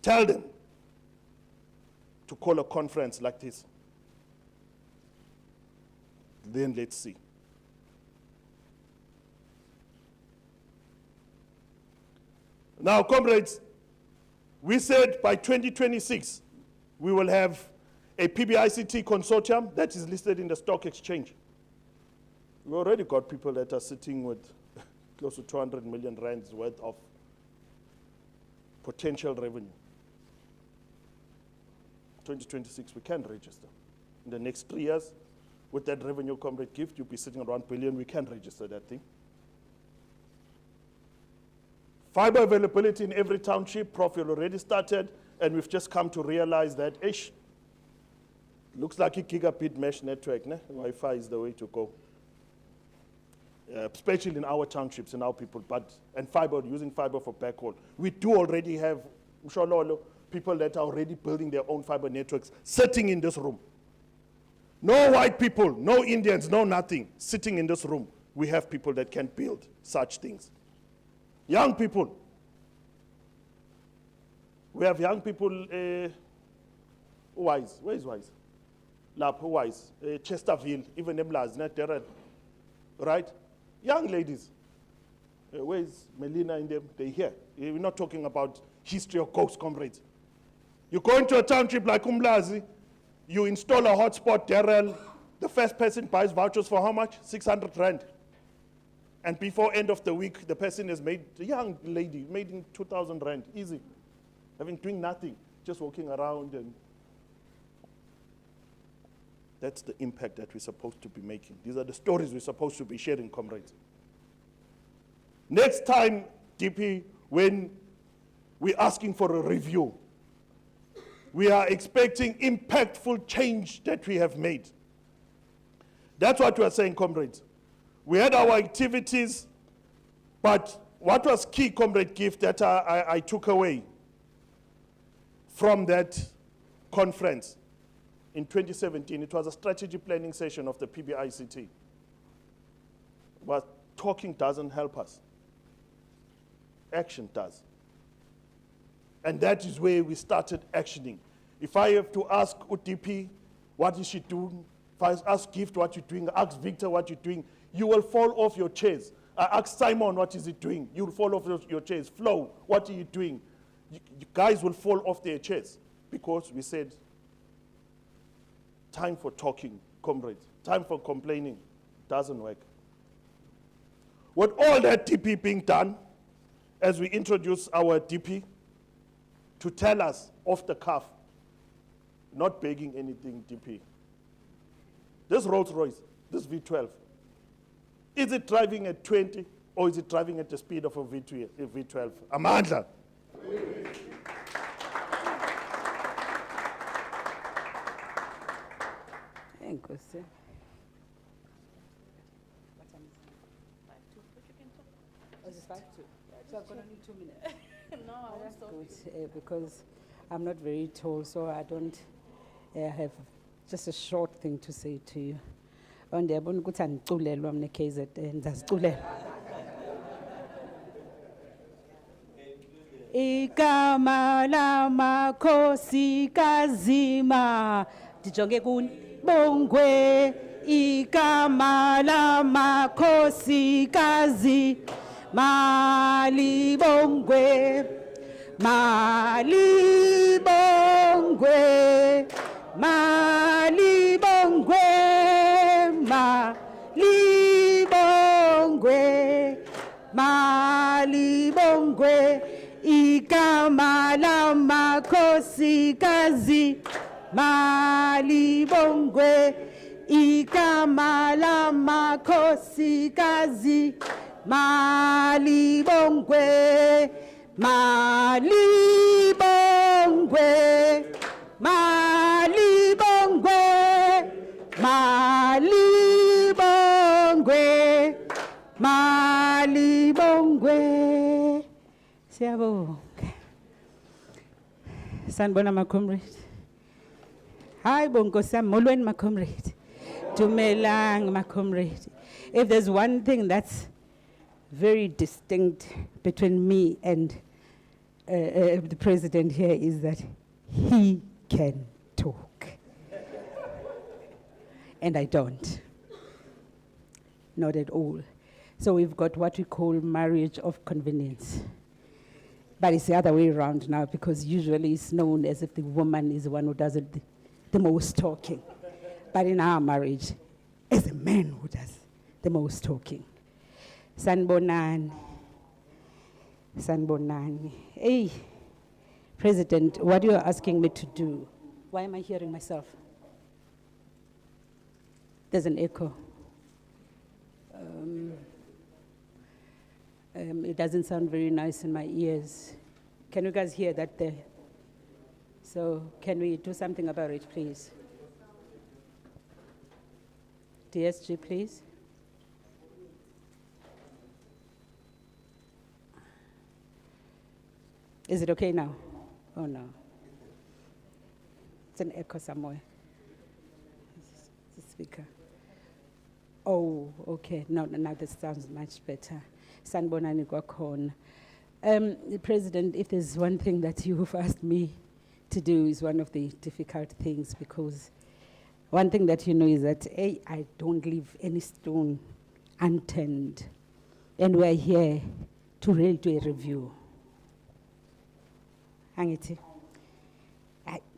Tell them to call a conference like this. Then let's see. Now, comrades, we said by 2026, we will have a PBICT consortium that is listed in the stock exchange. We already got people that are sitting with close to 200 million rands worth of potential revenue. 2026, we can register. In the next 3 years, with that revenue comrade gift, you'll be sitting at 1 billion, we can register that thing. Fiber availability in every township, Prof, you already started, and we've just come to realize that, looks like a gigabit mesh network, ne? Wi-Fi is the way to go. Especially in our townships and our people, and fiber, using fiber for backhaul. We do already have, Mshololo, people that are already building their own fiber networks sitting in this room. No white people, no Indians, no nothing, sitting in this room. We have people that can build such things. Young people. We have young people, Wise, where is Wise? Lap, Wise, Chesterville, even Emlaz, right? Young ladies. Where is Melina and them? They're here. We're not talking about history of Coast comrades. You go into a township like Umlazi, you install a hotspot, Darrell, the first person buys vouchers for how much? 600 rand. And before end of the week, the person has made, a young lady, made in 2,000 rand, easy. Doing nothing, just walking around, and that's the impact that we're supposed to be making. These are the stories we're supposed to be sharing, comrades. Next time, DP, when we're asking for a review, we are expecting impactful change that we have made. That's what we are saying, comrades. We had our activities, but what was key, Comrade Gift, that I took away from that conference in 2017, it was a strategy planning session of the PBICT. But talking doesn't help us. Action does. And that is where we started actioning. If I have to ask UDP, what is she doing? If I ask Gift what you're doing, ask Victor what you're doing, you will fall off your chairs. I ask Simon what is he doing, you'll fall off your chairs. Flo, what are you doing? You guys will fall off their chairs because we said, time for talking, comrades. Time for complaining doesn't work. With all that DP being done, as we introduce our DP, to tell us off the cuff, not begging anything, DP. This Rolls Royce, this V12, is it driving at 20 or is it driving at the speed of a V12? Amandla. Nkosi. Is it 5 to? So I've got only 2 minutes. No, I was Good, because I'm not very tall, so I don't have just a short thing to say to you. Ndiyabona ukuthi andiculelwa mna KZN, ndizaziculela. Igama lamakhosi kazima ndijonge kuni Bongwe, igama lamakhosi kazi Malibongwe, Malibongwe, Malibongwe, Malibongwe, Malibongwe, igama lamakhosi kazi Malibongwe, igama lamakhosi kazi Malibongwe, Malibongwe, Malibongwe, Malibongwe, Malibongwe. Siyabonga. Sanibona ma comrade. Hayi bonkosi yami, molweni ma comrade. Dumelang ma comrade. If there's one thing that's very distinct between me and the president here is that he can talk. And I don't. Not at all. So we've got what we call marriage of convenience. But it's the other way around now because usually it's known as if the woman is the one who does the most talking. But in our marriage, it's the man who does the most talking. Sanbonani. Sanbonani. Hey, President, what you are asking me to do Why am I hearing myself? There's an echo. It doesn't sound very nice in my ears. Can you guys hear that there? So can we do something about it, please? DSG, please. Is it okay now? Oh no. It's an echo somewhere. The speaker. Oh, okay. No, now this sounds much better. Sanibonani kwakhona. President, if there's one thing that you've asked me to do is one of the difficult things, because one thing that you know is that I don't leave any stone unturned. And we're here to really do a review. Hangiti.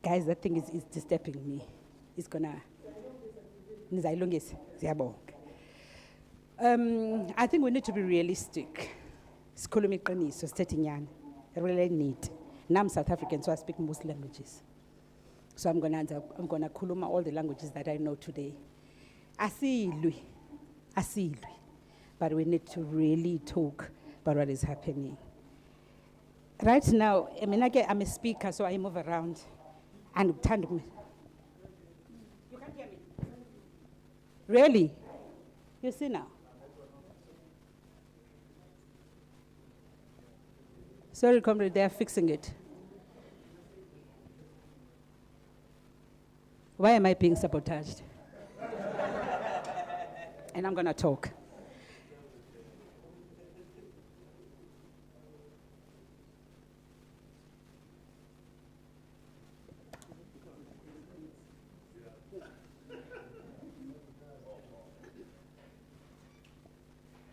Guys, that thing is disturbing me. It's gonna. I think we need to be realistic. Sikhuluma iqiniso sithethe inyani. I really need. Now I'm South African, so I speak most languages. So I'm gonna khuluma all the languages that I know today. Asilwi. But we need to really talk about what is happening. Right now, I'm a speaker, so I move around. And you can't hear me. Really? You see now? Sorry, comrade, they are fixing it. Why am I being sabotaged? And I'm going to talk.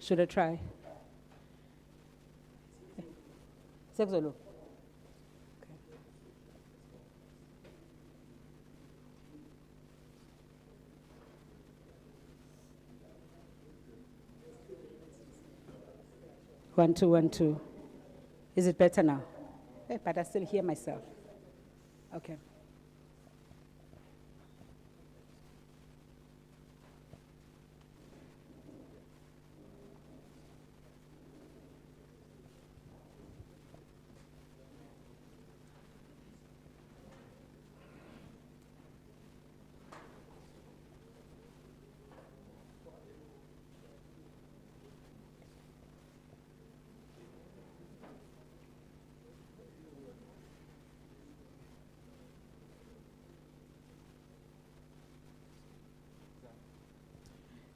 Should I try? Sexolo. Okay. One, two, 1, 2. Is it better now? But I still hear myself. Okay.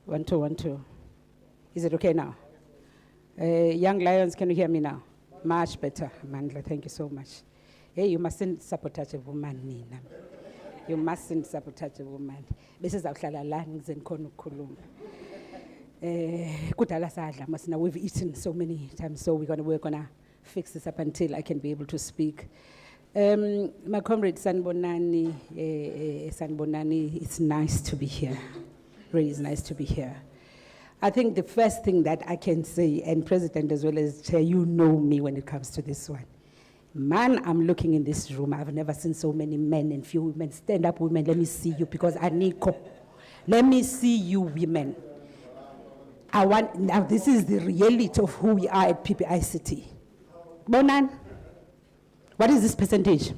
One, two, 1, 2. Is it okay now? Young Lions, can you hear me now? Much better, Mandla. Thank you so much. Hey, you mustn't sabotage a woman, Nina. You mustn't sabotage a woman. This is our lungs and konukulum. We've eaten so many times, so we're gonna fix this up until I can be able to speak. My comrade Sanibonani, it's nice to be here. Really, it's nice to be here. I think the first thing that I can say, and President as well as Chair, you know me when it comes to this one. Man, I'm looking in this room. I've never seen so many men and few women. Stand up, women. Let me see you, because I need Let me see you, women. Now this is the reality of who we are at PBICT. Bonan, what is this percentage?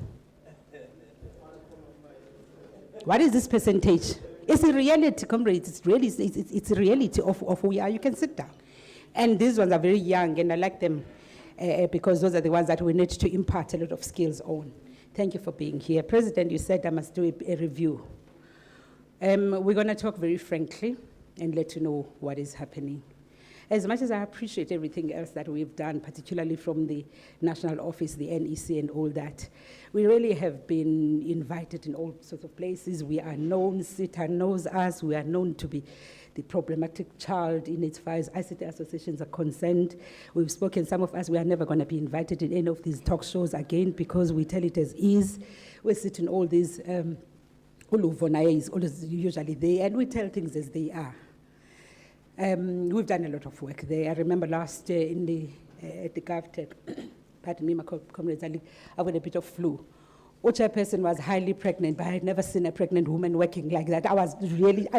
What is this percentage? It's a reality, comrades. It's a reality of who we are. You can sit down. And these ones are very young, and I like them because those are the ones that we need to impart a lot of skills on. Thank you for being here. President, you said I must do a review. We're going to talk very frankly and let you know what is happening. As much as I appreciate everything else that we've done, particularly from the national office, the NEC and all that, we really have been invited in all sorts of places. We are known, SITA knows us, we are known to be the problematic child in its far as ICT associations are concerned. We've spoken, some of us, we are never going to be invited in any of these talk shows again because we tell it as is. We sit in all these, is always usually there, and we tell things as they are. We've done a lot of work there. I remember last year at the GovTech, pardon me, my comrades, I've got a bit of flu. chairperson was highly pregnant, but I had never seen a pregnant woman working like that. I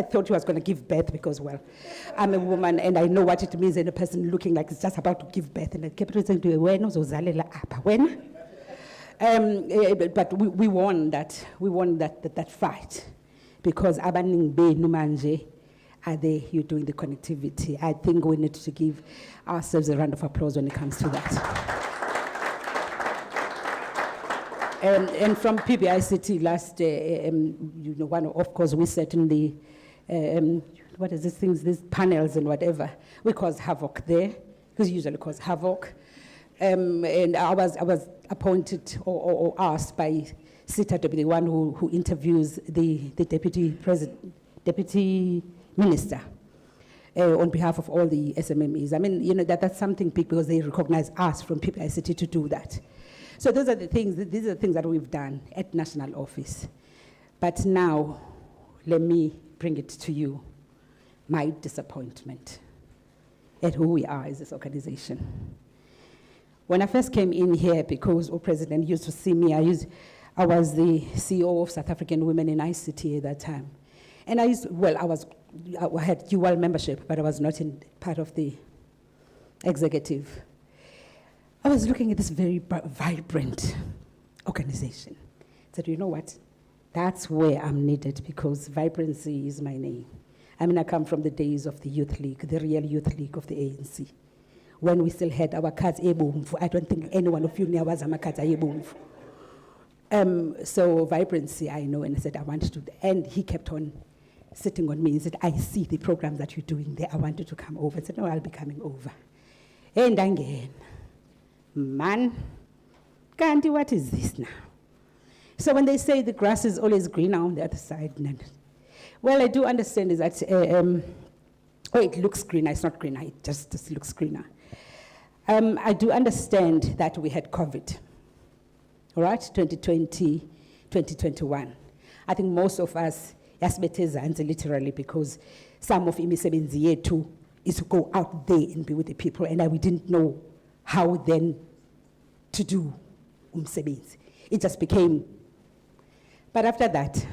thought she was going to give birth because, well, I'm a woman and I know what it means in a person looking like it's just about to give birth. And I kept saying to her, when? But we won that fight because abaning be numanje are there, you're doing the connectivity. I think we need to give ourselves a round of applause when it comes to that. And from PBICT last, of course, we set in the, these panels and whatever. We caused havoc there, because usually cause havoc. And I was appointed or asked by SITA to be the one who interviews the deputy minister on behalf of all the SMMEs. I mean, that's something big because they recognize us from PBICT to do that. So these are the things that we've done at national office. But now, let me bring it to you, my disappointment at who we are as this organization. When I first came in here, because the president used to see me, I was the CEO of South African Women in ICT at that time. And I had dual membership, but I was not in part of the executive. I was looking at this very vibrant organization. I said, you know what? That's where I'm needed because vibrancy is my name. I mean, I come from the days of the Youth League, the real Youth League of the ANC. When we still had our cards ebomvu. I don't think any one of you knew was our cards ebomvu. So vibrancy, I know, and I said, I want to, and he kept on sitting on me and said, I see the programs that you're doing there. I want you to come over. I said, no, I'll be coming over. And again, man, Gandhi, what is this now? So when they say the grass is always greener on the other side, well, I do understand is that, it looks greener, it's not greener, it just looks greener. I do understand that we had COVID, all right, 2020, 2021. I think most of us, literally, because some of imisebenzi yethu is to go out there and be with the people, and we didn't know how then to do umsebenzi. It just became, but after that,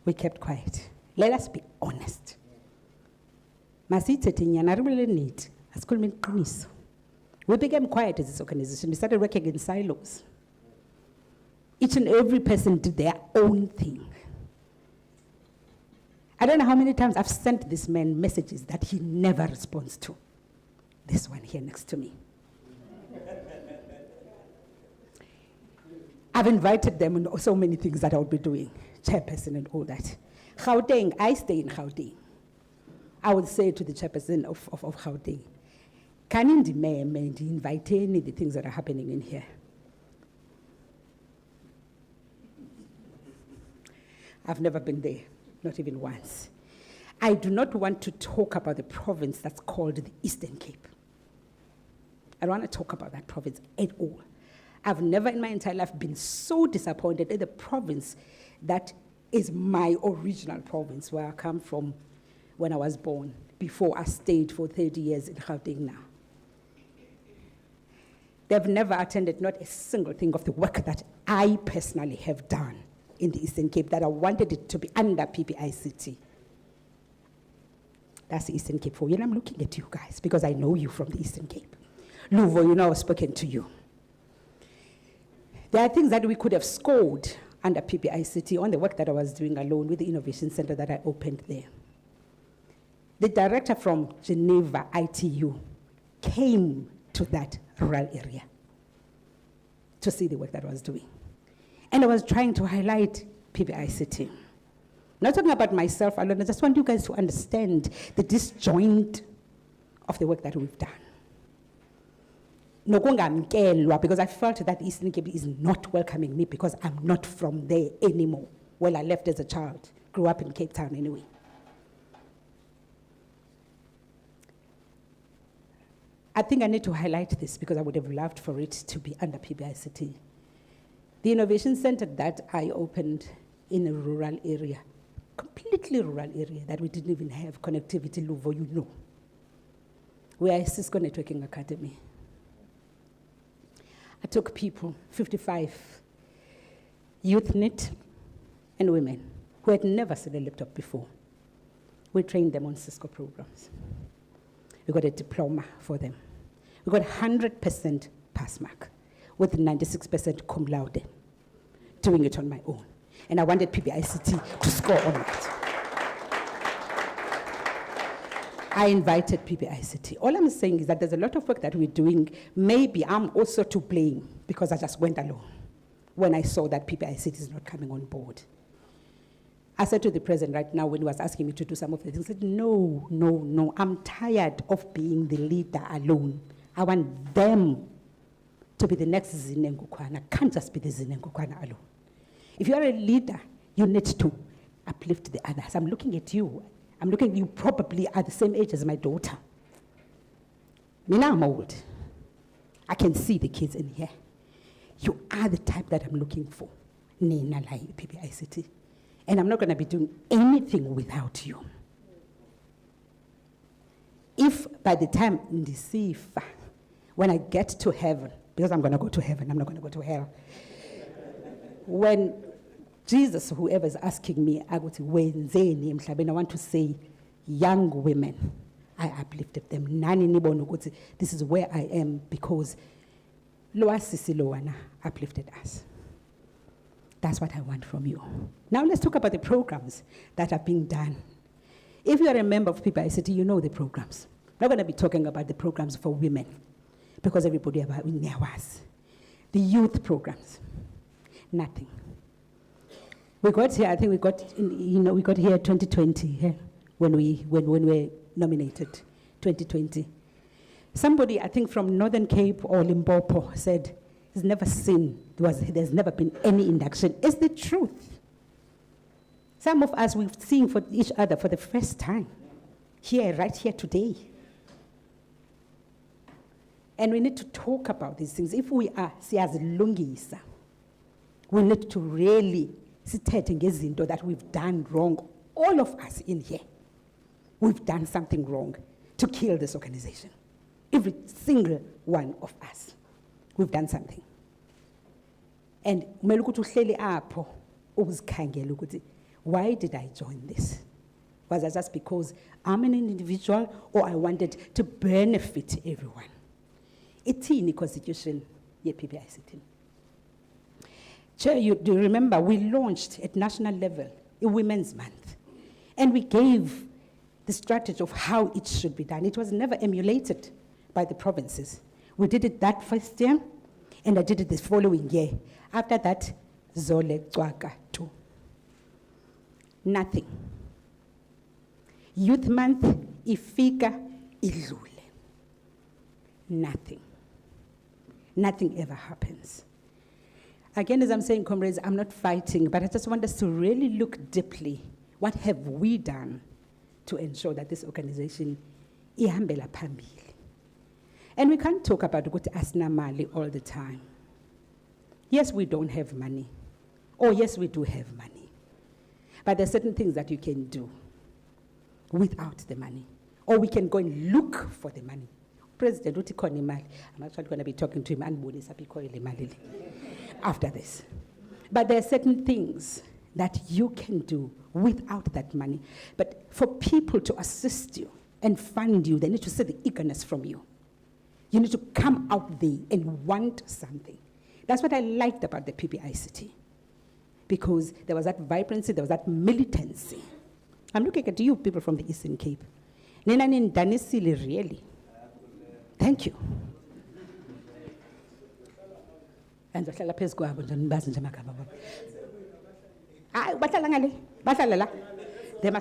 we kept quiet. Let us be honest. We became quiet as this organization. We started working in silos. Each and every person did their own thing. I don't know how many times I've sent this man messages that he never responds to. This one here next to me. I've invited them on so many things that I would be doing, chairperson and all that. Gauteng, I stay in Gauteng. I would say to the chairperson of Gauteng, can you invite any of the things that are happening in here? I've never been there, not even once. I do not want to talk about the province that's called the Eastern Cape. I don't want to talk about that province at all. I've never in my entire life been so disappointed at the province that is my original province, where I come from when I was born, before I stayed for 30 years in Gauteng now. They've never attended not a single thing of the work that I personally have done in the Eastern Cape, that I wanted it to be under PBICT. That's the Eastern Cape for you, and I'm looking at you guys because I know you from the Eastern Cape. Luvo, you know I've spoken to you. There are things that we could have scored under PBICT on the work that I was doing alone with the Innovation Center that I opened there. The director from Geneva ITU came to that rural area to see the work that I was doing. And I was trying to highlight PBICT. Not talking about myself alone, I just want you guys to understand the disjoint of the work that we've done. Because I felt that Eastern Cape is not welcoming me because I'm not from there anymore. Well, I left as a child, grew up in Cape Town anyway. I think I need to highlight this because I would have loved for it to be under PBICT. The Innovation Center that I opened in a rural area, completely rural area, that we didn't even have connectivity, Luvo, you know. We are a Cisco Networking Academy. I took people, 55 youth NEET, and women who had never seen a laptop before. We trained them on Cisco programs. We got a diploma for them. We got 100% pass mark with 96% cum laude, doing it on my own. And I wanted PBICT to score on it. I invited PBICT. All I'm saying is that there's a lot of work that we're doing. Maybe I'm also to blame because I just went alone when I saw that PBICT is not coming on board. I said to the president right now when he was asking me to do some of the things, I said, no, I'm tired of being the leader alone. I want them to be the next Zinengukwana. I can't just be the Zinengukwana alone. If you're a leader, you need to uplift the others. I'm looking at you. You probably are the same age as my daughter. Mina, I'm old. I can see the kids in here. You are the type that I'm looking for. Nina Lai PBICT. And I'm not going to be doing anything without you. If by the time in the sea, when I get to heaven, because I'm going to go to heaven, I'm not going to go to hell. When Jesus, whoever is asking me, I want to say, young women, I uplifted them. This is where I am because Loa Sisi Loana uplifted us. That's what I want from you. Now let's talk about the programs that are being done. If you are a member of PBICT, you know the programs. I'm not going to be talking about the programs for women because everybody about in there was. The youth programs, nothing. We got here, I think we got here 2020 when we were nominated, 2020. Somebody, I think from Northern Cape or Limpopo said, there's never been any induction. It's the truth. Some of us, we've seen for each other for the first time, right here today. And we need to talk about these things. If we are, siyazilungisa, we need to really sithethe ngezinto that we've done wrong. All of us in here, we've done something wrong to kill this organization. Every single one of us, we've done something. And why did I join this? Was it just because I'm an individual or I wanted to benefit everyone? It's in the constitution, PBICT. Chair, do you remember we launched at national level a Women's Month, and we gave the strategy of how it should be done. It was never emulated by the provinces. We did it that first year, and I did it the following year. After that, Zole Twaka too. Nothing. Youth Month, ifika idlule. Nothing. Nothing ever happens. Again, as I'm saying, comrades, I'm not fighting, but I just want us to really look deeply. What have we done to ensure that this organization ihambela phambili? And we can't talk about ukuthi asina mali all the time. Yes, we don't have money. Or yes, we do have money. But there are certain things that you can do without the money. Or we can go and look for the money. President uthi khona imali. I'm actually going to be talking to him and after this. But there are certain things that you can do without that money. But for people to assist you and fund you, they need to see the eagerness from you. You need to come out there and want something. That's what I liked about the PBICT. Because there was that vibrancy, there was that militancy. I'm looking at you people from the Eastern Cape. Nina Danisili, really. Thank you. And they must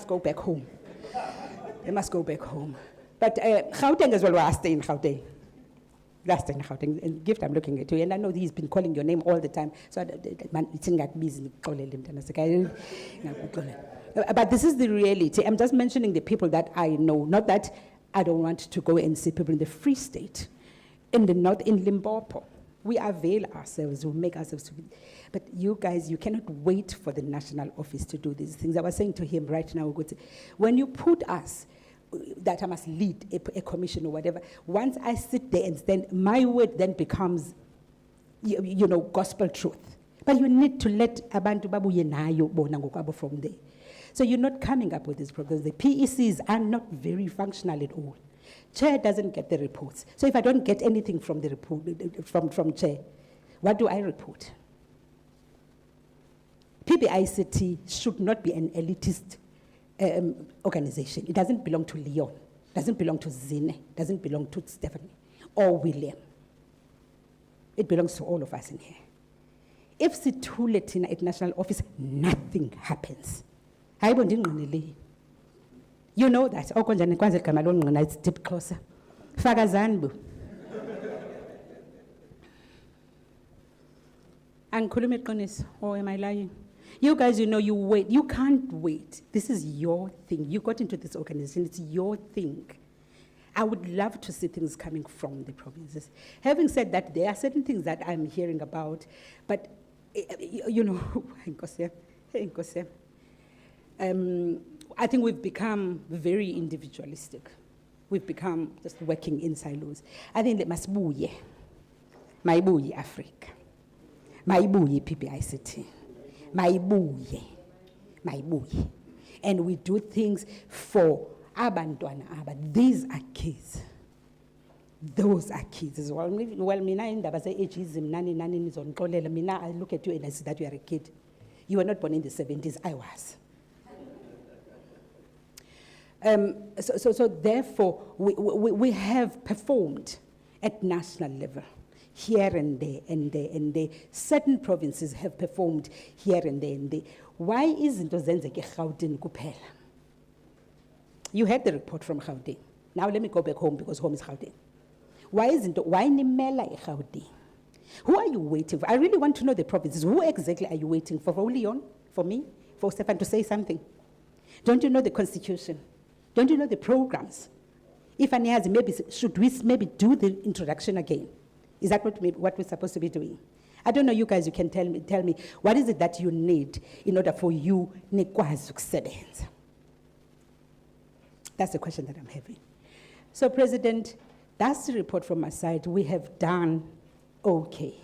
go back home. They must go back home. But Gauteng as well, I stay in Gauteng. Last in Gauteng. And Gift, I'm looking at you, and I know he's been calling your name all the time. So it's not busy. But this is the reality. I'm just mentioning the people that I know, not that I don't want to go and see people in the Free State, in the North, in Limpopo. We avail ourselves, we make ourselves. But you guys, you cannot wait for the national office to do these things. I was saying to him right now, when you put us, that I must lead a commission or whatever, once I sit there and stand, my word then becomes, gospel truth. But you need to let abantu babuye nayo bona ngokwabo from there. So you're not coming up with these problems. The PECs are not very functional at all. Chair doesn't get the reports. So if I don't get anything from the report, from Chair, what do I report? PBICT should not be an elitist organization. It doesn't belong to Leon, doesn't belong to Zine, doesn't belong to Stephanie or William. It belongs to all of us in here. If Situle Tina at national office, nothing happens. You know that. It's deep closer. Fagazanbu. Or am I lying? You guys, you know, you wait. You can't wait. This is your thing. You got into this organization. It's your thing. I would love to see things coming from the provinces. Having said that, there are certain things that I'm hearing about, but, you know, I think we've become very individualistic. We've become just working in silos. I think that masibuye, mayibuye Africa, mayibuye PBICT, mayibuye. And we do things for abantwana aba. These are kids. Those are kids as well. Well, mina indaba se ageism nani nizonixolela. Mina, I look at you and I see that you are a kid. You were not born in the 70s. I was. So therefore, we have performed at national level, here and there, and there, and there. Certain provinces have performed here and there, and there. Why isn't Ozenzeke Gauteng kuphela? You had the report from Gauteng. Now let me go back home because home is Gauteng. Why Nimela Gauteng? Who are you waiting for? I really want to know the provinces. Who exactly are you waiting for? For Leon? For me? For Stefan to say something? Don't you know the constitution? Don't you know the programs? If Annie has, maybe, should we maybe do the introduction again? Is that what we're supposed to be doing? I don't know, you guys, you can tell me, what is it that you need in order for you nikwazi ukusebenza? That's the question that I'm having. So, President, that's the report from my side. We have done okay.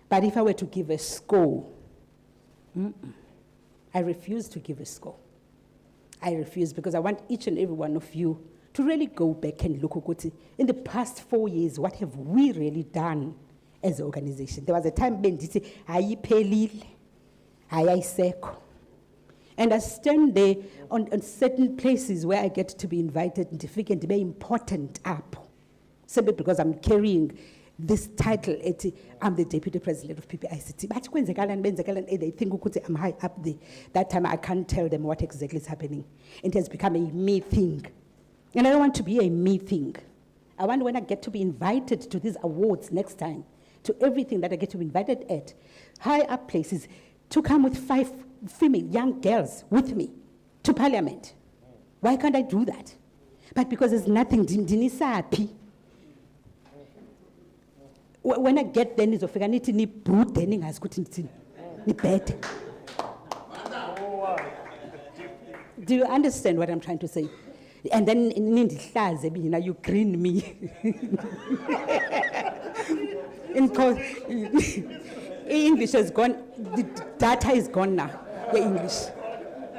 But if I were to give a score, I refuse to give a score. I refuse, because I want each and every one of you to really go back and look at in the past 4 years, what have we really done as an organization? There was a time when they say, "Ayiphelile, ayayiseko." And I stand there on certain places where I get to be invited and to be important up, simply because I'm carrying this title. I'm the Deputy President of PBICT. But when they think I'm high up there, that time I can't tell them what exactly is happening. It has become a me thing. And I don't want to be a me thing. I want, when I get to be invited to these awards next time, to everything that I get to be invited at, high up places, to come with 5 female young girls with me to Parliament. Why can't I do that? But because there's nothing, dinisapi. When I get there, nizofika nithi ni bhude ningazi ukuthi nithini. Ni bed. Do you understand what I'm trying to say? And then nindihlaze, you green me. English has gone, the data is gone now, the English.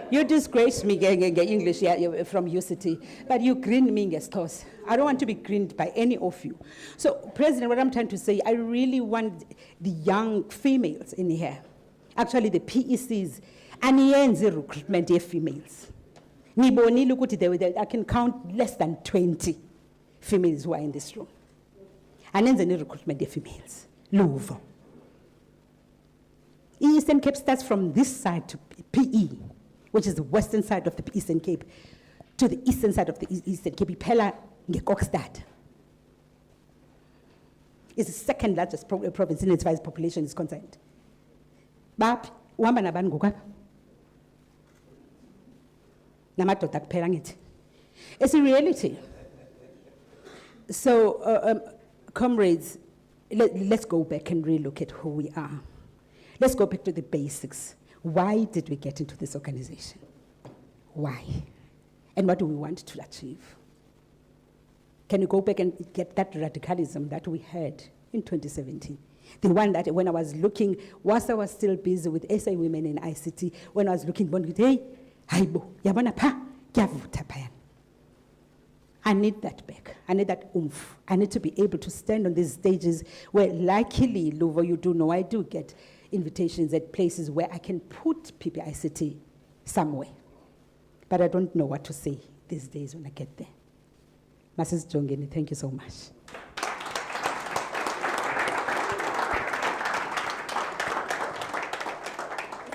You disgrace me, English from UCT, but you green me, Gestos. I don't want to be greened by any of you. So, President, what I'm trying to say, I really want the young females in here, actually the PECs, and the recruitment of females. I can count less than 20 females who are in this room. And then the recruitment of females. Louvre. Eastern Cape starts from this side to PE, which is the western side of the Eastern Cape, to the eastern side of the Eastern Cape. Ipela Ngekokstad. It's the second largest province in its size population is concerned. But it's a reality. So, comrades, let's go back and relook at who we are. Let's go back to the basics. Why did we get into this organization? Why? And what do we want to achieve? Can you go back and get that radicalism that we had in 2017? The one that when I was looking, whilst I was still busy with SA Women in ICT, when I was looking, hey, haibo, yabona pa, kyavuta payan. I need that back. I need that oomph. I need to be able to stand on these stages where, luckily, Luvo, you do know, I do get invitations at places where I can put PBICT somewhere. But I don't know what to say these days when I get there. Mrs. Jongeni, thank you so much.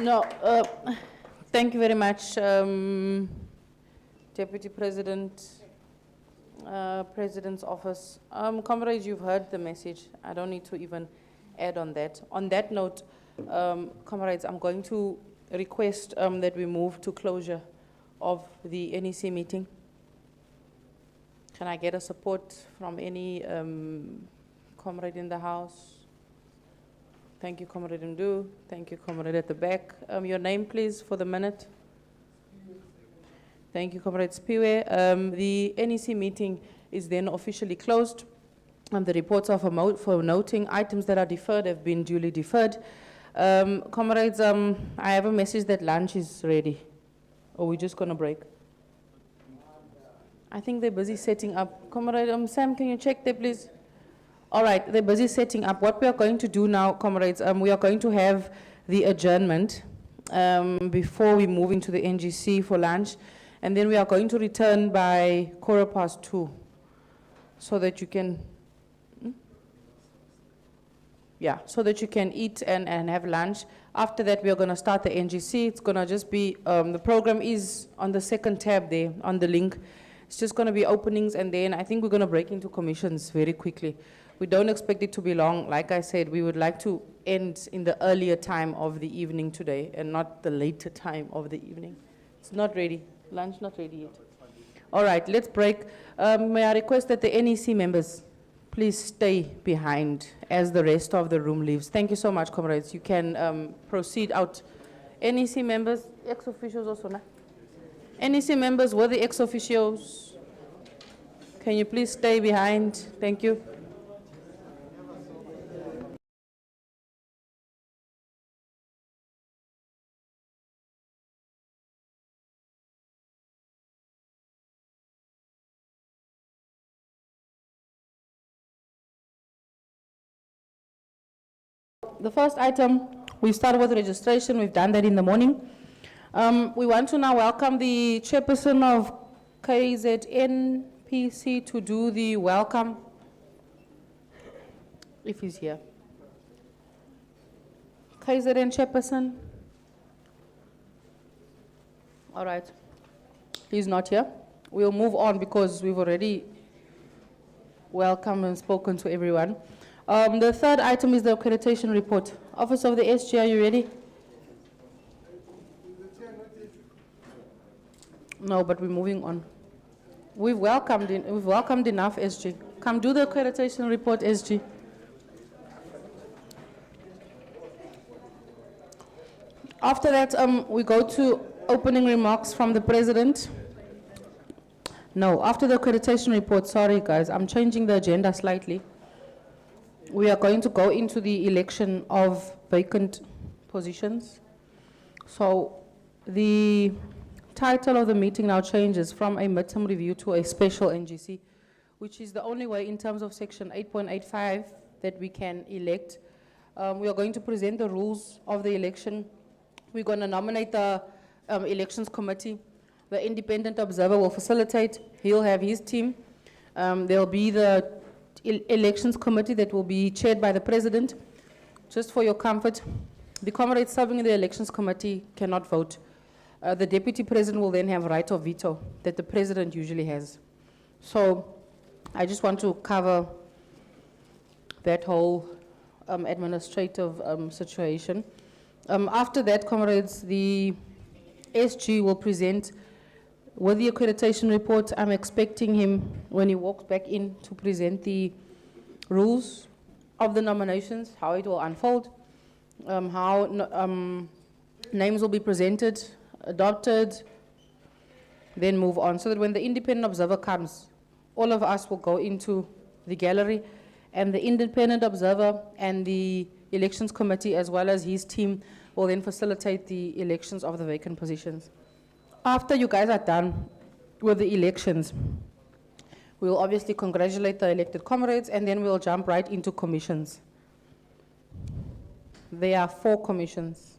No, thank you very much, Deputy President, President's Office. Comrades, you've heard the message. I don't need to even add on that. On that note, comrades, I'm going to request that we move to closure of the NEC meeting. Can I get a support from any comrade in the House? Thank you, Comrade Ndu. Thank you, Comrade at the back. Your name, please, for the minute. Thank you, Comrade Spiwe. The NEC meeting is then officially closed. The reports are for noting. Items that are deferred have been duly deferred. Comrades, I have a message that lunch is ready. Or we're just going to break? I think they're busy setting up. Comrade Sam, can you check there, please? All right, they're busy setting up. What we are going to do now, comrades, we are going to have the adjournment before we move into the NGC for lunch. And then we are going to return by 2:15 so that you can, so that you can eat and have lunch. After that, we are going to start the NGC. It's going to just be, the program is on the second tab there on the link. It's just going to be openings, and then I think we're going to break into commissions very quickly. We don't expect it to be long. Like I said, we would like to end in the earlier time of the evening today and not the later time of the evening. It's not ready. Lunch not ready yet. All right, let's break. May I request that the NEC members please stay behind as the rest of the room leaves. Thank you so much, comrades. You can proceed out. NEC members, ex-officials also, na? NEC members, were the ex-officials? Can you please stay behind? Thank you. The first item, we start with registration. We've done that in the morning. We want to now welcome the chairperson of KZNPC to do the welcome, if he's here. KZN chairperson. All right. He's not here. We'll move on because we've already welcomed and spoken to everyone. The third item is the accreditation report. Office of the SG, are you ready? No, but we're moving on. We've welcomed enough, SG. Come do the accreditation report, SG. After that, we go to opening remarks from the president. No, after the accreditation report, sorry guys, I'm changing the agenda slightly. We are going to go into the election of vacant positions. So the title of the meeting now changes from a midterm review to a special NGC, which is the only way in terms of section 8.85 that we can elect. We are going to present the rules of the election. We're going to nominate the elections committee. The independent observer will facilitate. He'll have his team. There'll be the elections committee that will be chaired by the president. Just for your comfort, the comrades serving in the elections committee cannot vote. The deputy president will then have right of veto that the president usually has. So I just want to cover that whole administrative situation. After that, comrades, the SG will present with the accreditation report. I'm expecting him, when he walks back in, to present the rules of the nominations, how it will unfold, how names will be presented, adopted, then move on. So that when the independent observer comes, all of us will go into the gallery And the independent observer and the elections committee, as well as his team, will then facilitate the elections of the vacant positions. After you guys are done with the elections, we will obviously congratulate the elected comrades, and then we'll jump right into commissions. There are 4 commissions.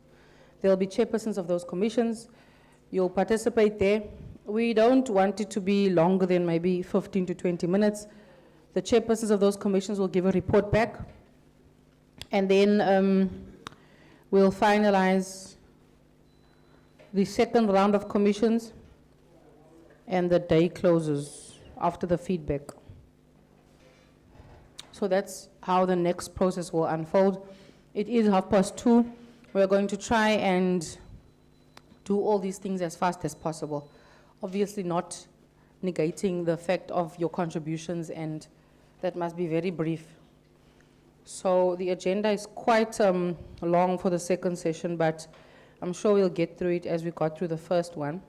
There'll be chairpersons of those commissions. You'll participate there. We don't want it to be longer than maybe 15 to 20 minutes. The chairpersons of those commissions will give a report back, and then we'll finalize the second round of commissions, and the day closes after the feedback. So that's how the next process will unfold. It is 2:30. We're going to try and do all these things as fast as possible. Obviously not negating the fact of your contributions, and that must be very brief. So the agenda is quite long for the second session, but I'm sure we'll get through it as we got through the first one.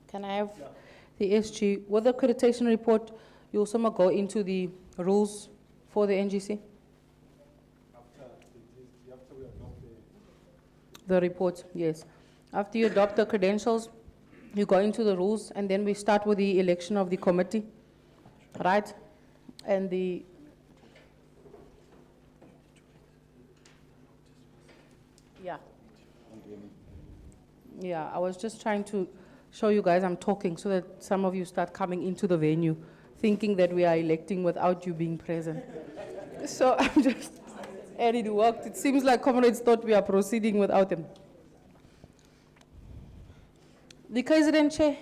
Can I have the SG? With the accreditation report, you'll somehow go into the rules for the NGC? The report, yes. After you adopt the credentials, you go into the rules, and then we start with the election of the committee, right? And the yeah, I was just trying to show you guys I'm talking so that some of you start coming into the venue thinking that we are electing without you being present. So I'm just, and it worked. It seems like comrades thought we are proceeding without them. The President Chair,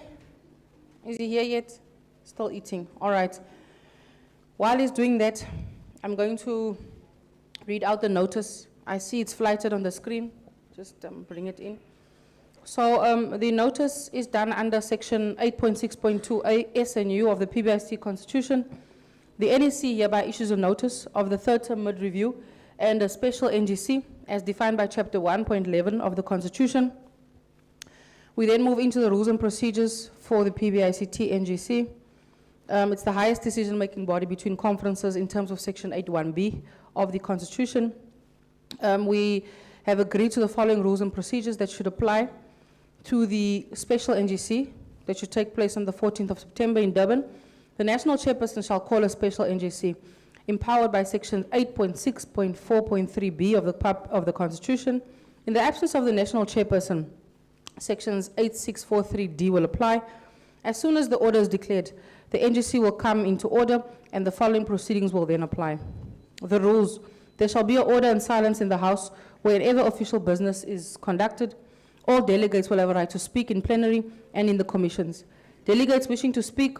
is he here yet? Still eating, all right. While he's doing that, I'm going to read out the notice. I see it's flighted on the screen. Just bring it in. So the notice is done under section 8.6.2a SNU of the PBICT Constitution. The NEC hereby issues a notice of the third term mid-review and a special NGC as defined by chapter 1.11 of the Constitution. We then move into the rules and procedures for the PBICT NGC. It's the highest decision-making body between conferences in terms of section 8.1b of the Constitution. We have agreed to the following rules and procedures that should apply to the special NGC that should take place on the 14th of September in Durban. The national chairperson shall call a special NGC empowered by section 8.6.4.3b of the Constitution. In the absence of the national chairperson, sections 8643d will apply. As soon as the order is declared, the NGC will come into order and the following proceedings will then apply. The rules: there shall be an order and silence in the House wherever official business is conducted. All delegates will have a right to speak in plenary and in the commissions. Delegates wishing to speak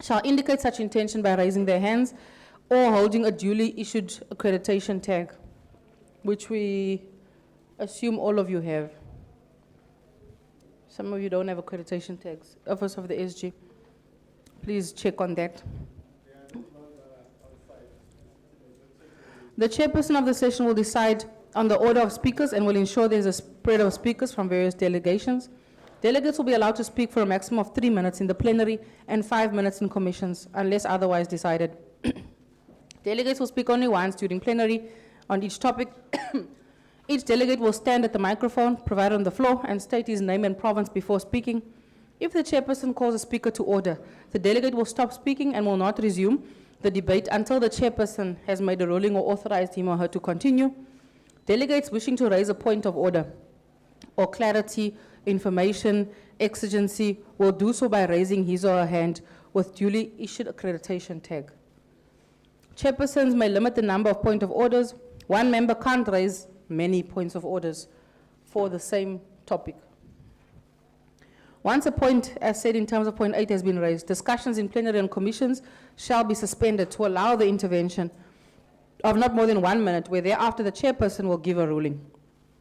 shall indicate such intention by raising their hands or holding a duly issued accreditation tag, which we assume all of you have. Some of you don't have accreditation tags. Office of the SG, please check on that. The chairperson of the session will decide on the order of speakers and will ensure there's a spread of speakers from various delegations. Delegates will be allowed to speak for a maximum of 3 minutes in the plenary and 5 minutes in commissions, unless otherwise decided. Delegates will speak only once during plenary on each topic. Each delegate will stand at the microphone provided on the floor and state his name and province before speaking. If the chairperson calls a speaker to order, the delegate will stop speaking and will not resume the debate until the chairperson has made a ruling or authorized him or her to continue. Delegates wishing to raise a point of order or clarity, information, exigency will do so by raising his or her hand with duly issued accreditation tag. Chairpersons may limit the number of point of orders. One member can't raise many points of orders for the same topic. Once a point, as said in terms of point 8, has been raised, discussions in plenary and commissions shall be suspended to allow the intervention of not more than 1 minute, where thereafter the chairperson will give a ruling.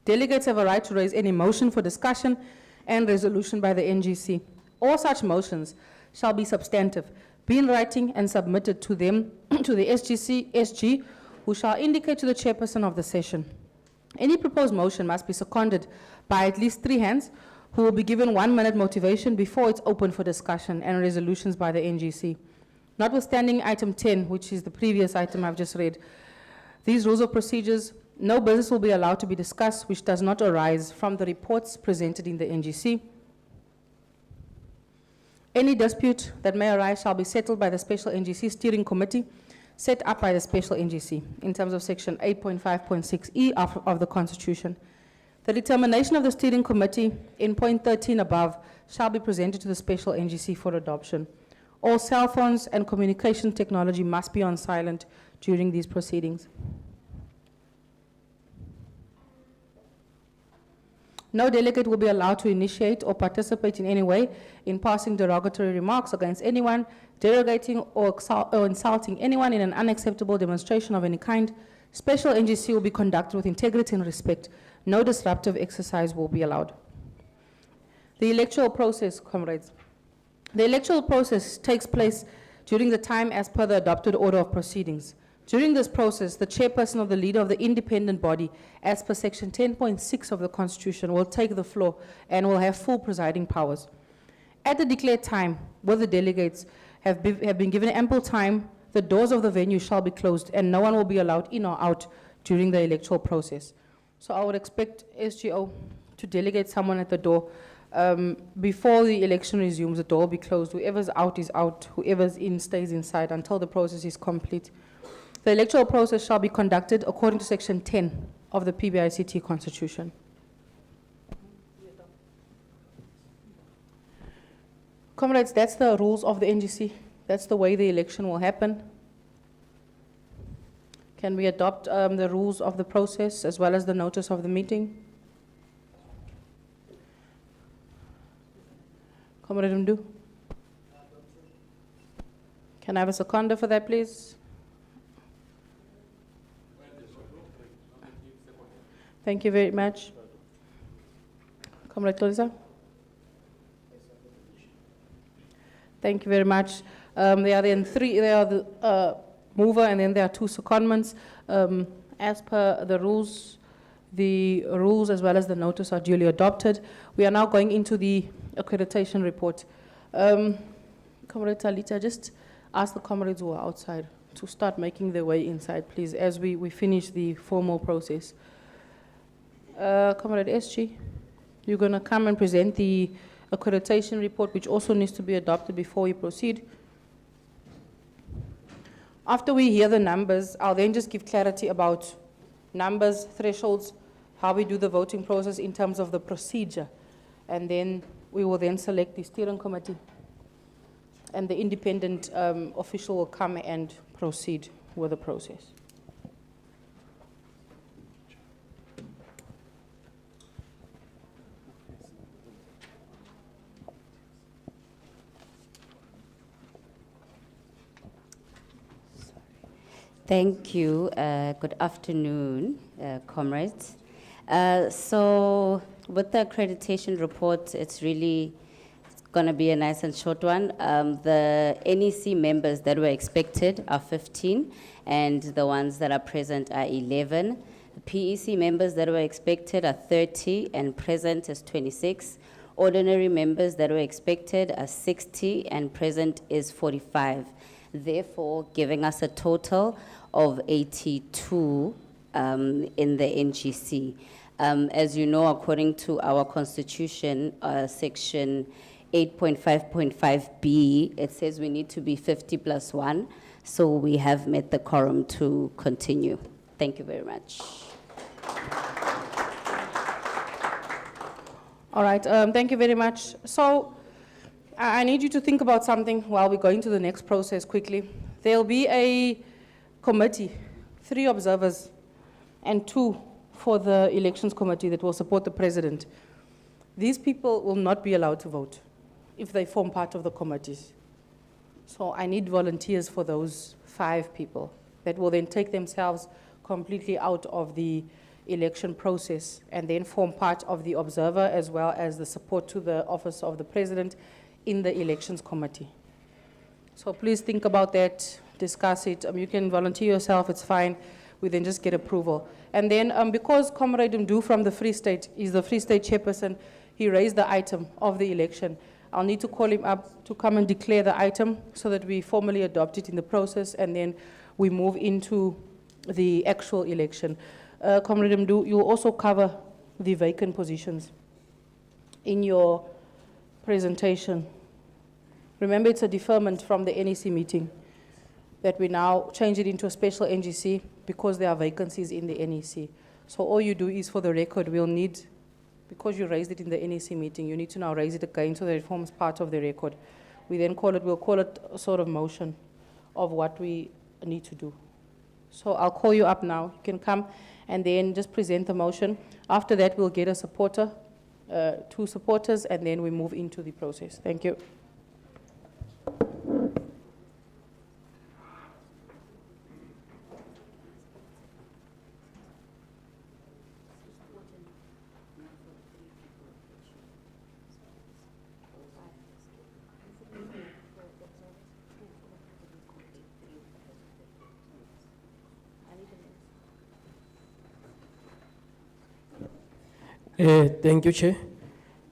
Delegates have a right to raise any motion for discussion and resolution by the NGC. All such motions shall be substantive, be in writing and submitted to them, to the SG, who shall indicate to the chairperson of the session. Any proposed motion must be seconded by at least 3 hands, who will be given 1 minute motivation before it's open for discussion and resolutions by the NGC. Notwithstanding item 10, which is the previous item I've just read, these rules of procedures, no business will be allowed to be discussed which does not arise from the reports presented in the NGC. Any dispute that may arise shall be settled by the Special NGC Steering Committee set up by the Special NGC in terms of Section 8.5.6E of the Constitution. The determination of the Steering Committee in point 13 above shall be presented to the Special NGC for adoption. All cell phones and communication technology must be on silent during these proceedings. No delegate will be allowed to initiate or participate in any way in passing derogatory remarks against anyone, derogating or insulting anyone in an unacceptable demonstration of any kind. Special NGC will be conducted with integrity and respect. No disruptive exercise will be allowed. The electoral process, comrades. The electoral process takes place during the time as per the adopted order of proceedings. During this process, the chairperson or the leader of the independent body, as per Section 10.6 of the Constitution, will take the floor and will have full presiding powers. At the declared time, where the delegates have been given ample time, the doors of the venue shall be closed and no one will be allowed in or out during the electoral process. So I would expect SGO to delegate someone at the door. Before the election resumes, the door will be closed. Whoever's out is out. Whoever's in stays inside until the process is complete. The electoral process shall be conducted according to Section 10 of the PBICT Constitution. Comrades, that's the rules of the NGC. That's the way the election will happen. Can we adopt the rules of the process as well as the notice of the meeting? Comrade Mdu. Can I have a seconder for that, please? Thank you very much. Comrade Tolisa. Thank you very much. There are then three, there are the mover and then there are two secondments. As per the rules as well as the notice are duly adopted. We are now going into the accreditation report. Comrade Talita, just ask the comrades who are outside to start making their way inside, please, as we finish the formal process. Comrade SG, you're going to come and present the accreditation report, which also needs to be adopted before we proceed. After we hear the numbers, I'll then just give clarity about numbers, thresholds, how we do the voting process in terms of the procedure. And then we will then select the steering committee. And the independent official will come and proceed with the process. Thank you. Good afternoon, comrades. So with the accreditation report, it's really going to be a nice and short one. The NEC members that were expected are 15, and the ones that are present are 11. The PEC members that were expected are 30, and present is 26. Ordinary members that were expected are 60, and present is 45. Therefore, giving us a total of 82 in the NGC. As you know, according to our constitution, section 8.5.5b, it says we need to be 50 plus 1, so we have met the quorum to continue. Thank you very much. All right, thank you very much. So I need you to think about something while we go into the next process quickly. There'll be a committee, 3 observers and 2 for the elections committee that will support the president. These people will not be allowed to vote if they form part of the committees. So I need volunteers for those 5 people that will then take themselves completely out of the election process and then form part of the observer as well as the support to the office of the president in the elections committee. So please think about that, discuss it. You can volunteer yourself, it's fine. We then just get approval. And then because Comrade Mdu from the Free State is the Free State chairperson, he raised the item of the election. I'll need to call him up to come and declare the item so that we formally adopt it in the process, and then we move into the actual election. Comrade Mdu, you also cover the vacant positions in your presentation. Remember, it's a deferment from the NEC meeting that we now change it into a special NGC because there are vacancies in the NEC. So all you do is, for the record, we'll need, because you raised it in the NEC meeting, you need to now raise it again so that it forms part of the record. We then we'll call it a sort of motion of what we need to do. So I'll call you up now. You can come and then just present the motion. After that, we'll get a supporter, 2 supporters, and then we move into the process. Thank you. Thank you, Chair.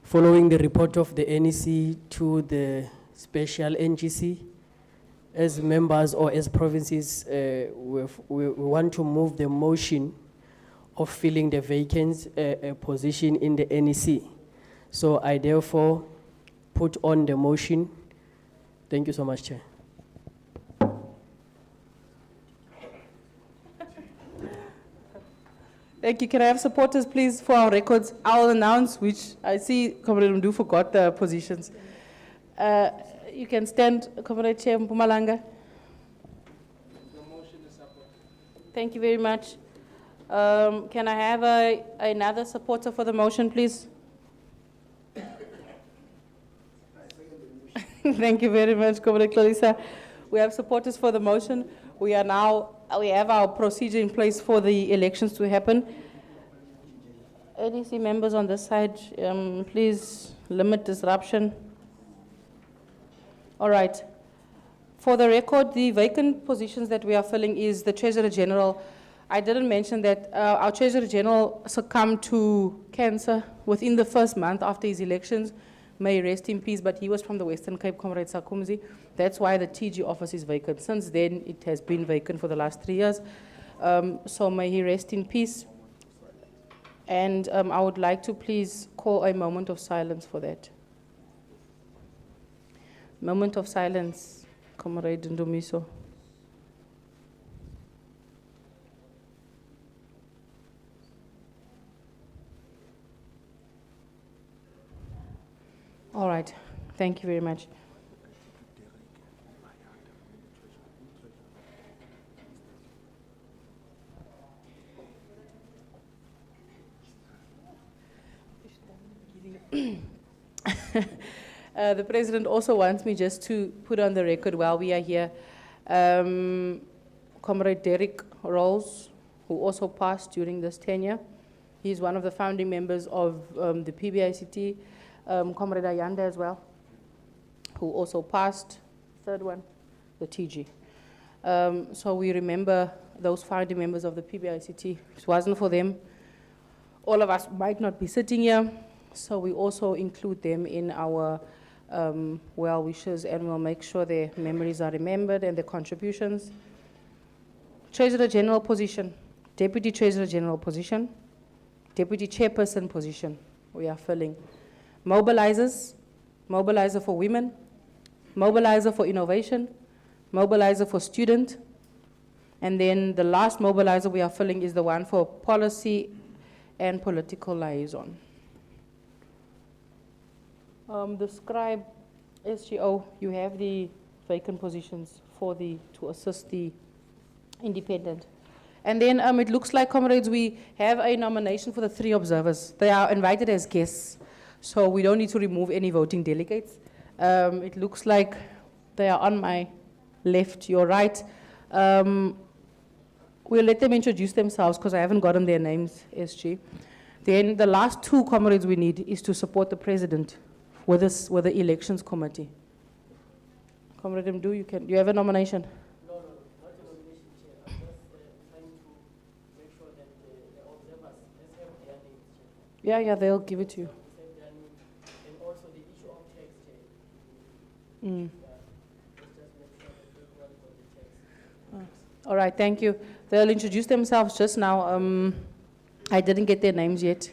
Following the report of the NEC to the special NGC, as members or as provinces, we want to move the motion of filling the vacant position in the NEC. So I therefore put on the motion. Thank you so much, Chair. Thank you. Can I have supporters, please, for our records? I'll announce which. I see Comrade Mdu forgot the positions. You can stand, Comrade Chair Mpumalanga. Thank you very much. Can I have another supporter for the motion, please? Thank you very much, Comrade Clarissa. We have supporters for the motion. We have our procedure in place for the elections to happen. NEC members on this side, please limit disruption. All right. For the record, the vacant positions that we are filling is the Treasurer General. I didn't mention that our Treasurer General succumbed to cancer within the first month after his elections. May he rest in peace, but he was from the Western Cape, Comrade Sakumzi. That's why the TG office is vacant. Since then, it has been vacant for the last 3 years. So may he rest in peace. And I would like to please call a moment of silence for that. Moment of silence, Comrade Ndumiso. All right, thank you very much. The President also wants me just to put on the record while we are here, Comrade Derek Rolls, who also passed during this tenure. He's one of the founding members of the PBICT, Comrade Ayanda as well, who also passed. Third one, the TG. So we remember those founding members of the PBICT. If it wasn't for them, all of us might not be sitting here. So we also include them in our well wishes, and we'll make sure their memories are remembered and their contributions. Treasurer General position, Deputy Treasurer General position, Deputy Chairperson position, we are filling. Mobilizers, mobilizer for women, mobilizer for innovation, mobilizer for student, and then the last mobilizer we are filling is the one for policy and political liaison. The scribe SGO, you have the vacant positions for to assist the independent. And then it looks like, comrades, we have a nomination for the 3 observers. They are invited as guests, so we don't need to remove any voting delegates. It looks like they are on my left, your right. We'll let them introduce themselves because I haven't gotten their names, SG. Then the last 2 comrades we need is to support the president with the elections committee. Comrade Mdu, you have a nomination? No, not a nomination, Chair. I'm just trying to make sure that the observers, let's have their names, Chair. Yeah, they'll give it to you. And also the issue of tax, Chair. Mm. All right, thank you. They'll introduce themselves just now. I didn't get their names yet.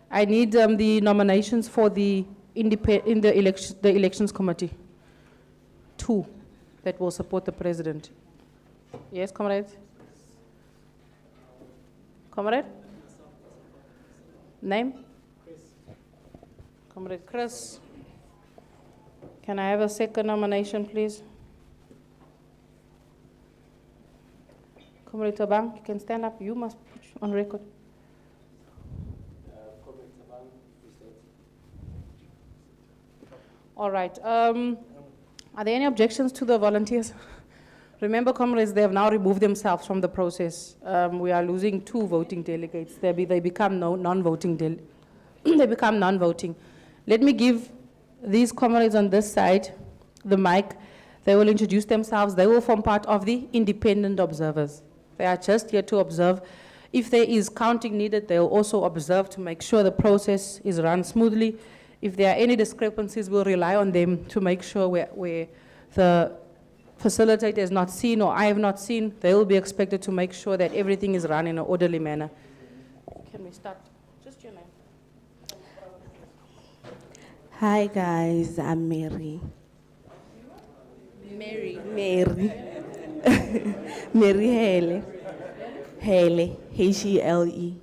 I need the nominations for the the elections committee. 2 that will support the president. Yes, comrade? Comrade? Name? Comrade Chris. Can I have a second nomination, please? Comrade Tabang, you can stand up. You must put on record. All right. Are there any objections to the volunteers? Remember, comrades, they have now removed themselves from the process. We are losing 2 voting delegates. They become non-voting. They become non-voting. Let me give these comrades on this side the mic. They will introduce themselves. They will form part of the independent observers. They are just here to observe. If there is counting needed, they will also observe to make sure the process is run smoothly. If there are any discrepancies, we'll rely on them to make sure where the facilitator is not seen or I have not seen, they will be expected to make sure that everything is run in an orderly manner. Can we start? Just your name. Hi guys, I'm Mary. Mary. Mary Hele. Hele, H-E-L-E.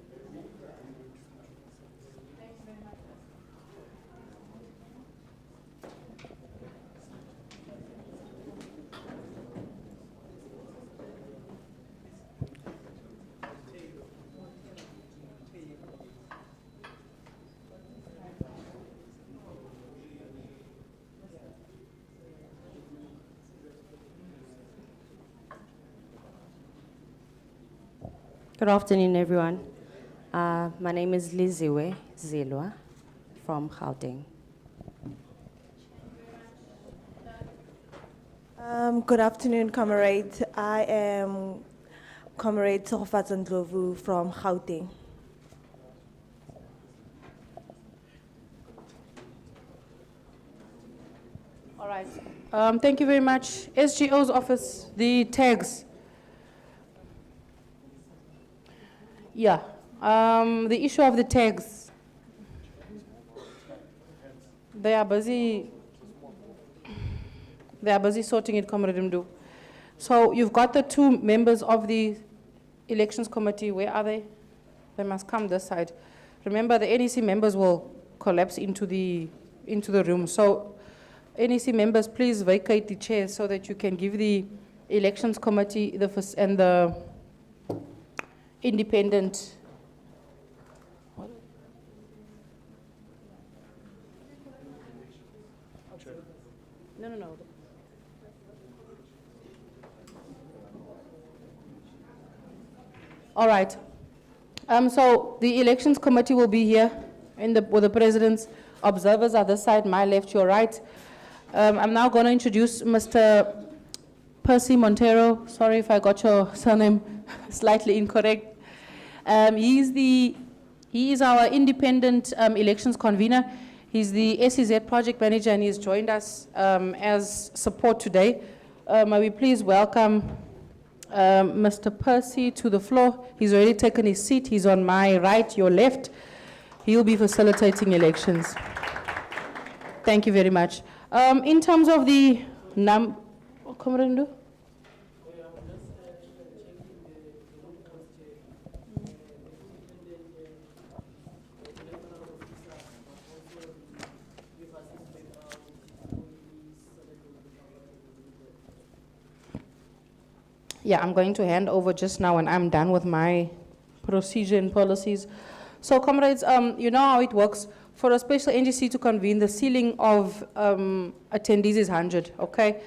Good afternoon, everyone. My name is Liziwe Zilwa from Gauteng. Good afternoon, comrades. I am Comrade Tsofatsa Ndlovu from Gauteng. All right. Thank you very much. SGO's office, the tags. Yeah. The issue of the tags. They are busy sorting it, Comrade Mdu. So you've got the 2 members of the elections committee. Where are they? They must come this side. Remember, the NEC members will collapse into the room. So NEC members, please vacate the chairs so that you can give the elections committee and the independent. No. All right. So the elections committee will be here with the presidents. Observers are this side, my left, your right. I'm now going to introduce Mr. Percy Montero. Sorry if I got your surname slightly incorrect. He is our independent elections convener. He's the SEZ project manager, and he's joined us as support today. May we please welcome Mr. Percy to the floor. He's already taken his seat. He's on my right, your left. He'll be facilitating elections. Thank you very much. In terms of the Comrade. Yeah, I'm going to hand over just now when I'm done with my procedure and policies. So, comrades, you know how it works. For a special NGC to convene, the ceiling of attendees is 100, okay?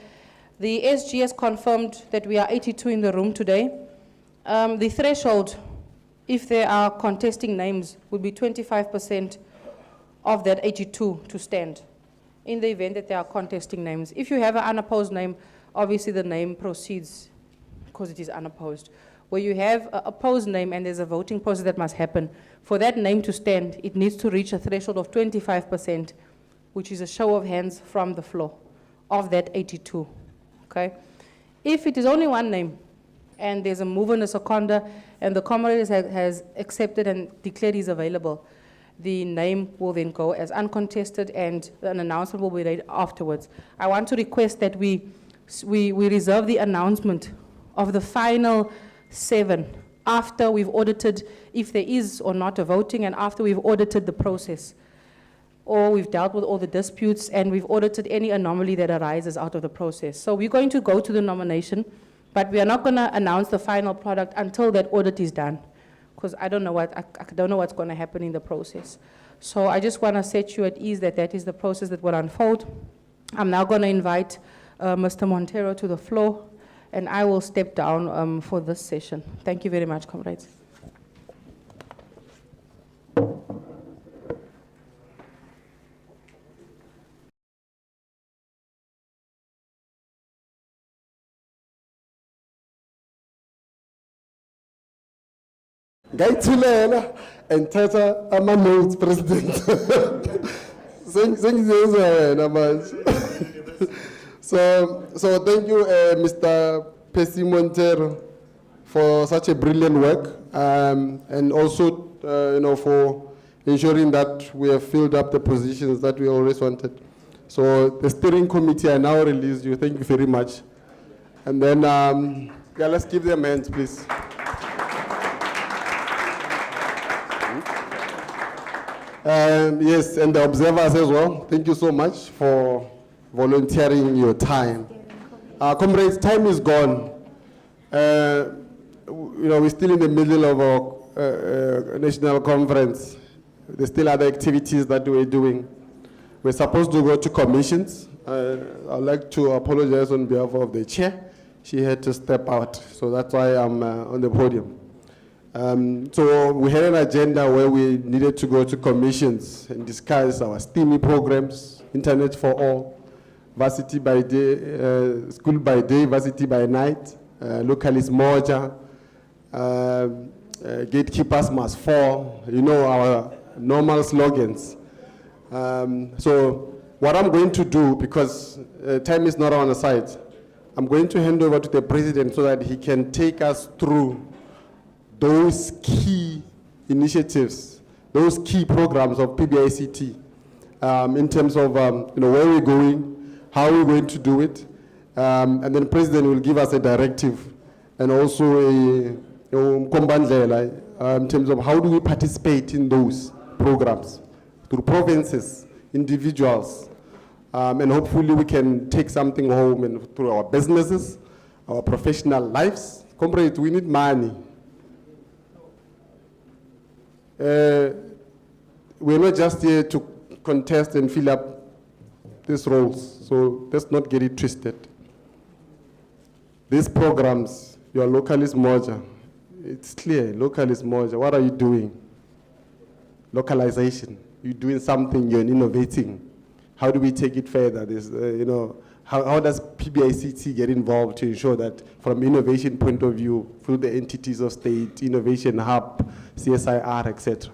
The SG has confirmed that we are 82 in the room today. The threshold, if there are contesting names, would be 25% of that 82 to stand in the event that there are contesting names. If you have an unopposed name, obviously the name proceeds because it is unopposed. Where you have an opposed name and there's a voting process that must happen, for that name to stand, it needs to reach a threshold of 25%, which is a show of hands from the floor. of that 82, okay? If it is only one name, and there's a move on a seconder, and the comrade has accepted and declared he's available, the name will then go as uncontested, and an announcement will be made afterwards. I want to request that we reserve the announcement of the final 7 after we've audited if there is or not a voting, and after we've audited the process, or we've dealt with all the disputes and we've audited any anomaly that arises out of the process. So we're going to go to the nomination, but we are not going to announce the final product until that audit is done, because I don't know what's going to happen in the process. So I just want to set you at ease that that is the process that will unfold. I'm now going to invite Mr. Montero to the floor, and I will step down for this session. Thank you very much, comrades. Ngayithulela ngithatha ama-notes president. Sengizizwa wena manje. So thank you, Mr. Percy Montero, for such a brilliant work, and also for ensuring that we have filled up the positions that we always wanted. So the steering committee, I now release you. Thank you very much. And then, yeah, let's give them hands, please. Yes, and the observers as well. Thank you so much for volunteering your time. Comrades, time is gone. We're still in the middle of our national conference. There's still other activities that we're doing. We're supposed to go to commissions. I'd like to apologize on behalf of the chair. She had to step out, so that's why I'm on the podium. So we had an agenda where we needed to go to commissions and discuss our STEMI programs, Internet for All, varsity by day, school by day, varsity by night, localist moja, gatekeepers must fall, our normal slogans. So what I'm going to do, because time is not on our side, I'm going to hand over to the president so that he can take us through those key initiatives, those key programs of PBICT, in terms of where we're going, how we're going to do it, and then the president will give us a directive and also a in terms of how do we participate in those programs through provinces, individuals, and hopefully we can take something home and through our businesses, our professional lives. Comrades, we need money. We're not just here to contest and fill up these roles, so let's not get it twisted. These programs, your localist moja, it's clear, localist moja, what are you doing? Localization, you're doing something, you're innovating. How do we take it further? This, how does PBICT get involved to ensure that from innovation point of view, through the entities of state, innovation hub, CSIR, etc.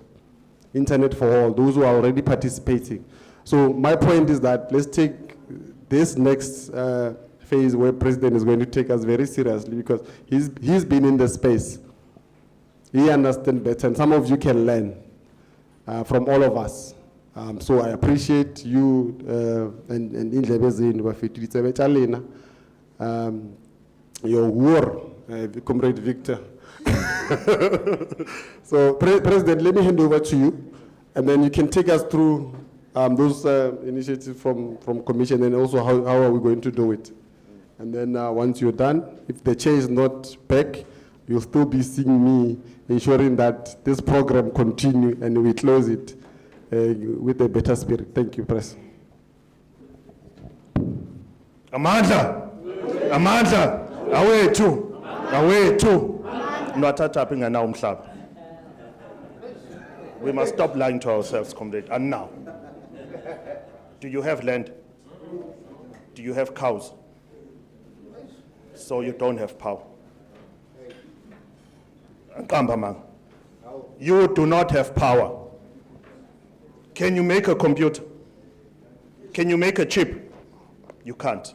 Internet for all, those who are already participating. So my point is that let's take this next phase where President is going to take us very seriously, because he's been in the space. He understands better, and some of you can learn from all of us. So I appreciate you and Indlebe Zenu bafithu your war, Comrade Victor. So President, let me hand over to you, and then you can take us through those initiatives from Commission, and also how are we going to do it. And then once you're done, if the chair is not back, you'll still be seeing me ensuring that this program continue and we close it with a better spirit. Thank you, Press. Amandla, awethu. Nwathathaphi ngana umhlaba. We must stop lying to ourselves, comrade. And now, do you have land? Do you have cows? So you don't have power. You do not have power. Can you make a computer? Can you make a chip? You can't.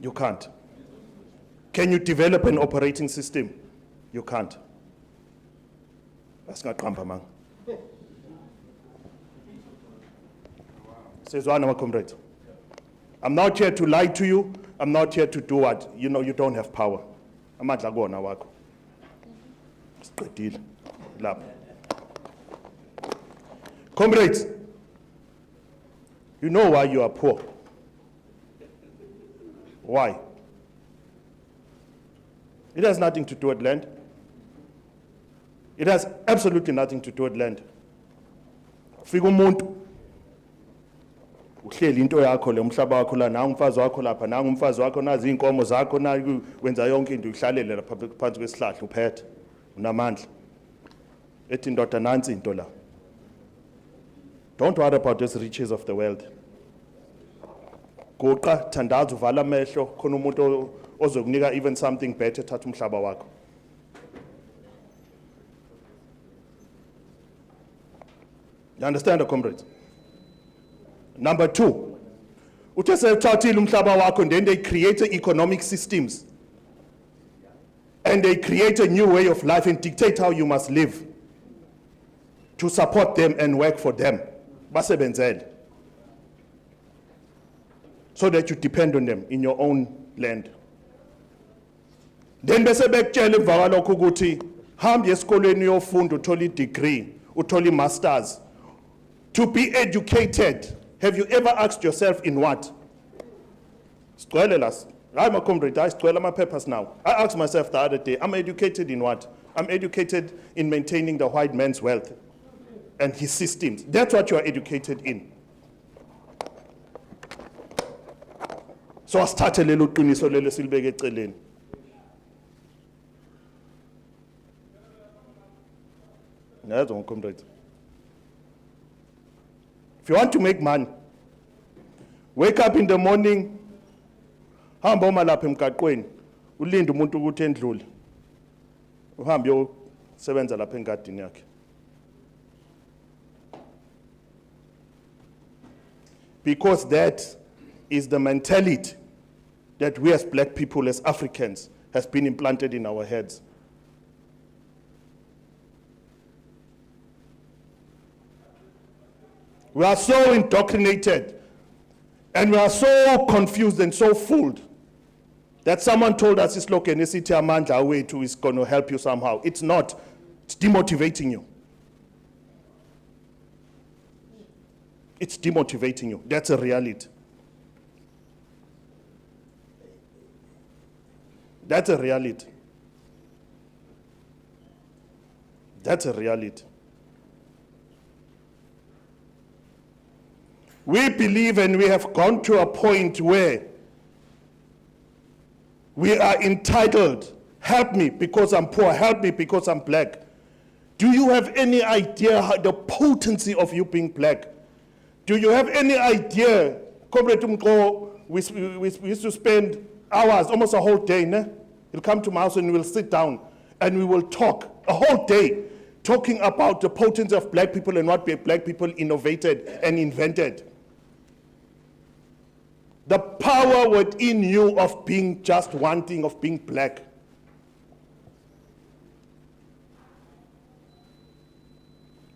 You can't. Can you develop an operating system? You can't. That's not compromise. Says one of my comrades. I'm not here to lie to you. I'm not here to do what? You know, you don't have power. Amandla kuwona wakho. Siqedile lapha. Comrades, you know why you are poor. Why? It has nothing to do with land. It has absolutely nothing to do with land. Fika umuntu uhleli into yakho le umhlaba wakho la nanga umfazi wakho lapha nanga umfazi wakho nazi inkomo zakho na wenza yonke into uhlalele lapha phansi kwesihlahla uphethe unamandla ethi ndoda nansi into la. Don't worry about these riches of the world. Goqa thandaza uvala amehlo khona umuntu ozokunika even something better thatha umhlaba wakho. You understand, comrades? Number two, uthe sewuthathile umhlaba wakho and then they create economic systems and they create a new way of life and dictate how you must live to support them and work for them. Basebenzele. So that you depend on them in your own land. Then bese bekutshela emva kwalokho ukuthi hamba esikoleni uyofunda uthola i-degree, uthola i-masters. To be educated, have you ever asked yourself in what? Sigcwele las. Hayi my comrade, I sigcwele ama-papers now. I asked myself the other day, I'm educated in what? I'm educated in maintaining the white man's wealth and his systems. That's what you are educated in. So asithathe lelo qiniso lelo silibeke eceleni. Nazo comrades. If you want to make money, wake up in the morning, hamba uma lapha emgaqweni, ulinde umuntu ukuthi endlule. Uhambe uyosebenza lapha engadini yakhe. Because that is the mentality that we as black people, as Africans, has been implanted in our heads. We are so indoctrinated and we are so confused and so fooled that someone told us this look and isithi amandla wethu is going to help you somehow. It's not. It's demotivating you. It's demotivating you. That's a reality. That's a reality. That's a reality. We believe and we have gone to a point where we are entitled. Help me because I'm poor. Help me because I'm black. Do you have any idea how the potency of you being black? Do you have any idea? Comrade Umko, we used to spend hours, almost a whole day. He'll come to my house and we'll sit down and we will talk a whole day, talking about the potency of black people and what black people innovated and invented. The power within you of being just one thing, of being black.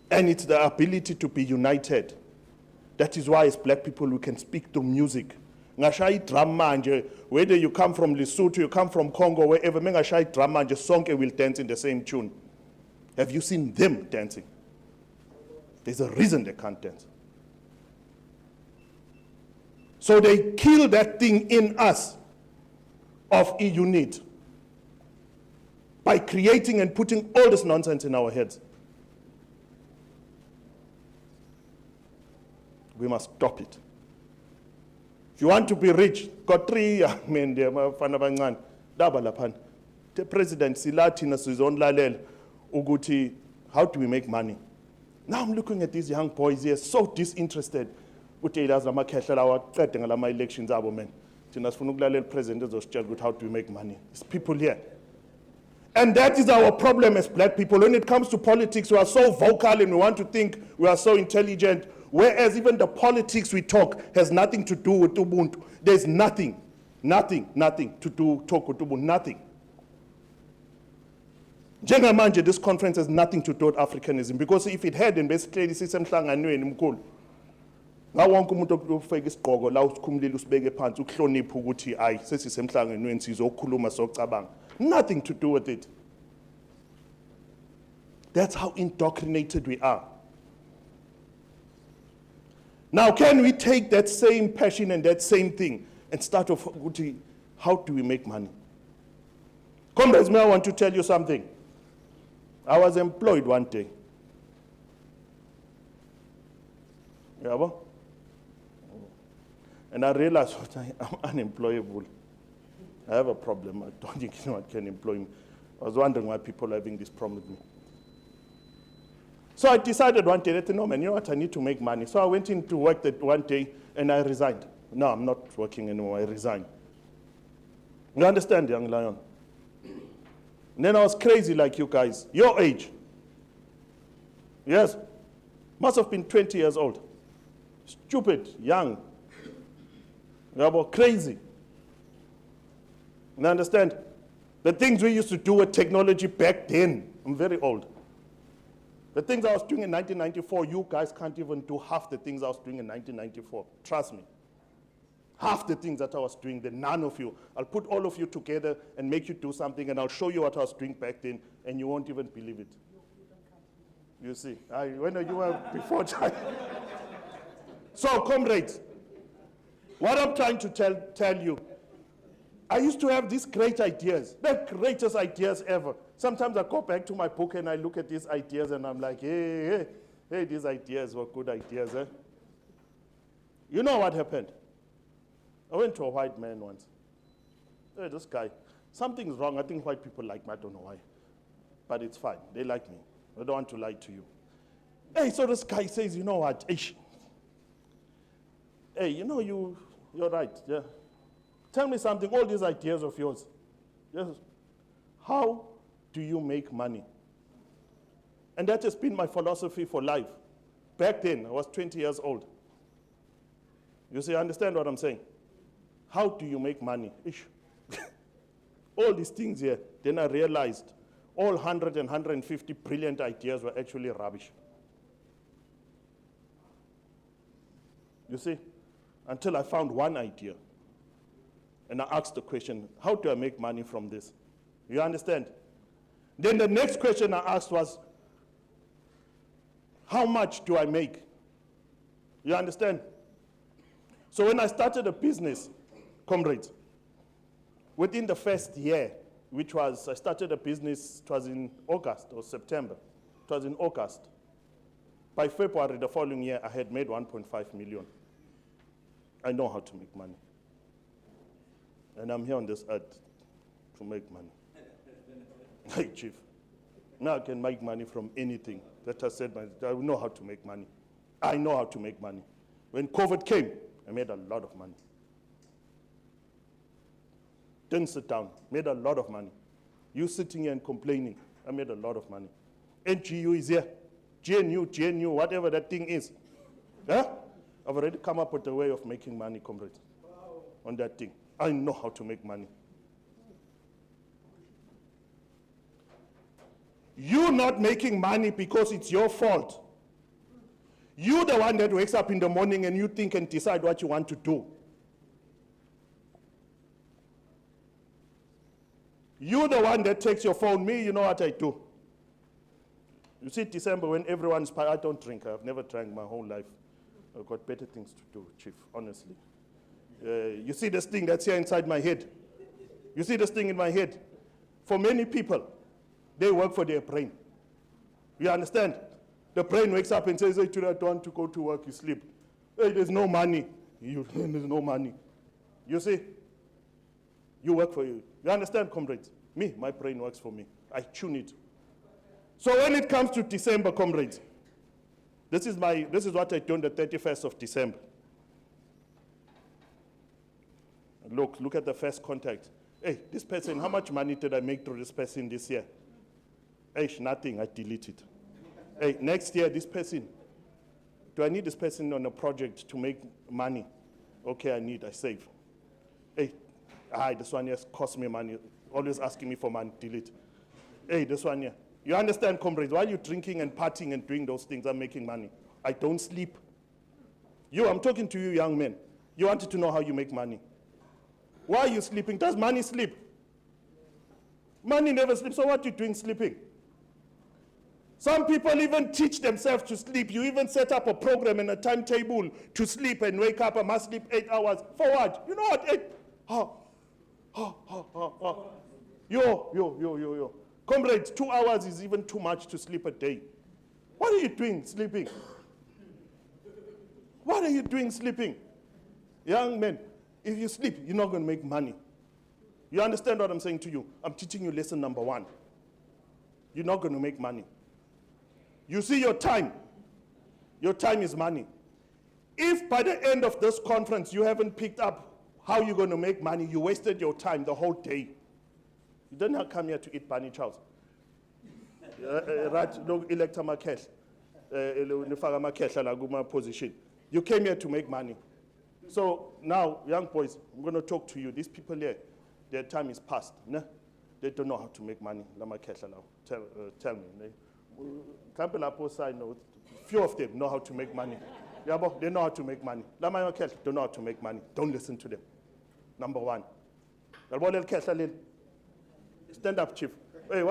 And it's the ability to be united. That is why as black people we can speak through music. Ngashaya drum manje, whether you come from Lesotho, you come from Congo, wherever, ngashaya drum manje, sonke will dance in the same tune. Have you seen them dancing? There's a reason they can't dance. So they kill that thing in us of a unit by creating and putting all this nonsense in our heads. We must stop it. If you want to be rich, got 3 young men there, the president, Silatina Suzon Uguti, how do we make money? Now I'm looking at these young boys here, so disinterested. How do we make money? It's people here. And that is our problem as black people. When it comes to politics, we are so vocal and we want to think we are so intelligent. Whereas even the politics we talk has nothing to do with Ubuntu. There's nothing to do talk with Ubuntu, nothing. Njengamanje, this conference has nothing to do with Africanism, because if it had, then basically sisemhlanganweni mkhulu. Nga wonke umuntu okufika isigqoko la usikhumulile usibeke phansi ukuhlonipha ukuthi ayi sesisemhlanganweni sizokhuluma socabanga. Nothing to do with it. That's how indoctrinated we are. Now, can we take that same passion and that same thing and start off, how do we make money? Comrades, I want to tell you something. I was employed one day. Yeah, and I realized I'm unemployable. I have a problem. I don't think anyone can employ me. I was wondering why people are having this problem with me. So I decided one day that, no man, you know what, I need to make money. So I went into work that one day and I resigned. No, I'm not working anymore, I resigned. You understand, young lion? And then I was crazy like you guys, your age. Yes, must have been 20 years old. Stupid, young. Crazy. You understand? The things we used to do with technology back then, I'm very old. The things I was doing in 1994, you guys can't even do half the things I was doing in 1994. Trust me. Half the things that I was doing, then none of you. I'll put all of you together and make you do something, and I'll show you what I was doing back then, and you won't even believe it. You see, when you were before time. So, comrades, what I'm trying to tell you, I used to have these great ideas, the greatest ideas ever. Sometimes I go back to my book and I look at these ideas and I'm like, hey, these ideas were good ideas, eh? You know what happened? I went to a white man once. Hey, this guy, something's wrong. I think white people like me, I don't know why. But it's fine, they like me. I don't want to lie to you. Hey, so this guy says, you know what, hey, you know, you're right, yeah. Tell me something, all these ideas of yours. Yes. How do you make money? And that has been my philosophy for life. Back then, I was 20 years old. You see, understand what I'm saying? How do you make money? All these things here, then I realized all 100 and 150 brilliant ideas were actually rubbish. You see, until I found one idea. And I asked the question, how do I make money from this? You understand? Then the next question I asked was, how much do I make? You understand? So when I started a business, comrades, within the first year, which was, I started a business, it was in August or September. It was in August. By February the following year, I had made 1.5 million. I know how to make money. And I'm here on this earth to make money. Hey, Chief. Now I can make money from anything. That I said, I know how to make money. I know how to make money. When COVID came, I made a lot of money. Didn't sit down, made a lot of money. You sitting here and complaining, I made a lot of money. NGU is here. GNU, whatever that thing is. Huh? I've already come up with a way of making money, comrades, on that thing. I know how to make money. You not making money because it's your fault. You the one that wakes up in the morning and you think and decide what you want to do. You the one that takes your phone. Me, you know what I do. You see, December when everyone's, I don't drink. I've never drank my whole life. I've got better things to do, Chief, honestly. You see this thing that's here inside my head? You see this thing in my head? For many people, they work for their brain. You understand? The brain wakes up and says, hey, today I don't want to go to work, you sleep. Hey, there's no money. There's no money. You see? You work for you. You understand, comrades? Me, my brain works for me. I tune it. So when it comes to December, comrades, this is what I do on the 31st of December. Look at the first contact. Hey, this person, how much money did I make through this person this year? Hey, nothing, I delete it. Hey, next year, this person, Do I need this person on a project to make money? Okay, I save. Hey, this one here cost me money. Always asking me for money, delete. Hey, this one here. You understand, comrades, while you're drinking and partying and doing those things, I'm making money. I don't sleep. I'm talking to you young men. You wanted to know how you make money. Why are you sleeping? Does money sleep? Money never sleeps, so what are you doing sleeping? Some people even teach themselves to sleep. You even set up a program and a timetable to sleep and wake up. I must sleep 8 hours. For what? You know what? Yo. Comrades, 2 hours is even too much to sleep a day. What are you doing sleeping? What are you doing sleeping? Young men, if you sleep, you're not going to make money. You understand what I'm saying to you? I'm teaching you lesson number 1. You're not going to make money. You see your time. Your time is money. If by the end of this conference you haven't picked up how you're going to make money, you wasted your time the whole day. You didn't have come here to eat bunny chows. Right, no electa makesh. Position. You came here to make money. So now, young boys, I'm going to talk to you. These people here, their time is past. Ne? They don't know how to make money. Tell me. Few of them know how to make money. They know how to make money. Don't know how to make money. Don't listen to them. Number 1. Stand up, chief. Hey,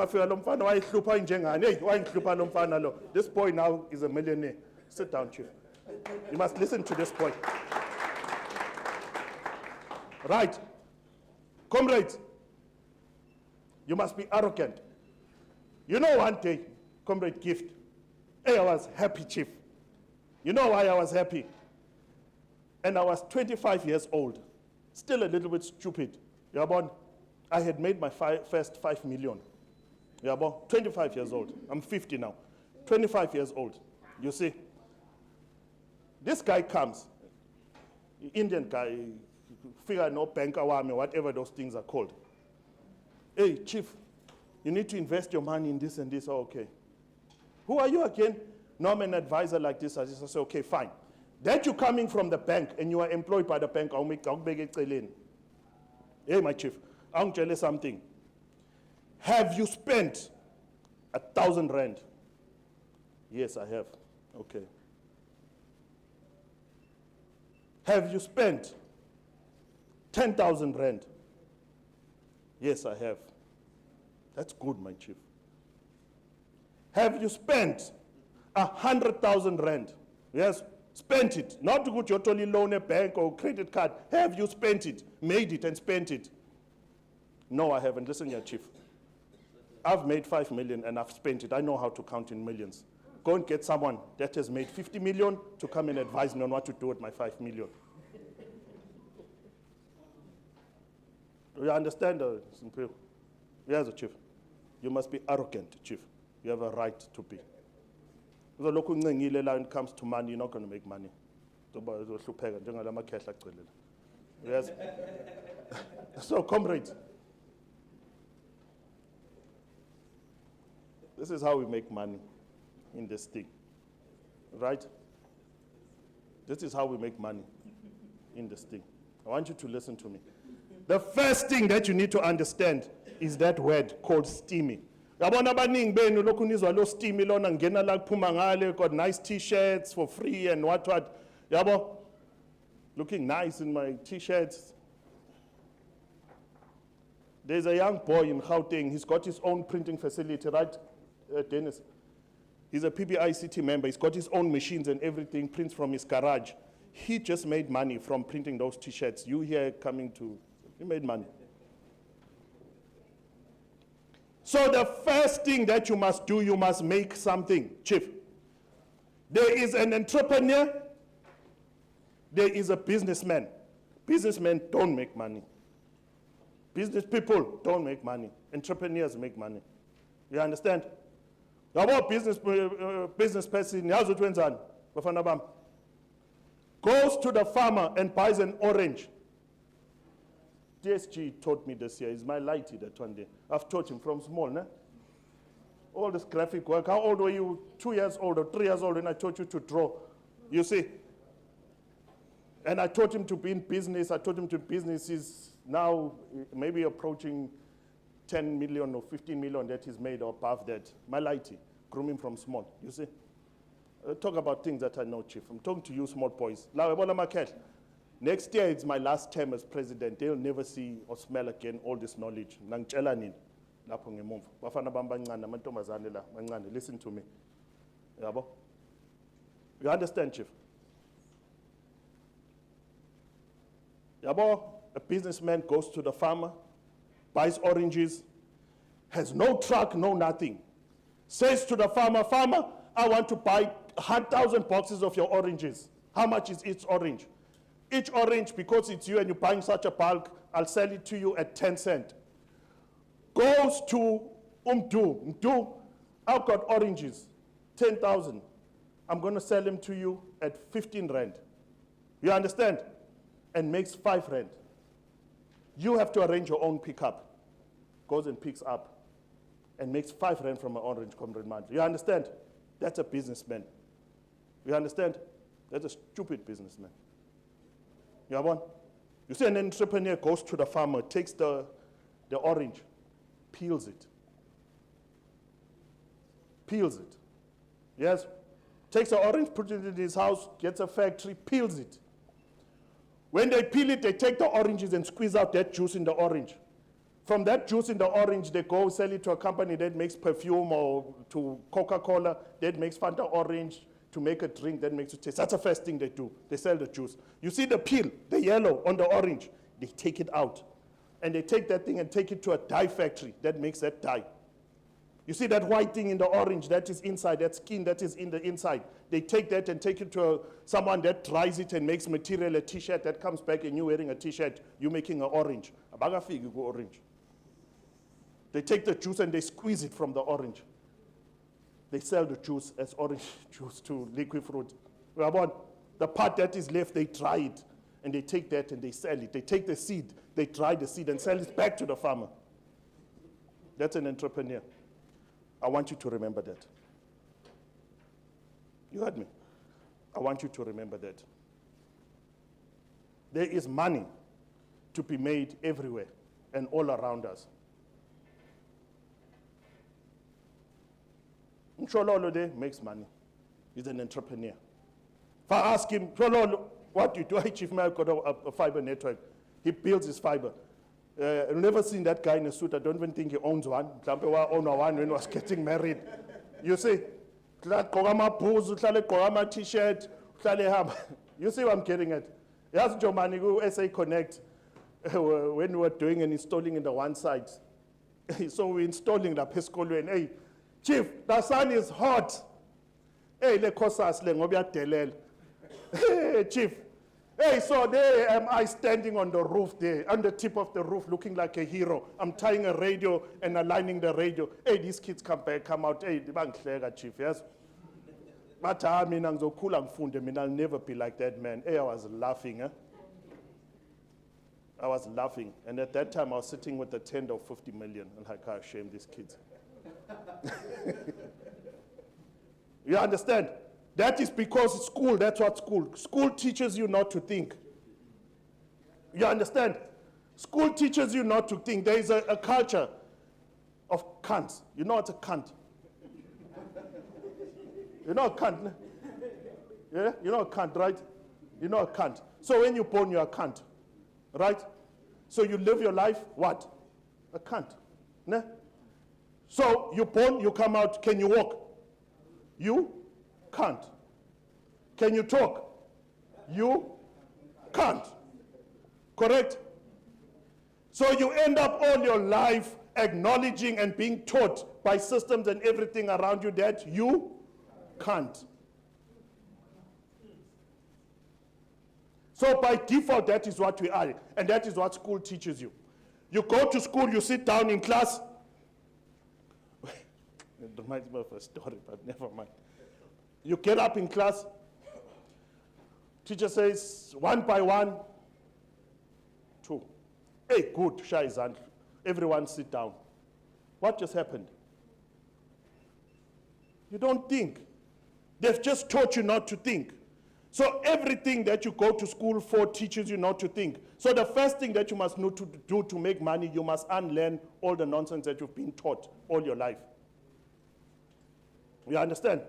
this boy now is a millionaire. Sit down, chief. You must listen to this boy. Right. Comrades, you must be arrogant. You know, one day, Comrade Gift, hey, I was happy, chief. You know why I was happy? And I was 25 years old, still a little bit stupid. I had made my first 5 million. 25 years old. I'm 50 now. 25 years old. You see, this guy comes, Indian guy, figure no bank awami, whatever those things are called. Hey, chief, you need to invest your money in this and this. Oh, okay. Who are you again? No, I'm an advisor like this. I just say, okay, fine. That you're coming from the bank and you are employed by the bank, I'll make it clean. Hey, my chief, I'll tell you something. Have you spent 1,000 rand? Yes, I have. Okay. Have you spent 10,000 rand? Yes, I have. That's good, my chief. Have you spent 100,000 rand? Yes, spent it. Not to go to your loan, a bank or credit card. Have you spent it, made it and spent it? No, I haven't. Listen here, chief. I've made 5 million and I've spent it. I know how to count in millions. Go and get someone that has made 50 million to come and advise me on what to do with my 5 million. Do you understand, Simple? Yes, chief. You must be arrogant, chief. You have a right to be. When it comes to money, you're not going to make money. Yes. So, comrades, this is how we make money in this thing, right? This is how we make money in this thing. I want you to listen to me. The first thing that you need to understand is that word called steamy. Got nice t-shirts for free and what. Looking nice in my t-shirts. There's a young boy in Gauteng. He's got his own printing facility, right, Dennis? He's a PBICT member. He's got his own machines and everything, prints from his garage. He just made money from printing those t-shirts. You here coming to, he made money. So the first thing that you must do, you must make something, chief. There is an entrepreneur, there is a businessman. Businessmen don't make money. Business people don't make money. Entrepreneurs make money. You understand? About business person, goes to the farmer and buys an orange. DSG taught me this year. It's my lighty that one day. I've taught him from small, né? All this graphic work. How old were you? 2 years old or 3 years old when I taught you to draw You see? And I taught him to be in business. I taught him to business. He's now maybe approaching 10 million or 15 million that he's made or above that. My lighty, grooming from small. You see? Talk about things that I know, Chief. I'm talking to you, small boys. Next year, it's my last term as president. They'll never see or smell again all this knowledge. Listen to me. You understand, Chief? A businessman goes to the farmer, buys oranges, has no truck, no nothing. Says to the farmer, farmer, I want to buy 100,000 boxes of your oranges. How much is each orange? Each orange, because it's you and you're buying such a bulk, I'll sell it to you at 10 cents. Goes to Mdu, I've got oranges, 10,000. I'm going to sell them to you at 15 rand. You understand? And makes 5 rand. You have to arrange your own pickup. Goes and picks up and makes 5 rand from an orange comrade man. You understand? That's a businessman. You understand? That's a stupid businessman. You have one? You see an entrepreneur goes to the farmer, takes the orange, peels it. Peels it. Yes? Takes the orange, puts it in his house, gets a factory, peels it. When they peel it, they take the oranges and squeeze out that juice in the orange. From that juice in the orange, they go sell it to a company that makes perfume, or to Coca-Cola that makes Fanta orange, to make a drink that makes it taste. That's the first thing they do. They sell the juice. You see the peel, the yellow on the orange, they take it out. And they take that thing and take it to a dye factory that makes that dye. You see that white thing in the orange that is inside, that skin that is in the inside. They take that and take it to someone that dries it and makes material, a t-shirt that comes back, and you wearing a t-shirt, you making an orange. Orange. They take the juice and they squeeze it from the orange. They sell the juice as orange juice to liquid fruit. The part that is left, they dry it, and they take that and they sell it. They take the seed, they dry the seed and sell it back to the farmer. That's an entrepreneur. I want you to remember that. You heard me? I want you to remember that. There is money to be made everywhere and all around us. Mshololo there makes money. He's an entrepreneur. If I ask him, Mshololo, what do you do? Hey, Chief Mayor got a fiber network. He builds his fiber. I've never seen that guy in a suit. I don't even think he owns one. Mhlampe owned one when he was getting married. You see, t-shirt, you see what I'm getting at? Yes, Jomani, go SA Connect, when we were doing and installing in the one side. So we're installing the Pescolo and, hey, Chief, the sun is hot. Hey, le kosas le ngobya delel. Hey, Chief. Hey, so there am I standing on the roof there, on the tip of the roof, looking like a hero. I'm tying a radio and aligning the radio. Hey, these kids come out. Hey, Chief, yes? But I'll never be like that, man. Hey, I was laughing, I was laughing. And at that time, I was sitting with a tender of 50 million. And I can't shame these kids. You understand? That is because school, that's what school teaches you not to think. You understand? School teaches you not to think. There is a culture of cunts. You know what's a cunt? You know a cunt? Yeah? You know a cunt, right? You know a cunt. So when you're born, you're a cunt, right? So you live your life, what? A cunt. Ne? So you're born, you come out, can you walk? You can't. Can you talk? You can't. Correct? So you end up all your life acknowledging and being taught by systems and everything around you that you can't. So by default, that is what we are, and that is what school teaches you. You go to school, you sit down in class. It reminds me of a story, but never mind. You get up in class, teacher says, 1 by 1, 2. Hey, good, Sharzia. Everyone sit down. What just happened? You don't think. They've just taught you not to think. So everything that you go to school for teaches you not to think. So the first thing that you must know to do to make money, you must unlearn all the nonsense that you've been taught all your life. You understand?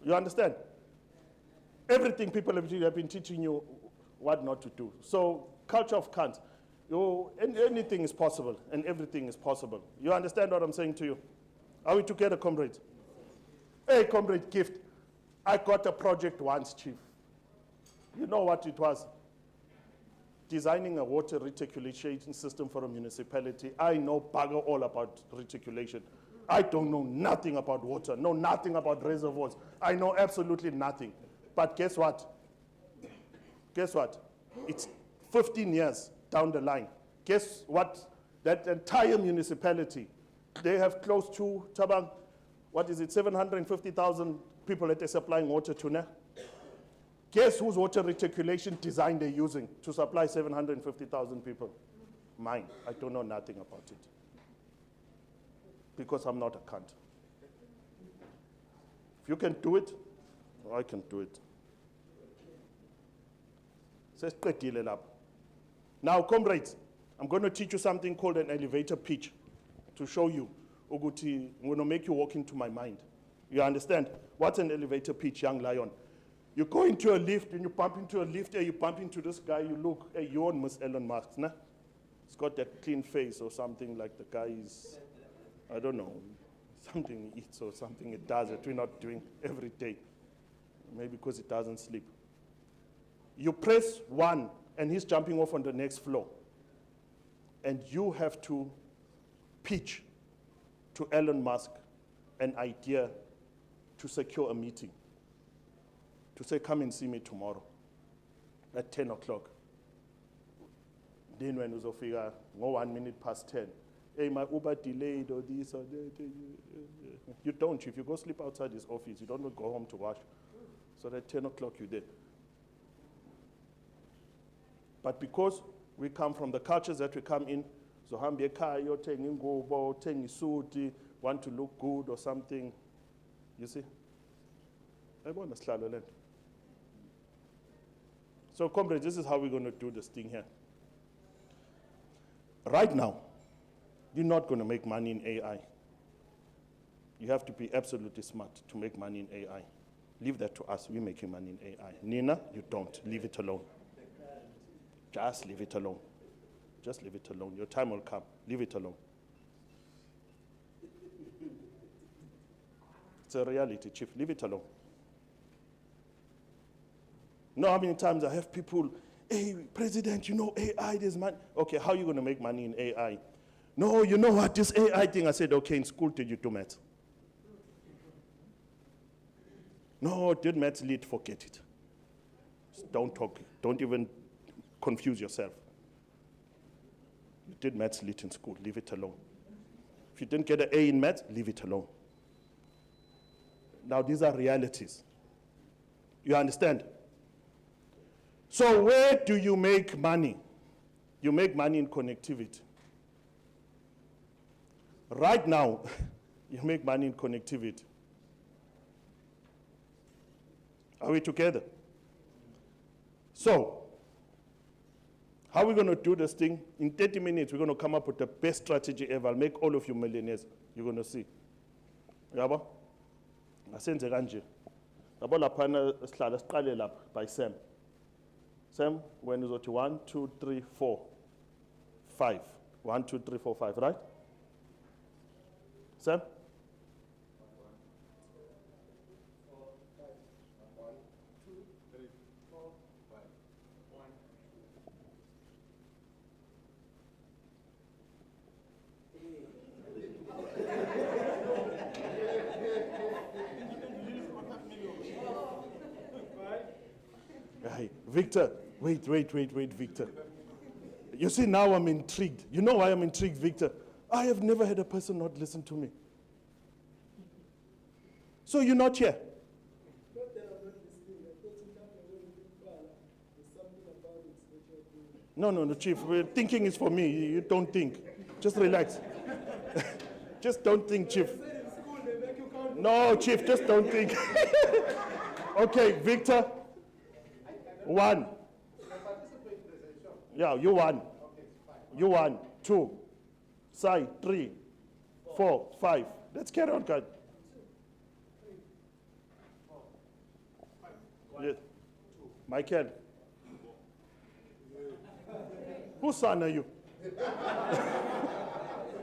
You understand? Everything people have been teaching you what not to do. So culture of Kant, anything is possible and everything is possible. You understand what I'm saying to you? Are we together, comrades? Hey, comrade Gift, I got a project once, Chief. You know what it was? Designing a water reticulation system for a municipality. I know bugger all about reticulation. I don't know nothing about water, know nothing about reservoirs. I know absolutely nothing. But guess what? Guess what? It's 15 years down the line. Guess what? That entire municipality, they have close to, Tabang, what is it, 750,000 people that they're supplying water to now? Guess whose water reticulation design they're using to supply 750,000 people? Mine. I don't know nothing about it. Because I'm not a cunt. If you can do it, I can do it. Now, comrades, I'm going to teach you something called an elevator pitch to show you. I'm going to make you walk into my mind. You understand? What's an elevator pitch, young lion? You go into a lift and you bump into a lift and you bump into this guy, you look, hey, you're on Miss Elon Musk, nah? He's got that clean face or something like the guy is, I don't know, something he eats or something he does that we're not doing every day. Maybe because he doesn't sleep. You press 1 and he's jumping off on the next floor. And you have to pitch to Elon Musk an idea to secure a meeting. To say, come and see me tomorrow at 10 o'clock. Then when you figure, 1 minute past 10, hey, my Uber delayed or this or that. You don't. If you go sleep outside his office, you don't go home to wash. So at 10 o'clock you're there. But because we come from the cultures that we come in, so hambi ekhaya uthenga ingubo, uthenga isuti, want to look good or something. You see? So comrades, this is how we're going to do this thing here. Right now, you're not going to make money in AI. You have to be absolutely smart to make money in AI. Leave that to us. We're making money in AI. Nina, you don't. Leave it alone. Just leave it alone. Just leave it alone. Your time will come. Leave it alone. It's a reality, Chief. Leave it alone. You know how many times I have people, hey, President, you know AI, there's money. Okay, how are you going to make money in AI? No, you know what, this AI thing, I said, okay, in school, did you do maths? No, did maths lit, forget it. Just don't talk, don't even confuse yourself. You did maths lit in school, leave it alone. If you didn't get an A in maths, leave it alone. Now, these are realities. You understand? So where do you make money? You make money in connectivity. Right now, you make money in connectivity. Are we together? So, how are we going to do this thing? In 30 minutes, we're going to come up with the best strategy ever. I'll make all of you millionaires. You're going to see. Yabo? Asenze kanje. Yabo laphana sihlala siqale lapha by Sam. Sam, when is it 1, 2, 3, 4, 5. 1, 2, 3, 4, 5, right? Sam? Hey, Victor, wait, Victor. You see, now I'm intrigued. You know why I'm intrigued, Victor? I have never had a person not listen to me. So you're not here? No, Chief. Thinking is for me. You don't think. Just relax. Just don't think, Chief. No, Chief, just don't think. Okay, Victor. 1. Yeah, you won. You won. 2. Sai, 3. 4, 5. Let's carry on, guys. Yes. Michael. Whose son are you?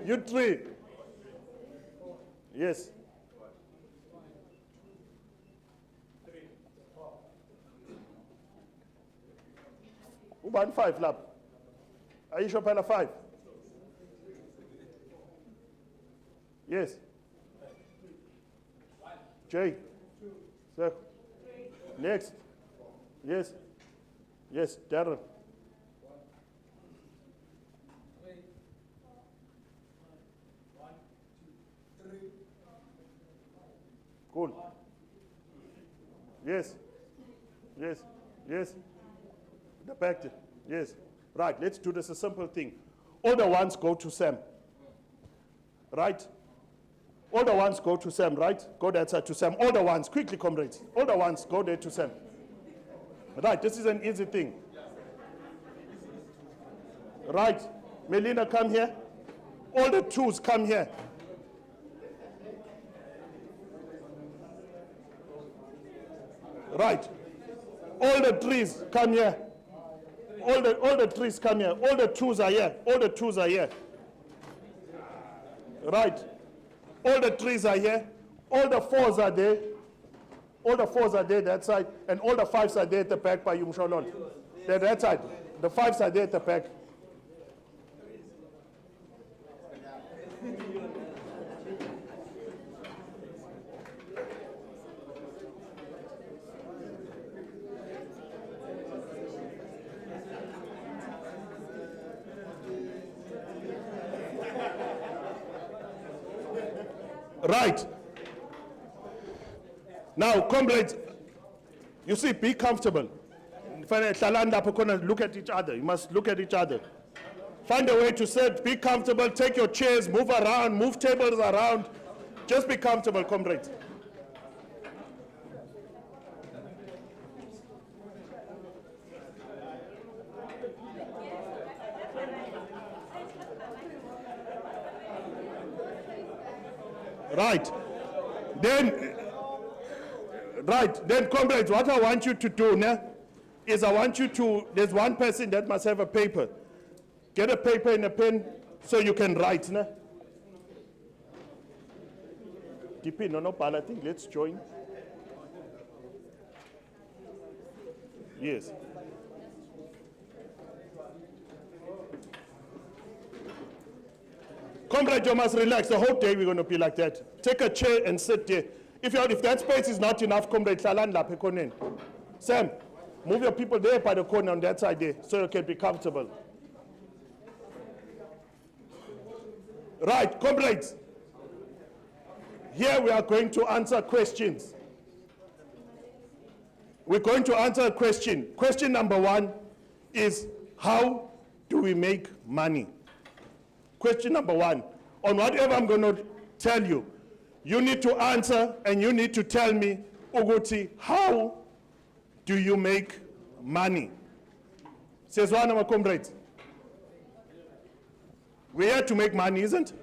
You 3. Yes. 5 lap. Are you sure 5? Yes. Jay. Sir. Next. Yes. Yes, Darren. Cool. Yes. Yes. Yes. The back. Yes. Right, let's do this a simple thing. All the ones go to Sam. Right? All the ones go to Sam, right? Go that side to Sam. All the ones, quickly, comrades. All the ones go there to Sam. Right, this is an easy thing. Right, Melina, come here. All the 2s come here. Right. All the 3s come here. All the 3s come here. All the 2s are here. All the 2s are here. Right. All the 3s are here. All the 4s are there. All the 4s are there that side. And all the 5s are there at the back by Yumsholon. They're that side. The 5s are there at the back. Right. Now, comrades, you see, be comfortable. Look at each other. You must look at each other. Find a way to sit, be comfortable, take your chairs, move around, move tables around. Just be comfortable, comrades. Right. Then comrades, what I want you to do now is I want you to, there's one person that must have a paper. Get a paper and a pen so you can write. Nah? DP, no, I think let's join. Yes. Comrade, you must relax. The whole day we're going to be like that. Take a chair and sit there. If that space is not enough, comrade, Sam, move your people there by the corner on that side there so you can be comfortable. Right, comrades. Here we are going to answer questions. We're going to answer a question. Question number 1 is, how do we make money? Question number 1. On whatever I'm going to tell you, you need to answer and you need to tell me, Uguti, how do you make money? Says one of my comrades. We're here to make money, isn't it?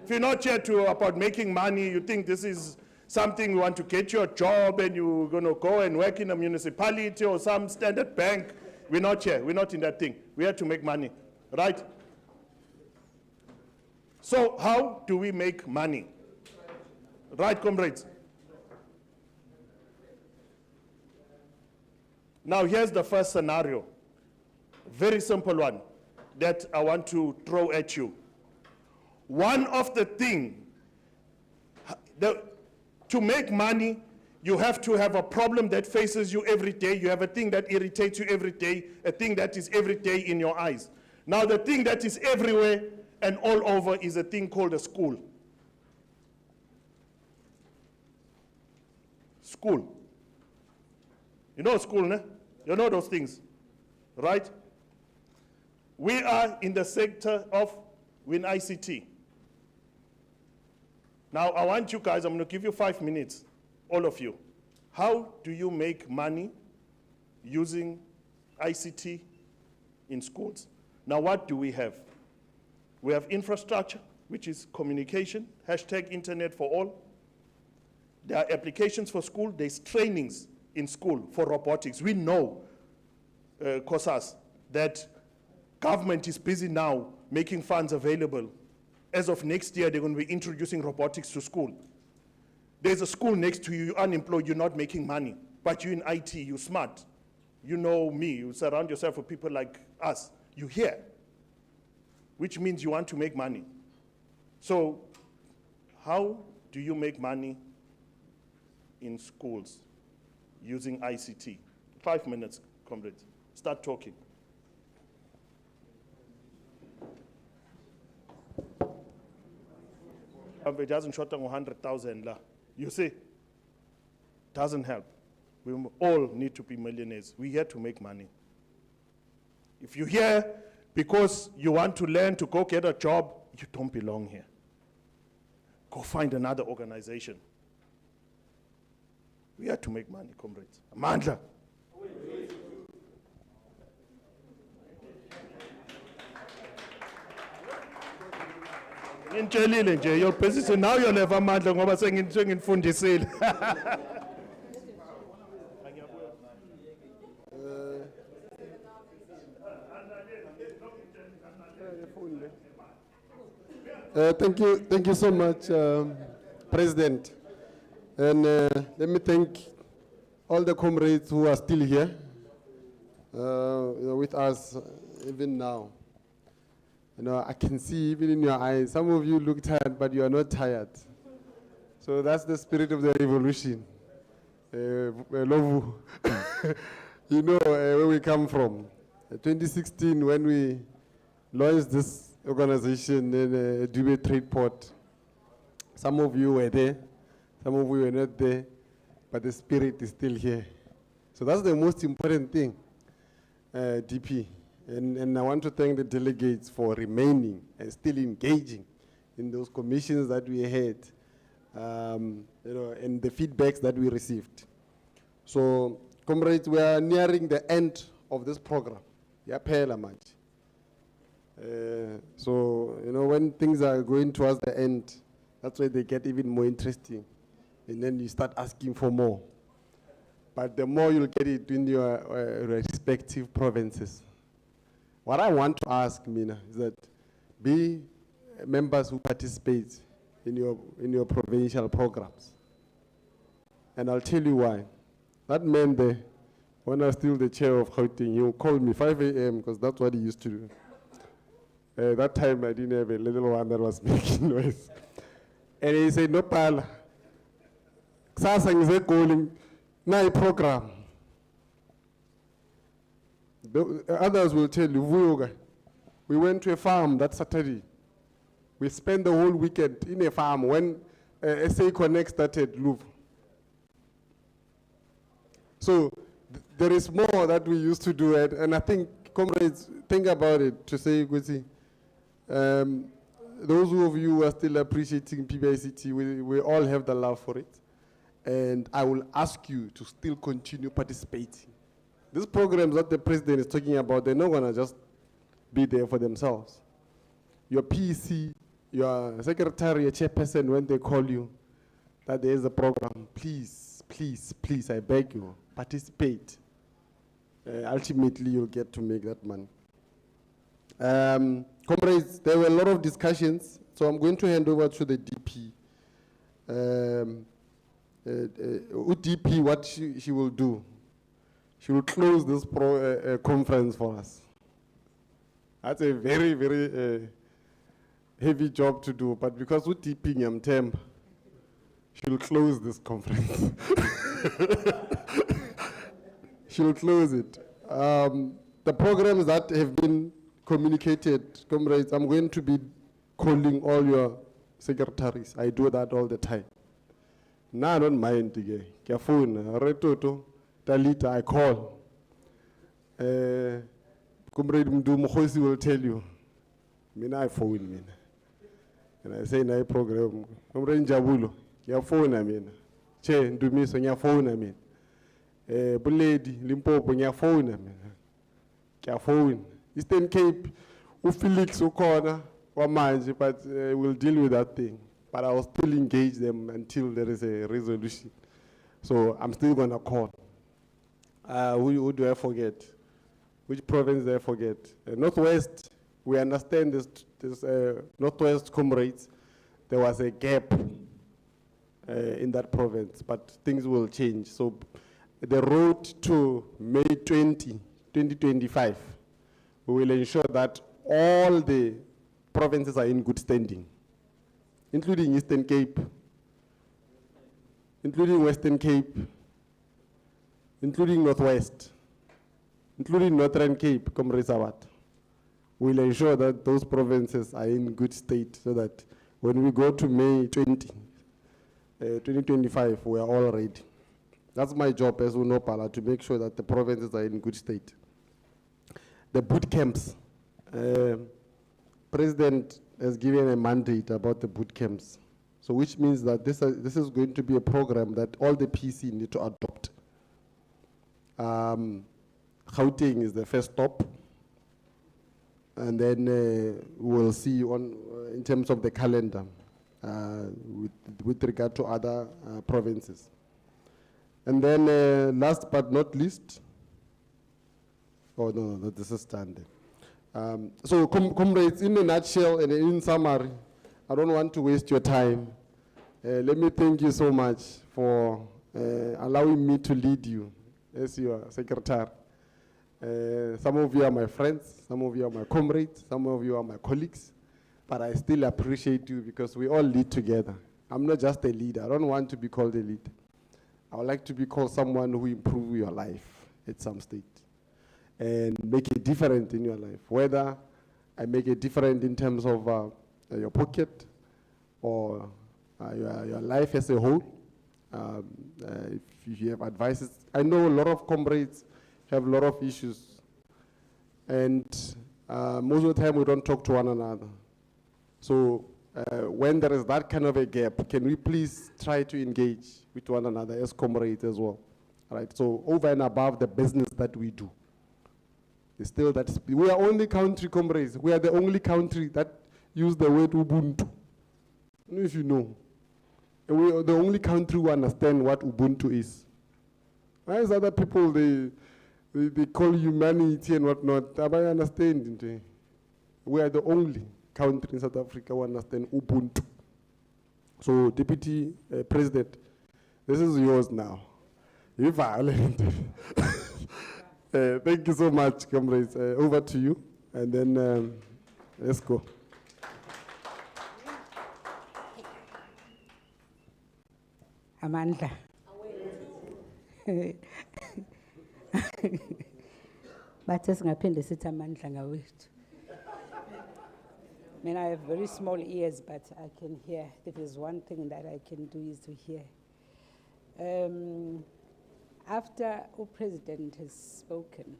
If you're not here about making money, you think this is something we want to get you a job and you're going to go and work in a municipality or some standard bank. We're not here. We're not in that thing. We're here to make money, right? So how do we make money? Right, comrades? Now here's the first scenario. Very simple one that I want to throw at you. One of the things, to make money, you have to have a problem that faces you every day. You have a thing that irritates you every day, a thing that is every day in your eyes. Now the thing that is everywhere and all over is a thing called a school. School. You know school, ne? You know those things, right? We are in the sector of ICT. Now I want you guys, I'm going to give you 5 minutes, all of you. How do you make money using ICT in schools? Now, what do we have? We have infrastructure, which is communication, hashtag internet for all. There are applications for school, there's trainings in school for robotics. We know, COSAS, that government is busy now making funds available. As of next year, they're going to be introducing robotics to school. There's a school next to you, you're unemployed, you're not making money, but you're in IT, you're smart. You know me, you surround yourself with people like us. You're here, which means you want to make money. So how do you make money in schools using ICT? 5 minutes, comrades. Start talking. It doesn't short on 100,000. You see, doesn't help. We all need to be millionaires. We're here to make money. If you're here because you want to learn to go get a job, you don't belong here. Go find another organization. We have to make money, comrades. Amandla. Ngitshelile nje your position now you'll have amandla ngoba sengifundisile. Thank you so much, President. And let me thank all the comrades who are still here with us even now. I can see even in your eyes, some of you look tired, but you are not tired. So that's the spirit of the revolution. You know where we come from. 2016, when we launched this organization in Dube Trade Port, some of you were there, some of you were not there, but the spirit is still here. So that's the most important thing, DP. And I want to thank the delegates for remaining and still engaging in those commissions that we had, and the feedbacks that we received. So, comrades, we are nearing the end of this program. So, when things are going towards the end, that's why they get even more interesting. And then you start asking for more. But the more you'll get it in your respective provinces. What I want to ask, Mina, is that be members who participate in your provincial programs. And I'll tell you why. That man there, when I was still the chair of Gauteng, he would call me 5 a.m. because that's what he used to do. That time I didn't have a little one that was making noise. And he said, no pala. Sasa ngize calling na program. Others will tell you, we went to a farm that Saturday. We spent the whole weekend in a farm when SA Connect started Louvre. So there is more that we used to do, and I think, comrades, think about it to say, those of you who are still appreciating PBICT, we all have the love for it. And I will ask you to still continue participating. These programs that the president is talking about, they're not going to just be there for themselves. Your PC, your secretary, your chairperson, when they call you that there is a program, please, please, please, I beg you, participate. Ultimately, you'll get to make that money. Comrades, there were a lot of discussions, so I'm going to hand over to the DP. DP, what she will do. She will close this conference for us. That's a very, very heavy job to do, but because we're deeping Yamtem, she will close this conference. She will close it. The programs that have been communicated, comrades, I'm going to be calling all your secretaries. I do that all the time. Now I don't mind again. Phone, Retoto, Talita, I call. Comrade Mdu Mokhosi will tell you. I phone me. And I say, "Na program." Comrade Jabulo, your phone I mean. Che, do me so your phone I mean. Buledi, Limpopo, ngiyafona mina. Ngiyafona. Eastern Cape, uFelix ukhona kwamanje, but we'll deal with that thing. But I will still engage them until there is a resolution. So I'm still gonna call. Who do I forget? Which province do I forget? Northwest, we understand this Northwest comrades, there was a gap in that province, but things will change. So the road to May 2025, we will ensure that all the provinces are in good standing, including Eastern Cape, including Western Cape, including Northwest, including Northern Cape, Comrades Awat. We'll ensure that those provinces are in good state so that when we go to May 2025, we are all ready. That's my job as UNOPALA, to make sure that the provinces are in good state. The boot camps. President has given a mandate about the boot camps. So which means that this is going to be a program that all the PC need to adopt. Gauteng is the first stop. And then we'll see in terms of the calendar with regard to other provinces. And then last but not least, oh no, this is standard. So comrades, in a nutshell and in summary, I don't want to waste your time. Let me thank you so much for allowing me to lead you as your secretary. Some of you are my friends, some of you are my comrades, some of you are my colleagues, but I still appreciate you because we all lead together. I'm not just a leader. I don't want to be called a leader. I would like to be called someone who improves your life at some state and make a difference in your life, whether I make a difference in terms of your pocket or your life as a whole. If you have advices, I know a lot of comrades have a lot of issues, and most of the time we don't talk to one another. So when there is that kind of a gap, can we please try to engage with one another as comrades as well? All right, so over and above the business that we do, it's still that we are only country, comrades. We are the only country that use the word Ubuntu. I don't know if you know. And we are the only country who understand what Ubuntu is. Whereas other people, they call humanity and whatnot. I understand. We are the only country in South Africa who understand Ubuntu. So, Deputy President, this is yours now. You violate. Thank you so much, comrades. Over to you, and then let's go. Amandla. But singaphinde sithi amandla ngawethu. I mean, I have very small ears, but I can hear. If there's one thing that I can do is to hear. After the President has spoken,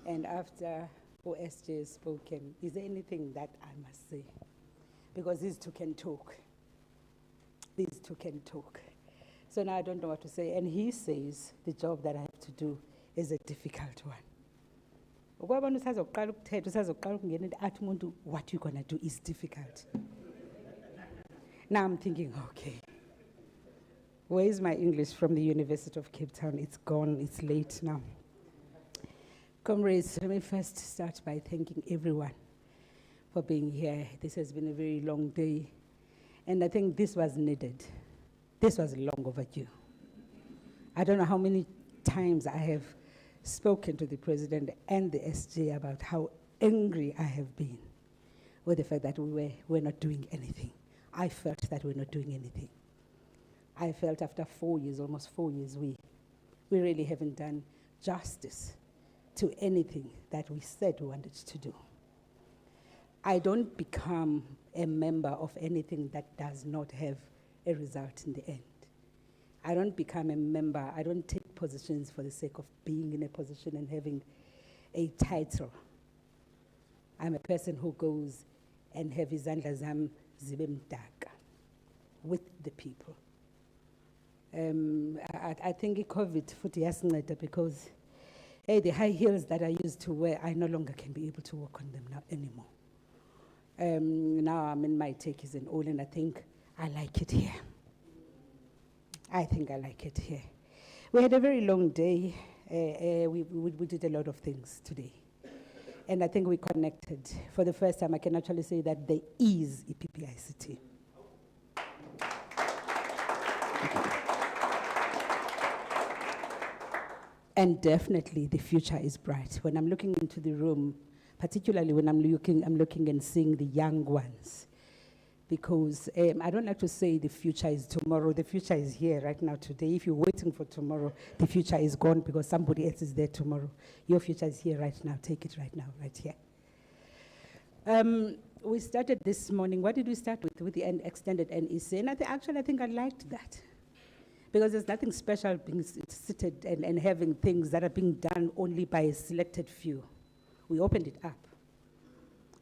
and after SJ has spoken, is there anything that I must say? Because these two can talk. These two can talk. So now I don't know what to say. And he says the job that I have to do is a difficult one. What are you going to do is difficult. Now I'm thinking, okay, where is my English from the University of Cape Town? It's gone, it's late now. Comrades, let me first start by thanking everyone for being here. This has been a very long day, and I think this was needed. This was long overdue. I don't know how many times I have spoken to the President and the SJ about how angry I have been with the fact that we're not doing anything. I felt that we're not doing anything. I felt after 4 years, almost 4 years, we really haven't done justice to anything that we said we wanted to do. I don't become a member of anything that does not have a result in the end. I don't become a member, I don't take positions for the sake of being in a position and having a title. I'm a person who goes and have izandla zam zibe mdaka with the people. I think COVID futhi yasinceda because hey, the high heels that I used to wear, I no longer can be able to walk on them now anymore. Now I'm in my techies and all, and I think I like it here. I think I like it here. We had a very long day. We did a lot of things today. And I think we connected. For the first time, I can actually say that there is a PBICT. And definitely the future is bright. When I'm looking into the room, particularly when I'm looking and seeing the young ones, because I don't like to say the future is tomorrow. The future is here right now today. If you're waiting for tomorrow, the future is gone because somebody else is there tomorrow. Your future is here right now. Take it right now, right here. We started this morning. What did we start with? With the extended NEC. And I think I liked that. Because there's nothing special being seated and having things that are being done only by a selected few. We opened it up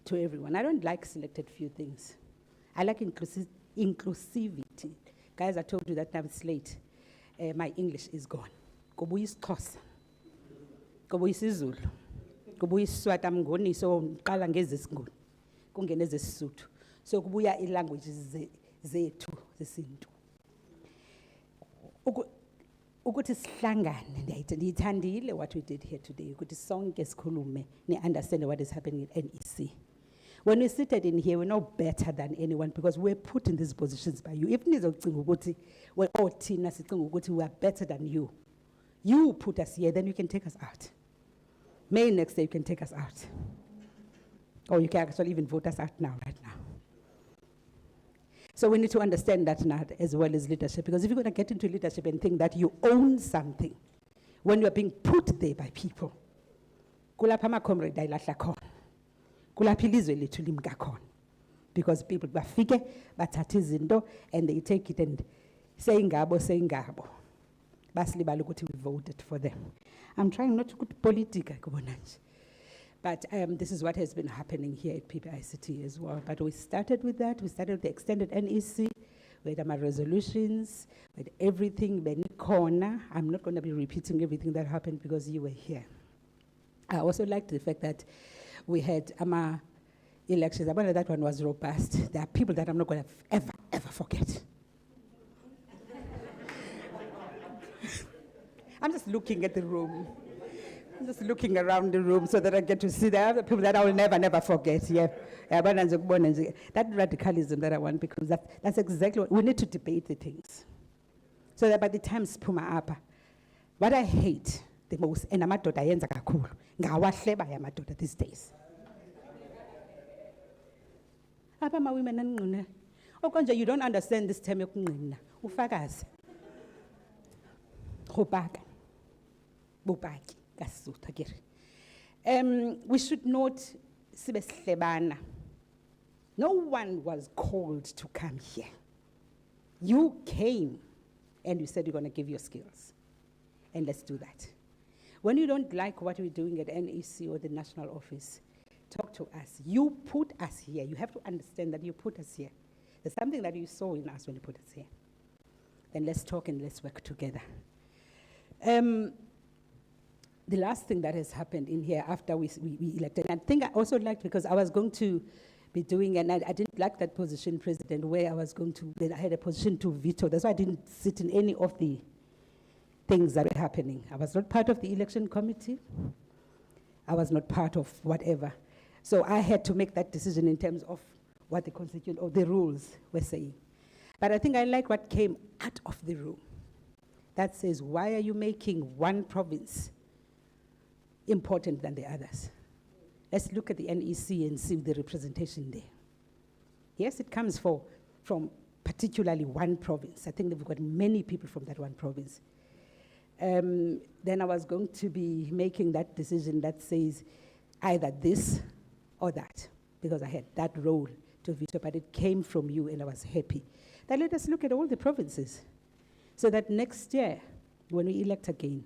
to everyone. I don't like selected few things. I like inclusivity. Guys, I told you that now it's late. My English is gone. Kubuyi isiXhosa. Kubuyi isiZulu. Kubuyi isiSwati amngoni so ngiqala ngezesinguni. Kungene ezesisuthu. So kubuya ilanguages zethu zesintu. Ukuthi sihlangane ndiyithandile what we did here today ukuthi sonke sikhulume ni understand what is happening at NEC. When we seated in here, we're not better than anyone because we're put in these positions by you. If nizocinga ukuthi we thina sicinga ukuthi we are better than you, you put us here, then you can take us out. May next day you can take us out. Or you can actually even vote us out now, right now. So we need to understand that now as well as leadership, because if you're going to get into leadership and think that you own something, when you're being put there by people, kulapha comrade ayilahla khona. Kulapha ilizwe lethu limka khona. Because people bafike bathatha izinto and they take it and say ngabo. Basilibala ukuthi we voted for them. I'm trying not to put politica kubona nje. But this is what has been happening here at PBICT as well. But we started with that. We started with the extended NEC. We had our resolutions. We had everything. Corner. I'm not going to be repeating everything that happened because you were here. I also liked the fact that we had our elections. I wonder that one was robust. There are people that I'm not going to ever forget. I'm just looking at the room. I'm just looking around the room so that I get to see the other people that I will never forget. Yeah. That radicalism that I want, because that's exactly what we need to debate the things. So that by the time Spuma Apa, what I hate the most, and amadoda yenza kakhulu, ngawahleba yamadoda these days. Apa ma women anqine. Okonje you don't understand this term yokunqina. Ufakazi. Khopaka. Bopaki. We should not sibeslebana. No one was called to come here. You came and you said you're going to give your skills. And let's do that. When you don't like what we're doing at NEC or the national office, talk to us. You put us here. You have to understand that you put us here. There's something that you saw in us when you put us here. Then let's talk and let's work together. The last thing that has happened in here after we elected, and I think I also liked, because I was going to be doing, and I didn't like that position, President, where I was going to, then I had a position to veto. That's why I didn't sit in any of the things that were happening. I was not part of the election committee. I was not part of whatever. So I had to make that decision in terms of what the constitution or the rules were saying. But I think I like what came out of the room. That says, why are you making one province important than the others? Let's look at the NEC and see the representation there. Yes, it comes from particularly one province. I think they've got many people from that one province. Then I was going to be making that decision that says either this or that, because I had that role to veto, but it came from you and I was happy. Then let us look at all the provinces so that next year, when we elect again,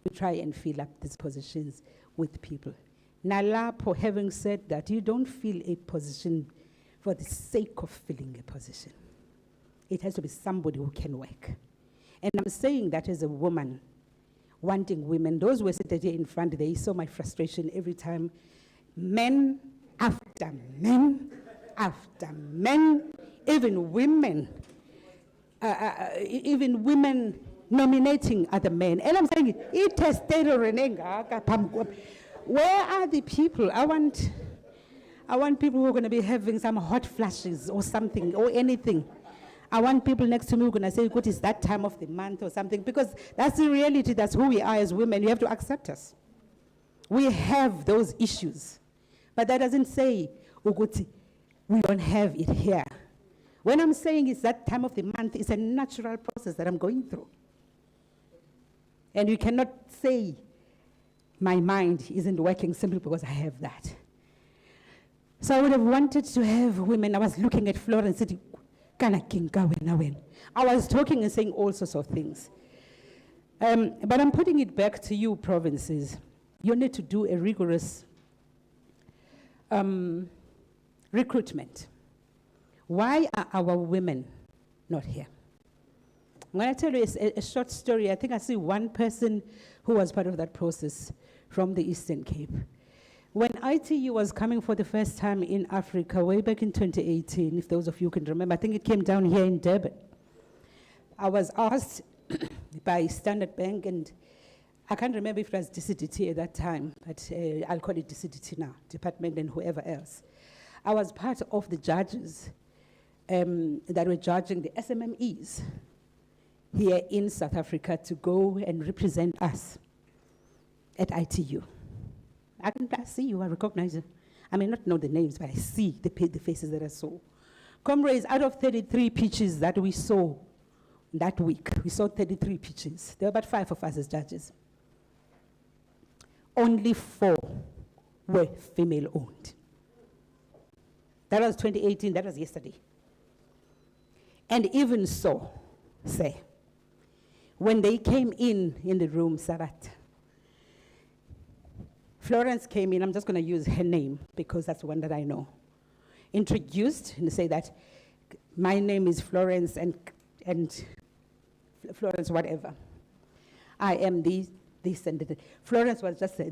we try and fill up these positions with people. Nalapo, having said that, you don't fill a position for the sake of filling a position. It has to be somebody who can work. And I'm saying that as a woman, wanting women. Those who were sitting here in front, they saw my frustration every time. Men after men after men, even women nominating other men. And I'm saying, where are the people? I want people who are going to be having some hot flashes or something or anything. I want people next to me who are going to say, good, it's that time of the month or something, because that's the reality. That's who we are as women. You have to accept us. We have those issues. But that doesn't say, Uguti, we don't have it here. When I'm saying it's that time of the month, it's a natural process that I'm going through. And you cannot say my mind isn't working simply because I have that. So I would have wanted to have women. I was looking at Florence City. I was talking and saying all sorts of things. But I'm putting it back to you, provinces. You need to do a rigorous recruitment. Why are our women not here? I'm going to tell you a short story. I think I see one person who was part of that process from the Eastern Cape. When ITU was coming for the first time in Africa, way back in 2018, if those of you can remember, I think it came down here in Durban. I was asked by Standard Bank, and I can't remember if it was DCDT at that time, but I'll call it DCDT now, department and whoever else. I was part of the judges that were judging the SMMEs here in South Africa to go and represent us at ITU. I see you, I recognize you. I may not know the names, but I see the faces that I saw. Comrades, out of 33 pitches that we saw that week, we saw 33 pitches. There were about 5 of us as judges. Only 4 were female-owned. That was 2018, that was yesterday. And even so, say, when they came in the room, Sarat, Florence came in, I'm just going to use her name because that's the one that I know. Introduced and say that my name is Florence and Florence whatever. I am this and that. Florence was just the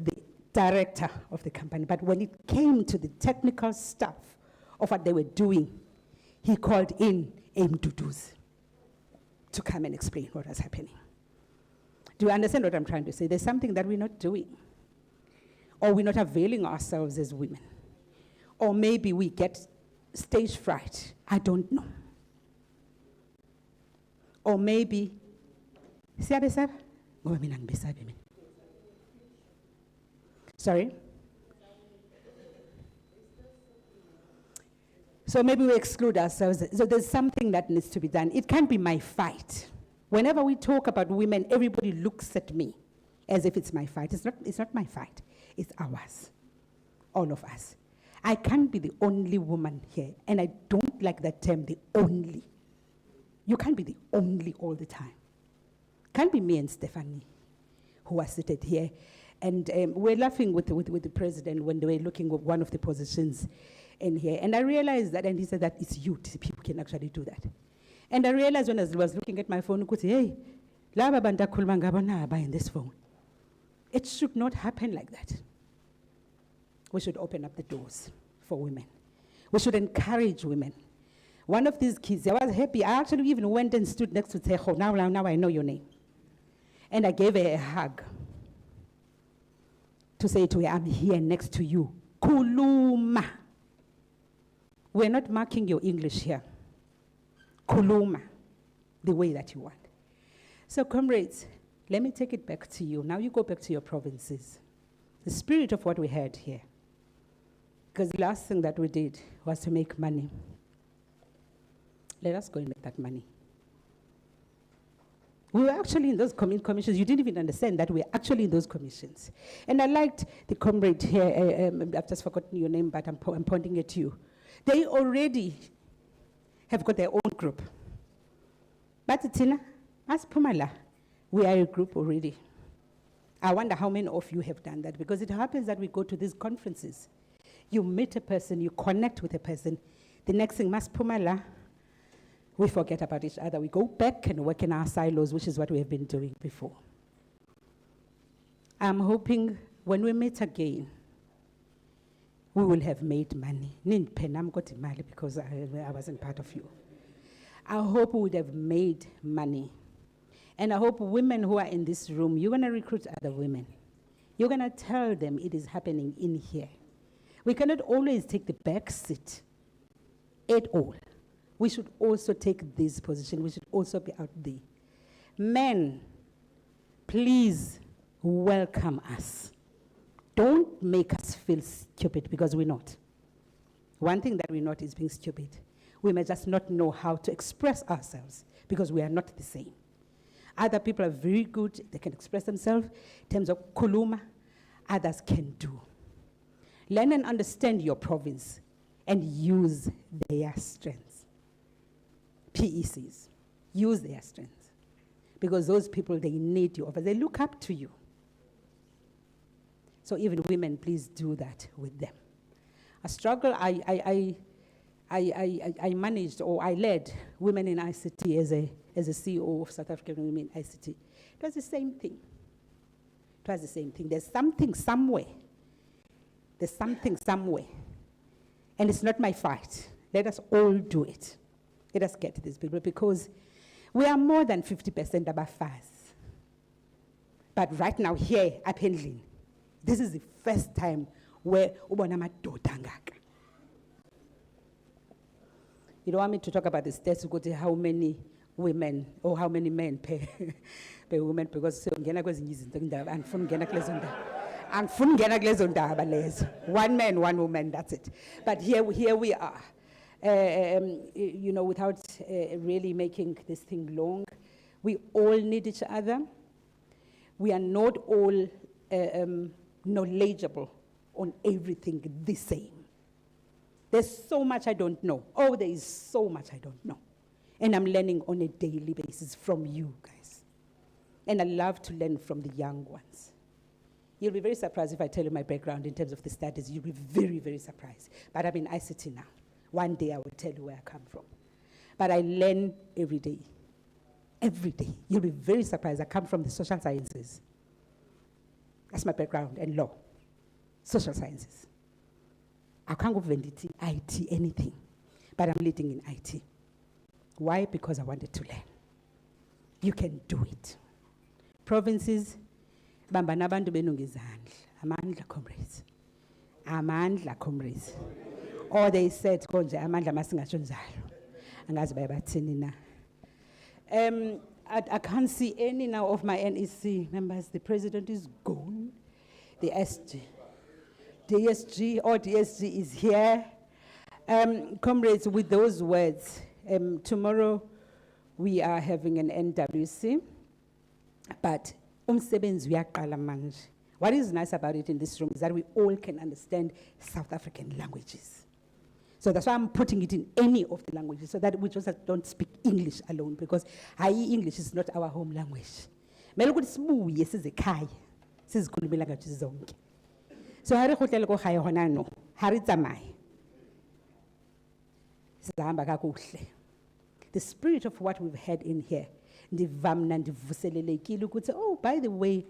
director of the company, but when it came to the technical stuff of what they were doing, he called in Mduduz to come and explain what was happening. Do you understand what I'm trying to say? There's something that we're not doing. Or we're not availing ourselves as women. Or maybe we get stage fright. I don't know. Or maybe, sorry? So maybe we exclude ourselves. So there's something that needs to be done. It can't be my fight. Whenever we talk about women, everybody looks at me as if it's my fight. It's not my fight. It's ours, all of us. I can't be the only woman here, and I don't like that term, the only. You can't be the only all the time. Can't be me and Stephanie, who are seated here. And we're laughing with the president when they were looking at one of the positions in here. And I realized that, and he said that it's youth, people can actually do that. And I realized when I was looking at my phone, hey, laba banta khuluma ngabo naba in this phone. It should not happen like that. We should open up the doors for women. We should encourage women. One of these kids, I was happy. I actually even went and stood next to Tejo. Now I know your name. And I gave her a hug to say to her, I'm here next to you. Kuluma. We're not marking your English here. Kuluma, the way that you want. So comrades, let me take it back to you. Now you go back to your provinces. The spirit of what we had here. Because the last thing that we did was to make money. Let us go and make that money. We were actually in those commissions. You didn't even understand that we were actually in those commissions. And I liked the comrade here. I've just forgotten your name, but I'm pointing at you. They already have got their own group. But Tina, as Pumala, we are a group already. I wonder how many of you have done that, because it happens that we go to these conferences. You meet a person, you connect with a person. The next thing, Mas Pumala, we forget about each other. We go back and work in our silos, which is what we have been doing before. I'm hoping when we meet again, we will have made money. Because I wasn't part of you. I hope we would have made money. And I hope women who are in this room, you're going to recruit other women. You're going to tell them it is happening in here. We cannot always take the back seat at all. We should also take this position. We should also be out there. Men, please welcome us. Don't make us feel stupid, because we're not. One thing that we're not is being stupid. We may just not know how to express ourselves, because we are not the same. Other people are very good. They can express themselves in terms of kuluma. Others can do. Learn and understand your province and use their strengths. PECs, use their strengths. Because those people, they need you. They look up to you. So even women, please do that with them. A struggle I managed, or I led women in ICT as a CEO of South African Women in ICT. It was the same thing. It was the same thing. There's something somewhere. There's something somewhere. And it's not my fight. Let us all do it. Let us get these people, because we are more than 50% abafas. But right now here, apparently, this is the first time where ubona madoda ngaka. You don't want me to talk about the stats, how many women or how many men per woman, because one man, one woman, that's it. But here we are. You know, without really making this thing long, we all need each other. We are not all knowledgeable on everything the same. There's so much I don't know. Oh, there is so much I don't know. And I'm learning on a daily basis from you guys. And I love to learn from the young ones. You'll be very surprised if I tell you my background in terms of the studies. You'll be very, very surprised. But I'm in ICT now. One day I will tell you where I come from. But I learn every day. Every day. You'll be very surprised. I come from the social sciences. That's my background, and law. Social sciences. I can't go venditi, IT, anything. But I'm leading in IT. Why? Because I wanted to learn. You can do it. Provinces, bamba nabantu benungizandla. Amandla, comrades. Amandla, comrades. Or they said, konje amandla masingasho njalo. Angazi bayabathini na. I can't see any now of my NEC members. The president is gone. The DSG is here. Comrades, with those words, tomorrow we are having an NWC, but umsebenzi uyaqala manje. What is nice about it in this room is that we all can understand South African languages. So that's why I'm putting it in any of the languages, so that we just don't speak English alone, because English is not our home language. So hari khotlele go gae hona no, hari tsamaye. Sizahamba kakuhle. The spirit of what we've had in here, ndivamna ndivuselelekile ukuthi, oh, by the way,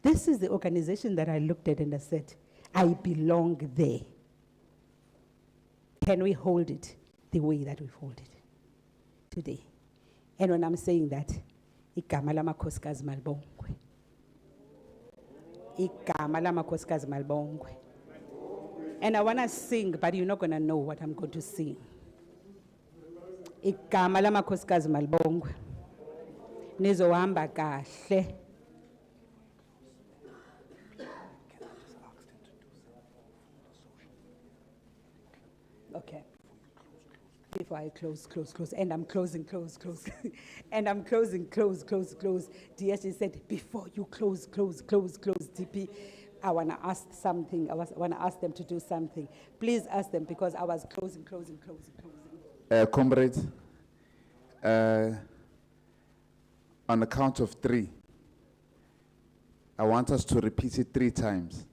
this is the organization that I looked at and I said, I belong there. Can we hold it the way that we hold it today? And when I'm saying that, igama lamakhosikazi malibongwe. Igama lamakhosikazi malibongwe. And I want to sing, but you're not going to know what I'm going to sing. Igama lamakhosikazi malibongwe. Nizohamba kahle. Okay. Before I close. And I'm closing, close. And I'm closing, close. DSG said, before you close, DP, I want to ask something. I want to ask them to do something. Please ask them, because I was closing. Comrades, on the count of 3, I want us to repeat it 3 times.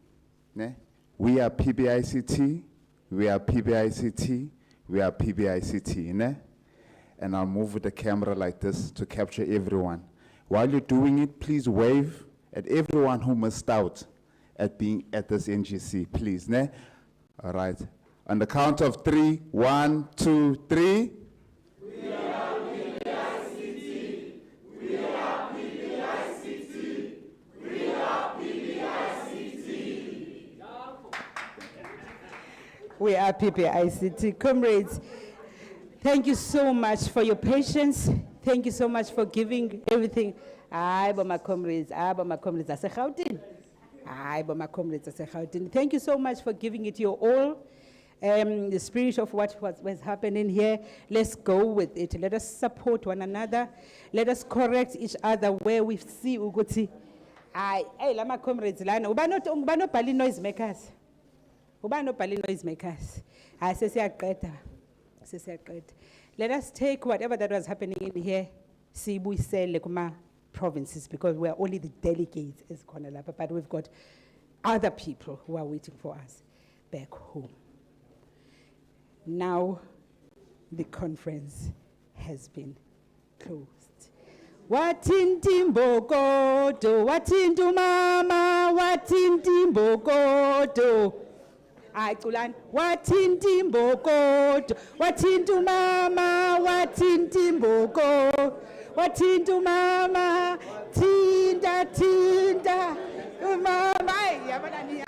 Ne? We are PBICT. We are PBICT, we are PBICT, ne? and I'll move with the camera like this to capture everyone. While you're doing it, please wave at everyone who missed out at being at this NGC, please. Ne? All right. On the count of 3, 1, 2, 3. We are PBICT. We are PBICT. We are PBICT. We are PBICT. Comrades, thank you so much for your patience. Thank you so much for giving everything. Aye, but my comrades, ase Gauteng. Aye, but my comrades, ase Gauteng. Thank you so much for giving it your all. The spirit of what was happening here, let's go with it. Let us support one another. Let us correct each other where we see Uguti. Aye, hey, lama comrades, lana. Ubano pali noisemakers. Ubano pali noisemakers. Aye, let us take whatever that was happening in here, sibuyisele kuma provinces, because we are only the delegates as Konalapa, but we've got other people who are waiting for us back home. Now, the conference has been closed. Watinti mbokodo, watintu mama, watinti mbokodo. Ay, Kulan, watinti mbokodo, watintu mama, watinti mboko, watintu mama, tinda, mama, ay, yabanani.